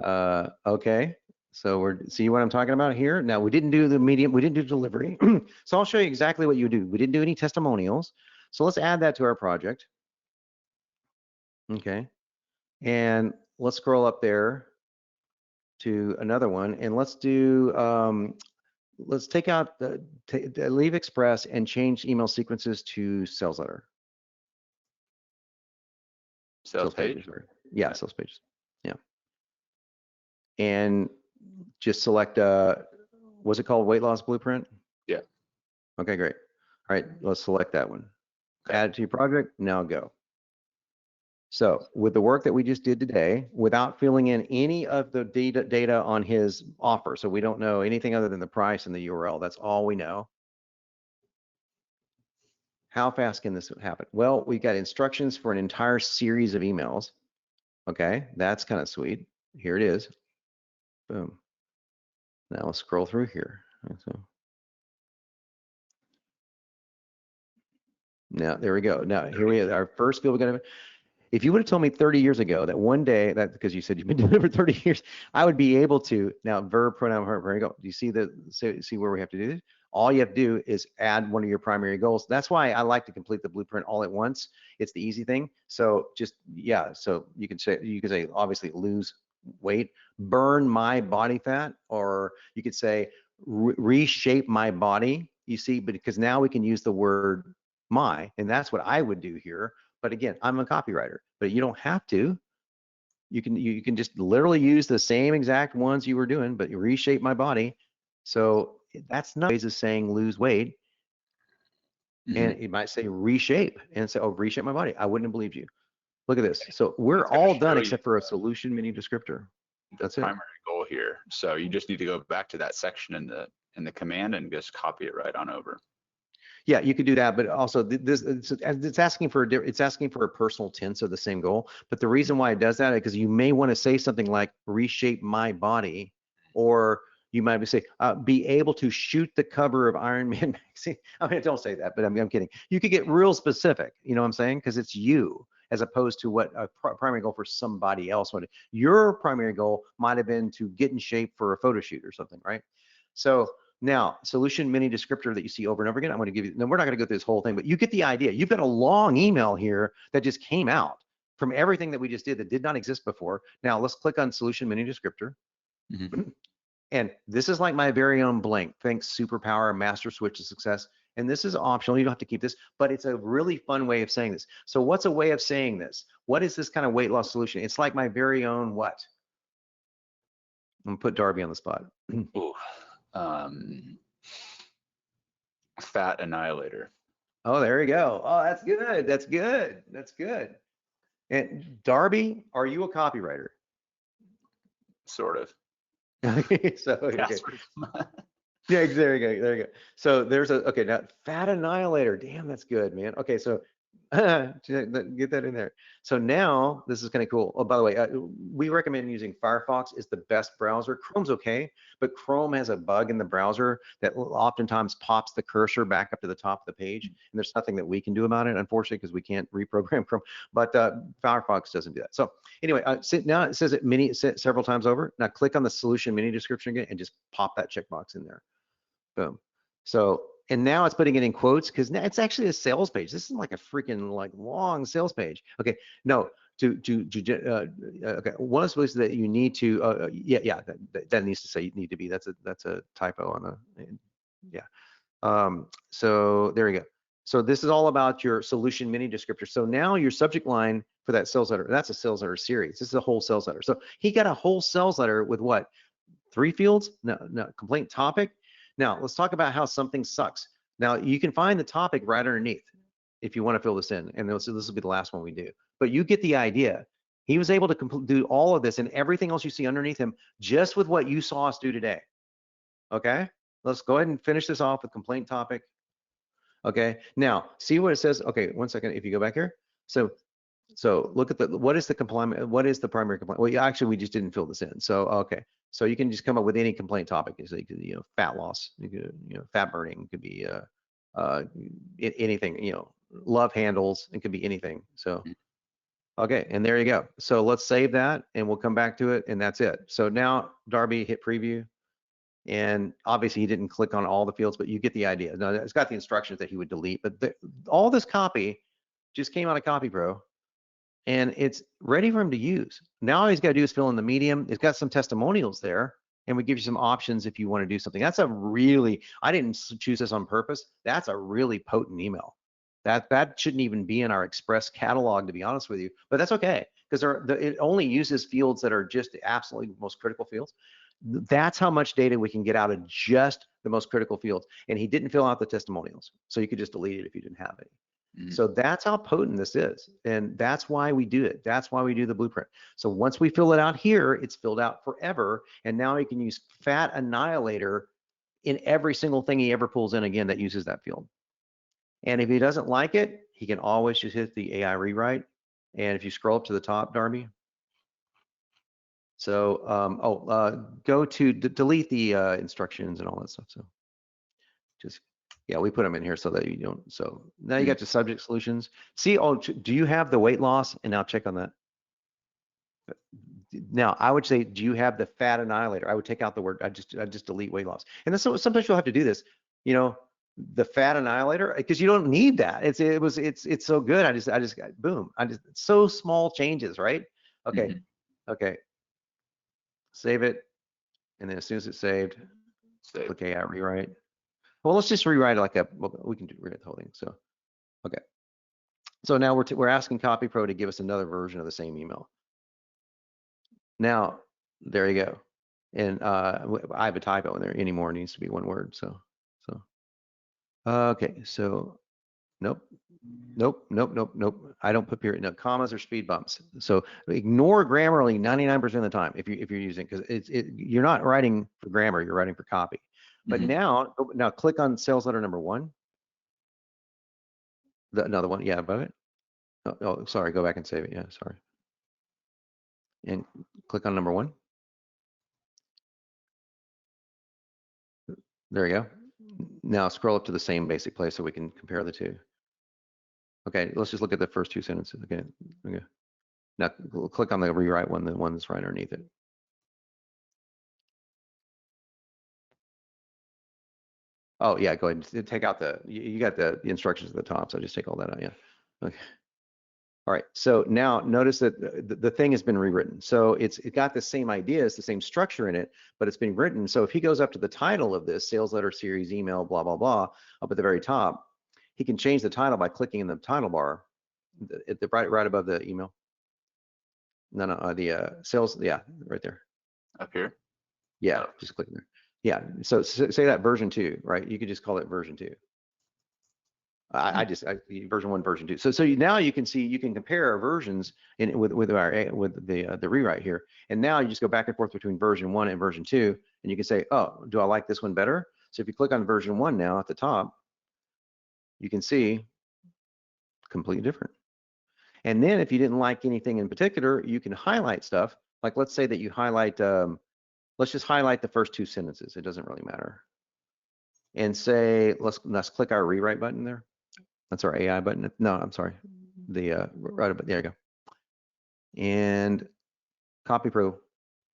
Okay. So see what I'm talking about here? Now we didn't do the medium, we didn't do delivery. So I'll show you exactly what you do. We didn't do any testimonials. So let's add that to our project. Okay. And let's scroll up there to another one, and let's do, let's take out leave express and change email sequences to sales letter. Sales page? Pages, yeah, sales pages. Yeah. And just select, what's it called? Weight loss blueprint? Yeah. Okay, great. All right, let's select that one. Okay. Add it to your project, now go. So with the work that we just did today, without filling in any of the data on his offer, so we don't know anything other than the price and the URL, that's all we know. How fast can this happen? Well, we got instructions for an entire series of emails. Okay, that's kind of sweet. Here it is. Boom. Now let's scroll through here. So now there we go. Now here we have our first field. We're gonna. If you would have told me 30 years ago that one day, that because you said you've been doing it for 30 years, I would be able to, now verb, pronoun, verb, there you go. Do you see where we have to do this? All you have to do is add one of your primary goals. That's why I like to complete the blueprint all at once. It's the easy thing. So just, yeah, so you can say obviously lose weight, burn my body fat, or you could say reshape my body, you see, because now we can use the word my, and that's what I would do here. But again, I'm a copywriter, but you don't have to. You can just literally use the same exact ones you were doing, but you reshape my body. So that's not ways of saying lose weight. And it might say reshape and say, oh, reshape my body. I wouldn't have believed you. Look at this. So we're all done except for a solution mini descriptor. That's the primary goal here. So you just need to go back to that section in the command and just copy it right on over. Yeah, you could do that, but also it's asking for a personal tense of the same goal. But the reason why it does that is because you may want to say something like reshape my body, or you might be say be able to shoot the cover of Iron Man magazine. I mean, don't say that, but I'm kidding. You could get real specific. You know what I'm saying? Because it's you, as opposed to what a primary goal for somebody else would. Your primary goal might have been to get in shape for a photo shoot or something, right? So now, solution mini descriptor that you see over and over again, I'm going to give you, no, we're not going to go through this whole thing, but you get the idea. You've got a long email here that just came out from everything that we just did that did not exist before. Now let's click on solution mini descriptor. And this is like my very own blank. Thanks, superpower, master switch to success. And this is optional. You don't have to keep this, but it's a really fun way of saying this. So what's a way of saying this? What is this kind of weight loss solution? It's like my very own what? I'm going to put Darby on the spot. Ooh. Fat annihilator. Oh, there you go. Oh, that's good. That's good. That's good. And Darby, are you a copywriter? Sort of. So, okay. Yeah, there you go. There you go. So there's okay, now fat annihilator. Damn, that's good, man. Okay, so get that in there. So now this is kind of cool. Oh, by the way, we recommend using Firefox is the best browser. Chrome's okay, but Chrome has a bug in the browser that oftentimes pops the cursor back up to the top of the page, and there's nothing that we can do about it, unfortunately, because we can't reprogram Chrome. But Firefox doesn't do that. So anyway, now it says it several times over. Now click on the solution mini description again and just pop that checkbox in there. Boom. So, and now it's putting it in quotes because now it's actually a sales page. This is like a freaking like long sales page. Okay, no, okay. One of the places that you need to, that needs to say need to be. That's a typo on the, so there we go. So this is all about your solution mini descriptor. So now your subject line for that sales letter, that's a sales letter series. This is a whole sales letter. So he got a whole sales letter with what? 3 fields? No, complaint topic. Now, let's talk about how something sucks. Now, you can find the topic right underneath if you want to fill this in, and this will be the last one we do. But you get the idea. He was able to do all of this and everything else you see underneath him just with what you saw us do today. Okay? Let's go ahead and finish this off with complaint topic. Okay? Now, see what it says? Okay, one second. If you go back here. So look at what is the primary complaint? Well, actually, we just didn't fill this in. So, okay. So you can just come up with any complaint topic. So you could, fat loss, you could, fat burning, it could be anything, love handles, it could be anything. So, okay, and there you go. So let's save that and we'll come back to it and that's it. So now Darby hit preview and obviously he didn't click on all the fields, but you get the idea. Now it's got the instructions that he would delete, but all this copy just came out of CopyPro. And it's ready for him to use. Now all he's got to do is fill in the medium. It's got some testimonials there, and we give you some options if you want to do something. That's a really, I didn't choose this on purpose. That's a really potent email. That shouldn't even be in our Express catalog, to be honest with you, but that's okay because it only uses fields that are just the absolutely most critical fields. That's how much data we can get out of just the most critical fields. And he didn't fill out the testimonials, so you could just delete it if you didn't have any. So that's how potent this is. And that's why we do it. That's why we do the blueprint. So once we fill it out here, it's filled out forever. And now he can use fat annihilator in every single thing he ever pulls in again that uses that field. And if he doesn't like it, he can always just hit the AI rewrite. And if you scroll up to the top, Darby. So, go to delete the instructions and all that stuff. So just Yeah, we put them in here so that you don't. So now you Mm. got your subject solutions. See, oh, do you have the weight loss? And now check on that. Now I would say, do you have the fat annihilator? I would take out the word. I just delete weight loss. And then sometimes you'll have to do this. You know, the fat annihilator, because you don't need that. It's so good. I just boom. So small changes, right? Okay, okay. Save it, and then as soon as it's saved, Save. click AI rewrite. Well, let's just rewrite it like a. Well, we can rewrite the whole thing. So, okay. So now we're asking CopyPro to give us another version of the same email. Now, there you go. And I have a typo in there. Anymore needs to be one word. So okay. So nope. I don't put period. No, commas or speed bumps. So ignore Grammarly 99% of the time if you're using, because you're not writing for grammar, you're writing for copy. But now click on sales letter number 1. Another one, yeah, above it. Oh, sorry, go back and save it. Yeah, sorry. And click on number 1. There you go. Now scroll up to the same basic place so we can compare the two. Okay, let's just look at the first 2 sentences. Okay. Now click on the rewrite one, the one that's right underneath it. Oh yeah, go ahead and take out you got the instructions at the top, so just take all that out. Yeah. Okay. All right. So now notice that the thing has been rewritten. So it got the same ideas, the same structure in it, but it's been written. So if he goes up to the title of this sales letter series email, blah blah blah, up at the very top, he can change the title by clicking in the title bar, right above the email. No, the sales. Yeah, right there. Up here. Yeah, Oh. just click there. Yeah. So say that version 2, right? You could just call it version 2. Version 1, version 2. So now you can see, you can compare our versions with the rewrite here. And now you just go back and forth between version 1 and version 2, and you can say, oh, do I like this one better? So if you click on version 1 now at the top, you can see completely different. And then if you didn't like anything in particular, you can highlight stuff. Like let's say that you highlight, let's just highlight the first 2 sentences. It doesn't really matter. And say, let's click our rewrite button there. That's our AI button. No, I'm sorry. The right, but there you go. And CopyPro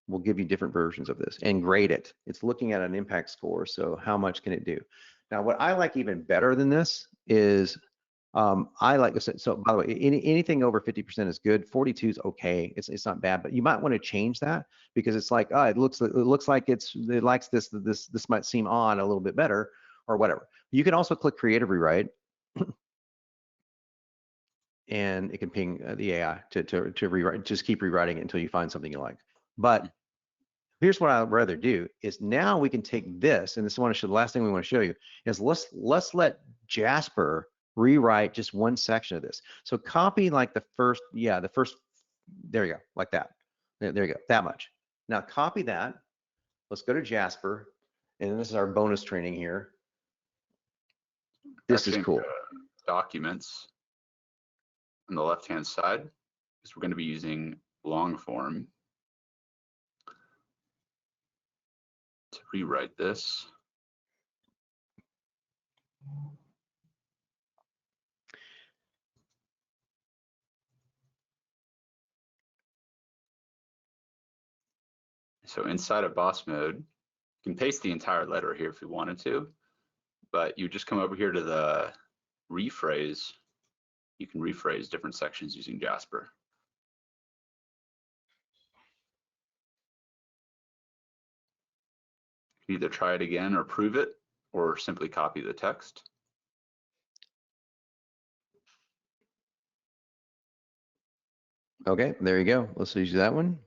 will give you different versions of this and grade it. It's looking at an impact score. So how much can it do? Now, what I like even better than this is I like this. So by the way, anything over 50% is good. 42 is okay. It's not bad, but you might want to change that because it's like, it looks like it likes this. This might seem on a little bit better or whatever. You can also click Creative Rewrite. And it can ping the AI to rewrite, just keep rewriting it until you find something you like. But here's what I'd rather do is now we can take this, and this is the last thing we want to show you is let's let Jasper rewrite just one section of this. So copy like the first, there you go, like that. There you go, that much. Now copy that. Let's go to Jasper, and this is our bonus training here. This is cool. Documents. On the left-hand side, because we're going to be using long form to rewrite this. So inside of boss mode, you can paste the entire letter here if you wanted to, but you just come over here to the rephrase. You can rephrase different sections using Jasper. You can either try it again or prove it, or simply copy the text. Okay, there you go. Let's use that one.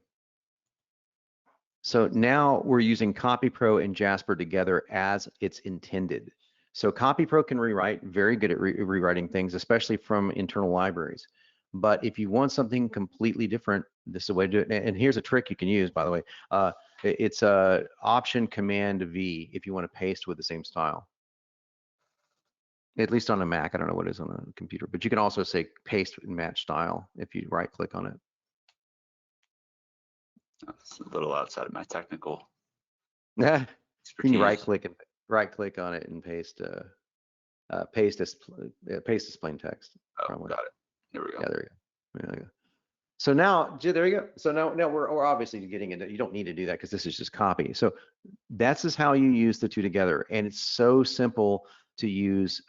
So now we're using CopyPro and Jasper together as it's intended. So CopyPro can rewrite, very good at rewriting things, especially from internal libraries. But if you want something completely different, this is the way to do it. And here's a trick you can use, by the way. It's Option Command V if you want to paste with the same style. At least on a Mac, I don't know what it is on a computer, but you can also say paste and match style if you right click on it. That's a little outside of my technical Yeah. expertise. You can right click on it and paste. paste as plain text. Oh, Probably. got it. There we go. Yeah, there you go. So now, there you go. So now we're obviously getting into, you don't need to do that because this is just copy. So that's just how you use the two together. And it's so simple to use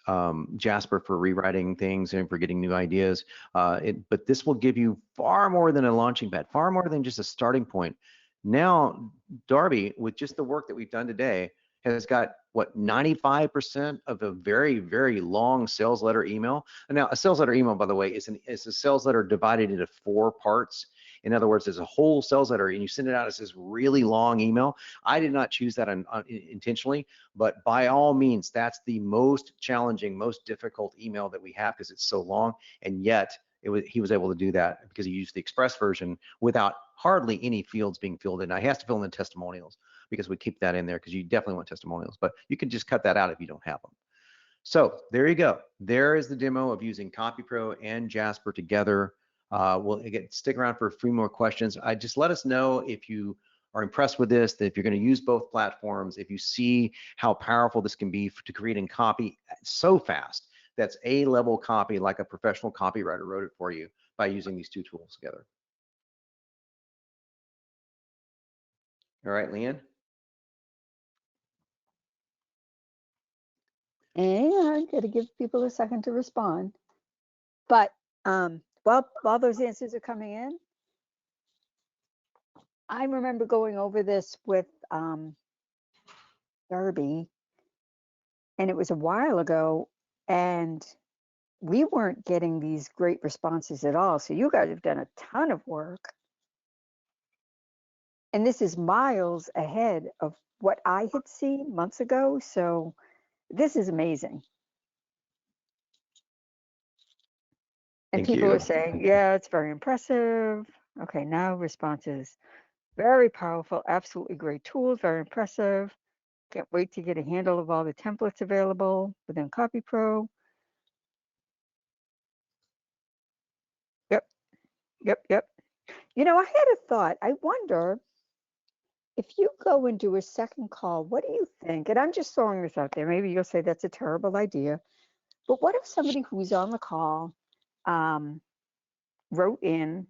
Jasper for rewriting things and for getting new ideas. But this will give you far more than a launching pad, far more than just a starting point. Now, Darby, with just the work that we've done today, has got what, 95% of a very, very long sales letter email. And now a sales letter email, by the way, is a sales letter divided into 4 parts. In other words, there's a whole sales letter and you send it out as this really long email. I did not choose that intentionally, but by all means, that's the most challenging, most difficult email that we have because it's so long. And yet he was able to do that because he used the express version without hardly any fields being filled in. Now he has to fill in the testimonials, because we keep that in there because you definitely want testimonials, but you can just cut that out if you don't have them. So there you go. There is the demo of using CopyPro and Jasper together. We'll again stick around for a few more questions. Just let us know if you are impressed with this, that if you're going to use both platforms, if you see how powerful this can be to creating copy so fast. That's A-level copy, like a professional copywriter wrote it for you by using these two tools together. All right, Leanne. And got to give people a second to respond. But while those answers are coming in, I remember going over this with Darby, and it was a while ago, and we weren't getting these great responses at all. So you guys have done a ton of work. And this is miles ahead of what I had seen months ago. So this is amazing. And people are saying, yeah, it's very impressive. Okay, now responses. Very powerful, absolutely great tools, very impressive. Can't wait to get a handle of all the templates available within CopyPro. Yep. You know, I had a thought. I wonder if you go and do a second call, what do you think? And I'm just throwing this out there. Maybe you'll say that's a terrible idea. But what if somebody who's on the call wrote in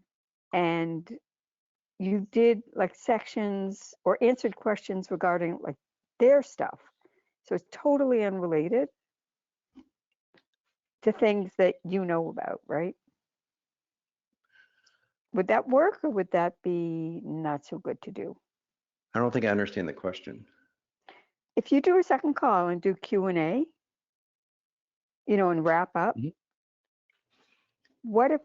and you did like sections or answered questions regarding like their stuff? So it's totally unrelated to things that you know about, right? Would that work, or would that be not so good to do? I don't think I understand the question. If you do a second call and do Q&A, you know, and wrap up, what if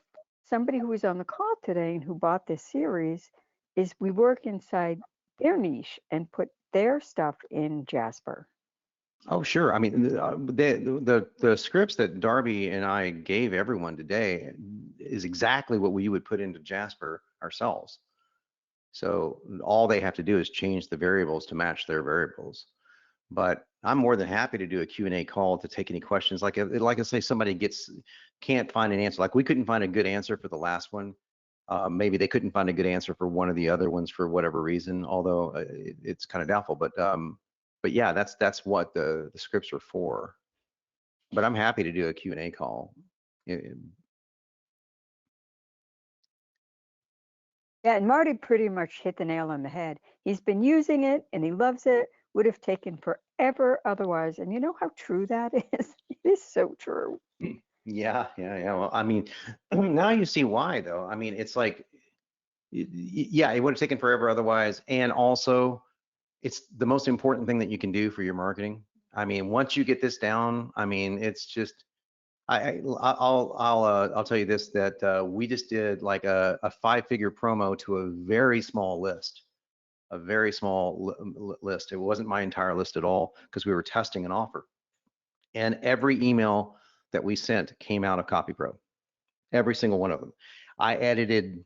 somebody who was on the call today and who bought this series is we work inside their niche and put their stuff in Jasper? Oh, sure. I mean, the scripts that Darby and I gave everyone today is exactly what we would put into Jasper ourselves. So all they have to do is change the variables to match their variables. But I'm more than happy to do a Q&A call to take any questions. Like I say, somebody can't find an answer. Like we couldn't find a good answer for the last one. Maybe they couldn't find a good answer for one of the other ones for whatever reason, although it's kind of doubtful. But yeah, that's what the scripts are for. But I'm happy to do a Q&A call. Yeah, and Marty pretty much hit the nail on the head. He's been using it and he loves it. Would have taken forever otherwise. And you know how true that is? It is so true. Yeah. Well, I mean, now you see why, though. I mean, it's like, yeah, it would have taken forever otherwise. And also, it's the most important thing that you can do for your marketing. I mean, once you get this down, I mean, it's just, I'll tell you this, that we just did like a 5-figure promo to a very small list, list. It wasn't my entire list at all because we were testing an offer. And every email that we sent came out of CopyPro, every single one of them. I edited,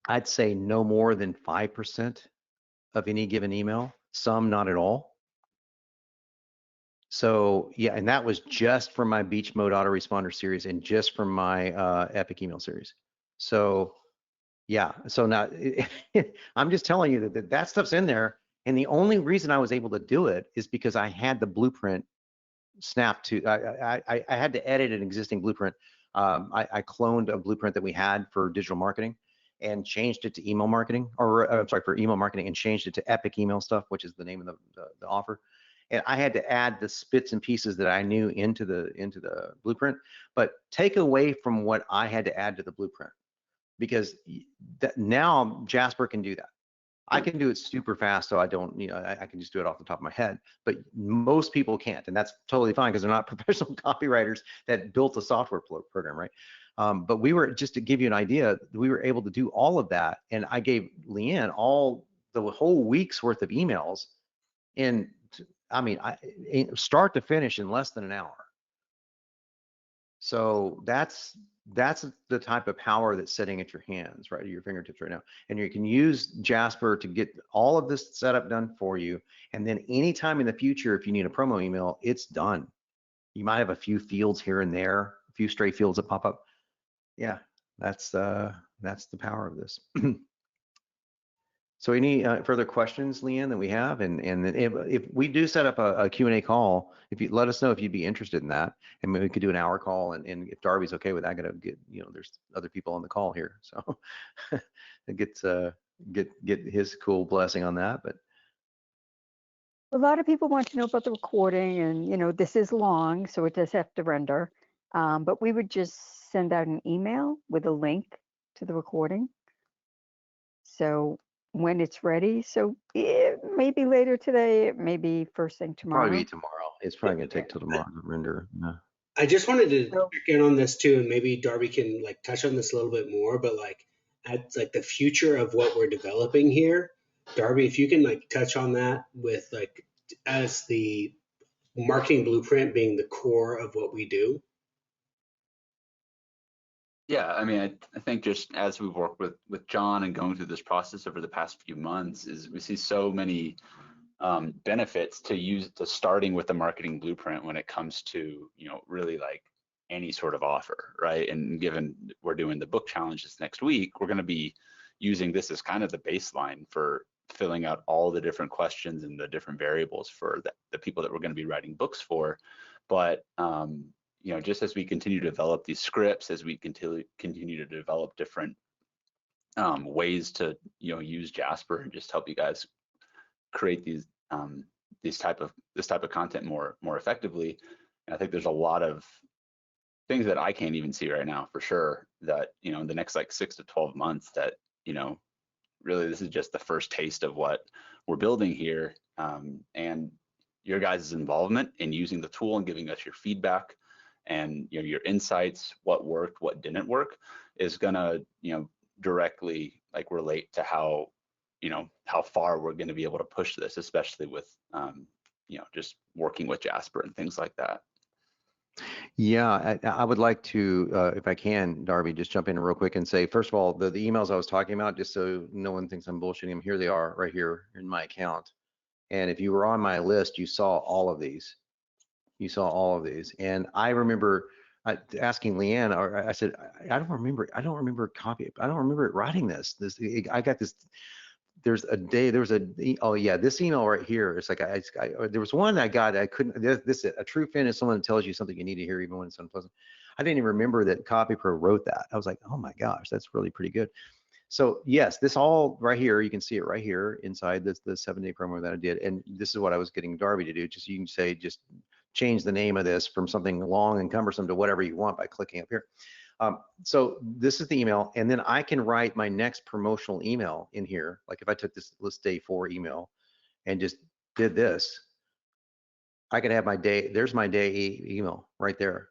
I'd say no more than 5% of any given email, some not at all. So yeah, and that was just from my Beach Mode Autoresponder series and just from my Epic email series. So yeah, so now I'm just telling you that stuff's in there. And the only reason I was able to do it is because I had the blueprint snap to, I had to edit an existing blueprint. I cloned a blueprint that we had for digital marketing and changed it to email marketing, or I'm sorry, for email marketing, and changed it to Epic Email Stuff, which is the name of the offer. And I had to add the bits and pieces that I knew into the blueprint, but take away from what I had to add to the blueprint, because now Jasper can do that. I can do it super fast, so I don't, I can just do it off the top of my head, but most people can't, and that's totally fine because they're not professional copywriters that built a software program, right? But we were, just to give you an idea, we were able to do all of that, and I gave Leanne the whole week's worth of emails in, I mean, start to finish in less than an hour. So that's the type of power that's sitting at your hands, right, at your fingertips right now. And you can use Jasper to get all of this setup done for you. And then anytime in the future, if you need a promo email, it's done. You might have a few fields here and there, a few stray fields that pop up. Yeah, that's the power of this. So any further questions, Leanne, that we have? And if we do set up a Q&A call, if you let us know if you'd be interested in that, and maybe we could do an hour call, and if Darby's okay with that, I gotta get, there's other people on the call here, so get his cool blessing on that. But A lot of people want to know about the recording, and this is long, so it does have to render. But we would just send out an email with a link to the recording. So when it's ready, so it may be later today, it may be first thing tomorrow. Probably be tomorrow. It's probably gonna take till tomorrow to render. Yeah. I just wanted to check in on this too, and maybe Darby can touch on this a little bit more, but at the future of what we're developing here, Darby, if you can touch on that with as the marketing blueprint being the core of what we do. Yeah, I mean, I think just as we've worked with Jon and going through this process over the past few months, is we see so many benefits to starting with the marketing blueprint when it comes to really any sort of offer, right? And given we're doing the book challenges next week, we're going to be using this as kind of the baseline for filling out all the different questions and the different variables for the people that we're going to be writing books for. But just as we continue to develop these scripts, as we continue to develop different ways to use Jasper and just help you guys create this type of content more effectively. And I think there's a lot of things that I can't even see right now for sure that in the next 6 to 12 months that really this is just the first taste of what we're building here. And your guys' involvement in using the tool and giving us your feedback and your insights, what worked, what didn't work, is gonna directly relate to how far we're going to be able to push this, especially with just working with Jasper and things like that. Yeah, I would like to, if I can, Darby, just jump in real quick and say, first of all, the emails I was talking about, just so no one thinks I'm bullshitting them, here they are right here in my account. And if you were on my list, you saw all of these. You saw all of these. And I remember asking Leanne, or I said, I don't remember writing this. I got this. There was this email right here. It's there was one I got, I couldn't, a true fan is someone that tells you something you need to hear even when it's unpleasant. I didn't even remember that CopyPro wrote that. I was like, oh my gosh, that's really pretty good. So yes, this all right here, you can see it right here inside the 7-day promo that I did. And this is what I was getting Darby to do. You can say, just change the name of this from something long and cumbersome to whatever you want by clicking up here. So this is the email, and then I can write my next promotional email in here. Like if I took this list day 4 email and just did this, I could have my day, there's my day email right there.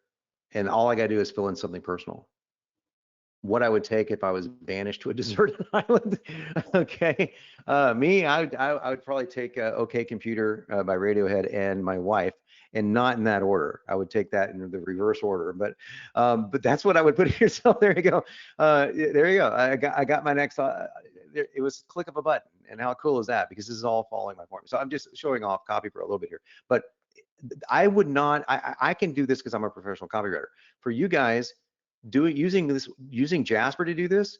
And all I gotta do is fill in something personal. What I would take if I was banished to a deserted island. Okay, I would probably take OK Computer by Radiohead and my wife, and not in that order. I would take that in the reverse order, but that's what I would put here. So there you go. There you go. I got my next. It was a click of a button, and how cool is that? Because this is all following my form. So I'm just showing off CopyPro a little bit here, but I would not. I can do this because I'm a professional copywriter. For you guys, using Jasper to do this,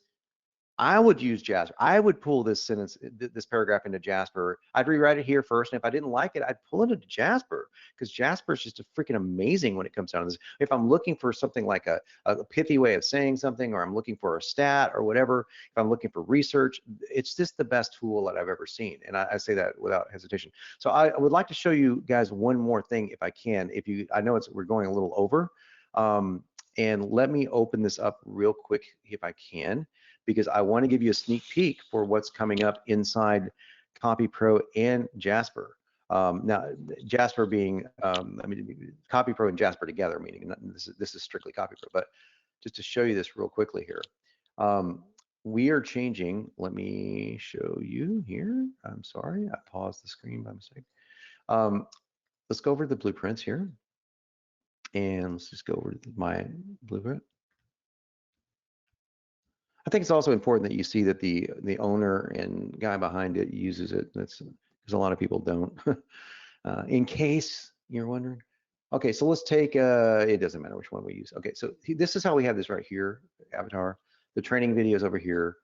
I would use Jasper. I would pull this sentence, this paragraph into Jasper. I'd rewrite it here first, and if I didn't like it, I'd pull it into Jasper, because Jasper is just freaking amazing when it comes down to this. If I'm looking for something like a pithy way of saying something, or I'm looking for a stat or whatever, if I'm looking for research, it's just the best tool that I've ever seen, and I say that without hesitation. So I would like to show you guys one more thing, if I can. I know we're going a little over, and let me open this up real quick if I can, because I want to give you a sneak peek for what's coming up inside CopyPro and Jasper. Now, Jasper being, CopyPro and Jasper together, meaning this is strictly CopyPro, but just to show you this real quickly here. We are changing, let me show you here. I'm sorry, I paused the screen by mistake. Let's go over to the blueprints here. And let's just go over to my blueprint. I think it's also important that you see that the owner and guy behind it uses it. That's because a lot of people don't. In case you're wondering. Okay, so let's take, it doesn't matter which one we use. Okay, so this is how we have this right here, avatar. The training video is over here.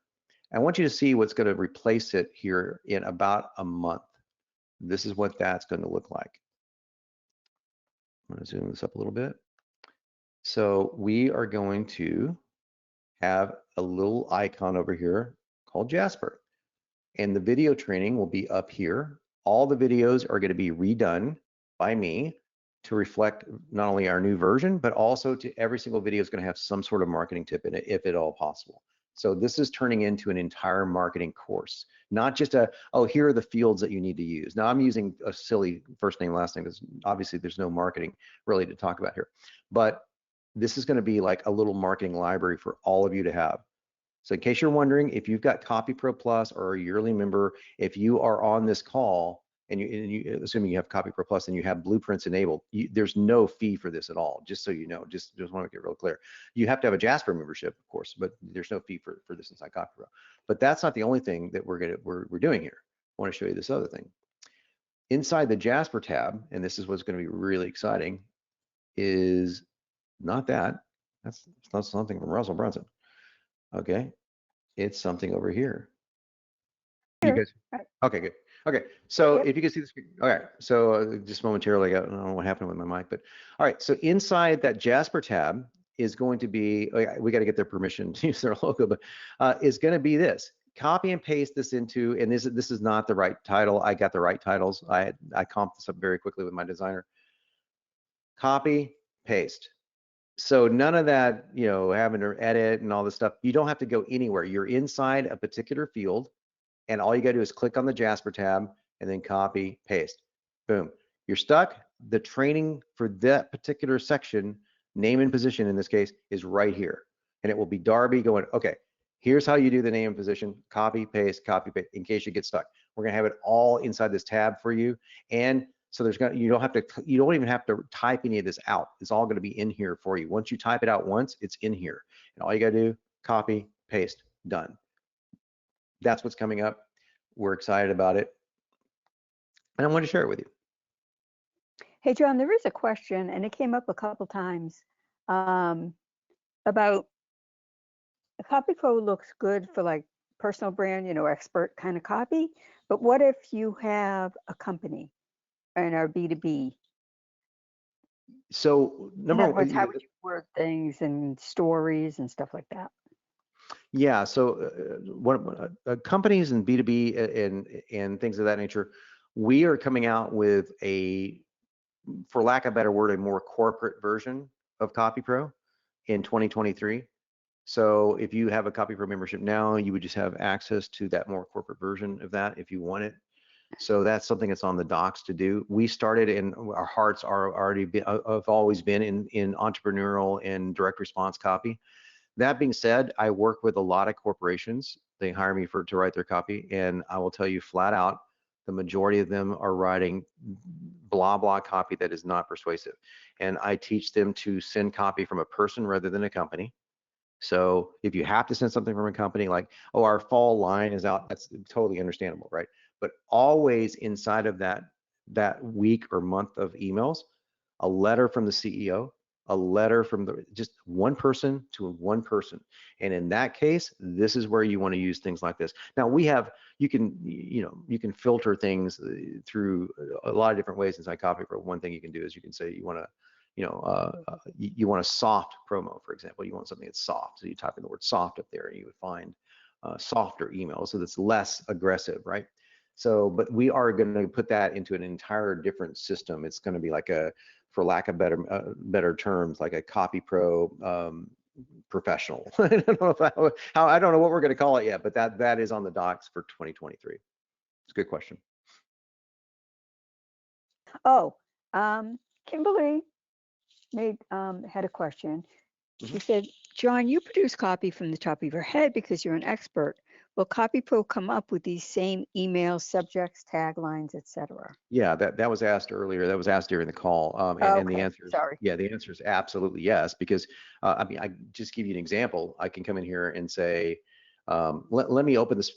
I want you to see what's going to replace it here in about a month. This is what that's going to look like. I'm going to zoom this up a little bit. So we are going to have a little icon over here called Jasper, and the video training will be up here. All the videos are going to be redone by me to reflect not only our new version, but also to every single video is going to have some sort of marketing tip in it, if at all possible. So this is turning into an entire marketing course, not just oh, here are the fields that you need to use. Now I'm using a silly first name, last name, because obviously there's no marketing really to talk about here, but this is going to be like a little marketing library for all of you to have. So in case you're wondering, if you've got CopyPro Plus or a yearly member, if you are on this call and you assuming you have CopyPro Plus and you have blueprints enabled, there's no fee for this at all, just so you know. Just want to make it real clear. You have to have a Jasper membership, of course, but there's no fee for this inside CopyPro. But that's not the only thing that we're doing here. I want to show you this other thing. Inside the Jasper tab, and this is what's going to be really exciting, is not that. That's not something from Russell Brunson. Okay, it's something over here. You guys, okay, good. Okay, so if you can see the screen, okay, so just momentarily, I don't know what happened with my mic, but all right, so inside that Jasper tab is going to be, we got to get their permission to use their logo, but is going to be this. Copy and paste this into, and this is not the right title. I got the right titles. I comped this up very quickly with my designer. Copy, paste. So none of that, having to edit and all this stuff. You don't have to go anywhere. You're inside a particular field, and all you got to do is click on the Jasper tab and then copy, paste. Boom. You're stuck. The training for that particular section, name and position in this case, is right here. And it will be Darby going, okay, here's how you do the name and position, copy, paste, in case you get stuck. We're going to have it all inside this tab for you. And so you don't even have to type any of this out. It's all going to be in here for you. Once you type it out once, it's in here. And all you got to do, copy, paste, done. That's what's coming up. We're excited about it. And I want to share it with you. Hey, John, there is a question, and it came up a couple times about CopyPro looks good for like personal brand, expert kind of copy. But what if you have a company and are B2B? So number one, how would you word things and stories and stuff like that? Yeah, so companies and B2B and things of that nature, we are coming out with for lack of a better word, a more corporate version of CopyPro in 2023. So if you have a CopyPro membership now, you would just have access to that more corporate version of that if you want it. So that's something that's on the docs to do. We started, and our hearts have always been in entrepreneurial and direct response copy. That being said, I work with a lot of corporations. They hire me to write their copy, and I will tell you flat out, the majority of them are writing blah, blah copy that is not persuasive. And I teach them to send copy from a person rather than a company. So if you have to send something from a company like, oh, our fall line is out, that's totally understandable, right? But always inside of that week or month of emails, a letter from the CEO, a letter from just one person to one person. And in that case, this is where you want to use things like this. Now you can filter things through a lot of different ways inside CopyPro. One thing you can do is you can say you want to, you want a soft promo, for example. You want something that's soft. So you type in the word soft up there and you would find softer emails, so that's less aggressive, right? So, but we are going to put that into an entire different system. It's going to be like for lack of better terms, like a CopyPro professional. I don't know I don't know what we're going to call it yet, but that is on the docs for 2023. It's a good question. Oh, Kimberly had a question. She said, Jon, you produce copy from the top of your head because you're an expert. Will CopyPro come up with these same email subjects, taglines, etc.? Yeah, that was asked earlier. That was asked during the call. And the answer is, yeah, the answer is absolutely yes, because I mean, I just give you an example. I can come in here and say, let me open this.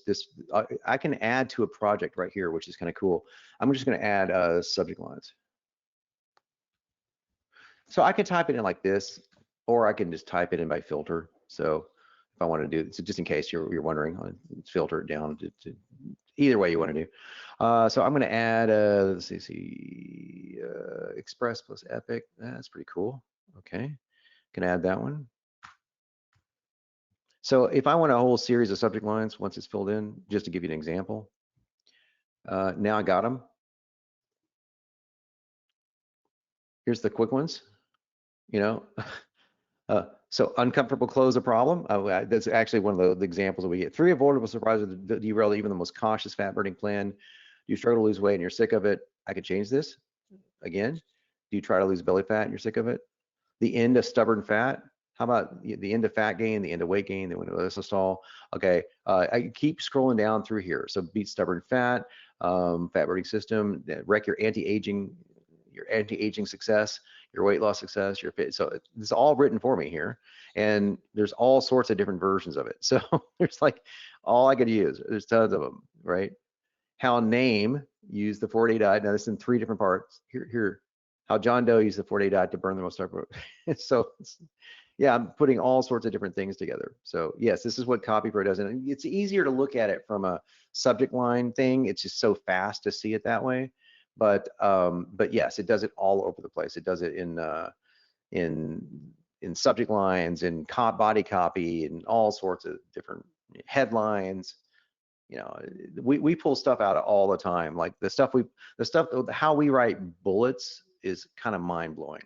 I can add to a project right here, which is kind of cool. I'm just going to add subject lines. So I can type it in like this, or I can just type it in by filter. So if I want to do, so just in case you're wondering, I'll filter it down to either way you want to do. So I'm going to add, let's see, Express plus Epic. That's pretty cool. Okay, can add that one. So if I want a whole series of subject lines, once it's filled in, just to give you an example, now I got them. Here's the quick ones, so uncomfortable close a problem. That's actually one of the examples that we get. 3 avoidable surprises that derail even the most cautious fat burning plan. Do you struggle to lose weight and you're sick of it? I could change this again. Do you try to lose belly fat and you're sick of it? The end of stubborn fat. How about the end of fat gain, the end of weight gain, the end of lysosol? Okay, I keep scrolling down through here. So beat stubborn fat, fat burning system, wreck your anti-aging success, your weight loss success, your fit. So it's all written for me here, and there's all sorts of different versions of it. So there's like all I could use. There's tons of them, right? How name use the 4-day diet. Now this is in 3 different parts. Here, how John Doe used the 4-day diet to burn the most. So yeah, I'm putting all sorts of different things together. So yes, this is what CopyPro does, and it's easier to look at it from a subject line thing. It's just so fast to see it that way. But yes, it does it all over the place. It does it in subject lines, in body copy, and all sorts of different headlines. We pull stuff out all the time. Like how we write bullets is kind of mind blowing.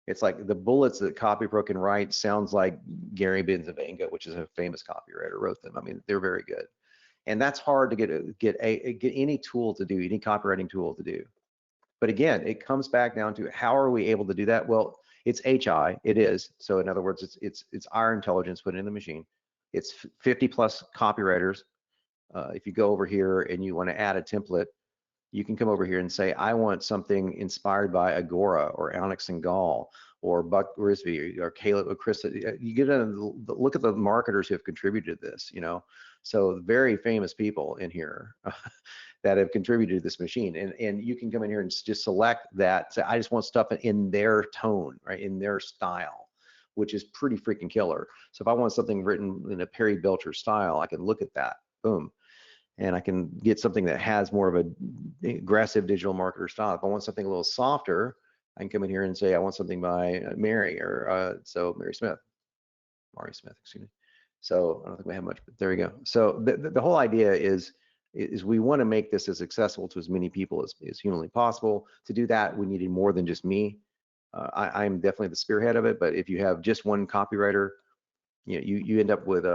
It's like the bullets that CopyPro can write sounds like Gary Benzavenga, which is a famous copywriter, wrote them. I mean, they're very good. And that's hard to get any tool to do, any copywriting tool to do. But again, it comes back down to how are we able to do that? Well, it's HI, it is. So in other words, it's our intelligence put in the machine. It's 50 plus copywriters. If you go over here and you want to add a template, you can come over here and say, I want something inspired by Agora or Alex and Gall or Buck Risby or Caleb or Chris. You get a look at the marketers who have contributed to this, So very famous people in here that have contributed to this machine. And you can come in here and just select that. Say, I just want stuff in their tone, right? In their style, which is pretty freaking killer. So if I want something written in a Perry Belcher style, I can look at that, boom. And I can get something that has more of an aggressive digital marketer style. If I want something a little softer, I can come in here and say, I want something by Mary or Mary Smith, excuse me. So I don't think we have much, but there we go. So the whole idea is we want to make this as accessible to as many people as humanly possible. To do that, we needed more than just me. I'm definitely the spearhead of it, but if you have just one copywriter, you end up with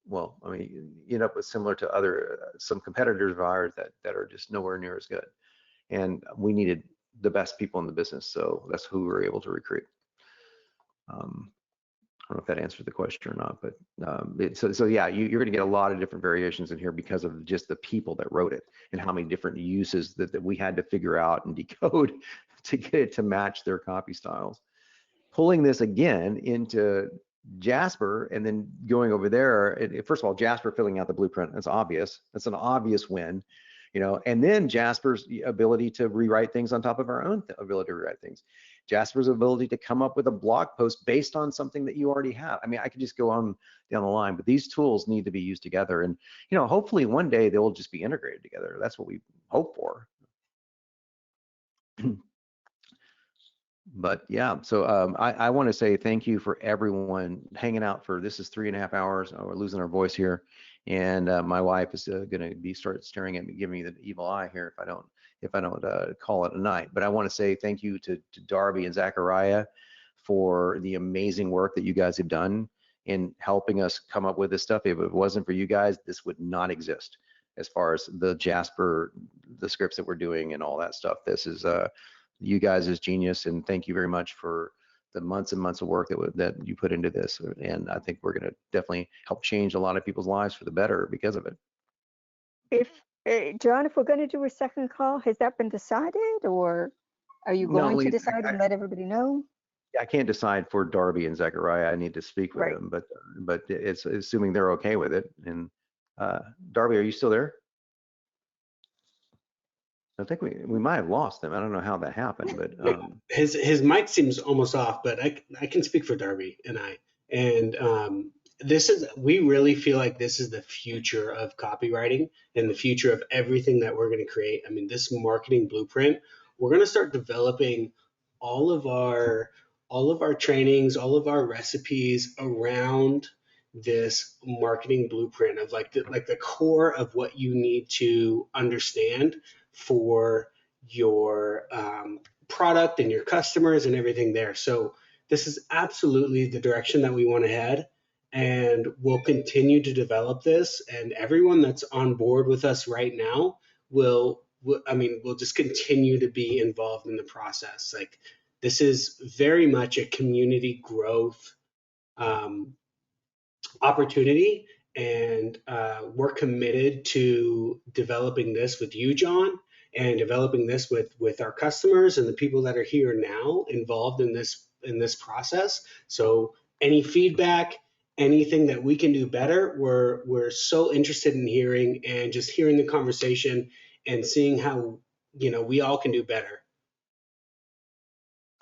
well, I mean, you end up with similar to some competitors of ours that are just nowhere near as good. And we needed the best people in the business, so that's who we were able to recruit. I don't know if that answered the question or not, but so yeah, you're going to get a lot of different variations in here because of just the people that wrote it and how many different uses that we had to figure out and decode to get it to match their copy styles. Pulling this again into Jasper and then going over there, first of all, Jasper filling out the blueprint, that's obvious. That's an obvious win, and then Jasper's ability to rewrite things on top of our own ability to rewrite things. Jasper's ability to come up with a blog post based on something that you already have. I mean, I could just go on down the line, but these tools need to be used together. And, you know, hopefully one day they'll just be integrated together. That's what we hope for. But yeah, so I want to say thank you for everyone hanging out for, this is 3.5 hours. We're losing our voice here. And my wife is going to start staring at me, giving me the evil eye here if I don't call it a night. But I want to say thank you to Darby and Zachariah for the amazing work that you guys have done in helping us come up with this stuff. If it wasn't for you guys, this would not exist as far as the Jasper, the scripts that we're doing and all that stuff. This is you guys is genius, and thank you very much for the months and months of work that you put into this. And I think we're going to definitely help change a lot of people's lives for the better because of it. If John, if we're going to do a second call, has that been decided, or are you going to decide and let everybody know? I can't decide for Darby and Zachariah. I need to speak with them, but it's assuming they're okay with it. And Darby, are you still there? I think we might have lost him. I don't know how that happened, but his mic seems almost off. But I can speak for Darby and I. And we really feel like this is the future of copywriting and the future of everything that we're going to create. I mean, this marketing blueprint, we're going to start developing all of our trainings, all of our recipes around this marketing blueprint of like the core of what you need to understand for your product and your customers and everything there. So this is absolutely the direction that we want to head, and we'll continue to develop this. And everyone that's on board with us right now will just continue to be involved in the process. Like, this is very much a community growth opportunity, and we're committed to developing this with you, John, and developing this with our customers and the people that are here now involved in this process. So any feedback, anything that we can do better, we're so interested in hearing, and just hearing the conversation and seeing how, you know, we all can do better.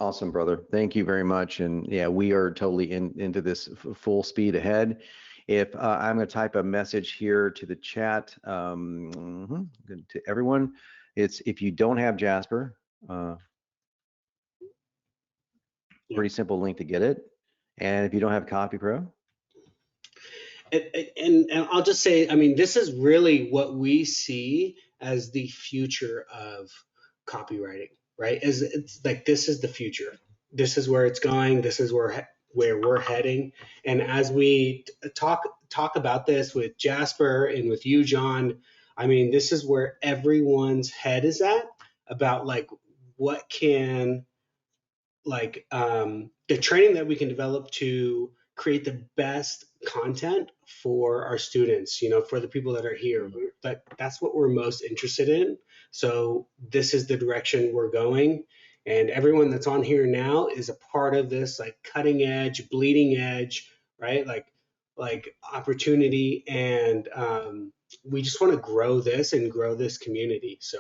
Awesome, brother. Thank you very much. And yeah, we are totally into this full speed ahead. If I'm going to type a message here to the chat to everyone, it's if you don't have Jasper, pretty simple link to get it. And if you don't have CopyPro. And I'll just say, I mean, this is really what we see as the future of copywriting, right? It's like, this is the future. This is where it's going. This is where we're heading. And as we talk about this with Jasper and with you, John, I mean, this is where everyone's head is at, about like what can, like the training that we can develop to create the best content for our students, you know, for the people that are here. That's what we're most interested in. So this is the direction we're going. And everyone that's on here now is a part of this, like, cutting edge, bleeding edge, right? Like opportunity. And we just want to grow this and grow this community. So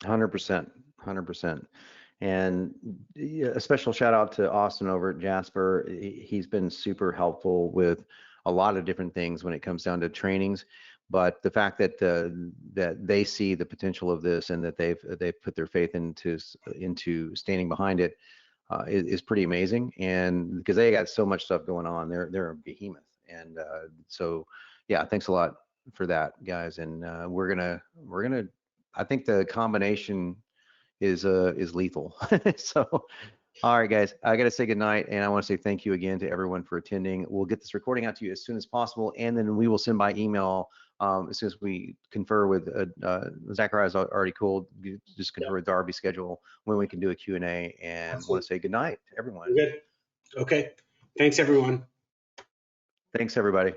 100%. And a special shout out to Austin over at Jasper. He's been super helpful with a lot of different things when it comes down to trainings. But the fact that that they see the potential of this, and that they've put their faith into standing behind it is pretty amazing. And because they got so much stuff going on, they're a behemoth. And so yeah, thanks a lot for that, guys. And we're gonna I think the combination is lethal. So, all right, guys, I got to say goodnight, and I want to say thank you again to everyone for attending. We'll get this recording out to you as soon as possible, and then we will send by email as soon as we confer with Zachariah's already cool. Just confer with Darby's schedule when we can do a Q&A, and want to say goodnight to everyone. Good. Okay. Thanks, everyone. Thanks, everybody.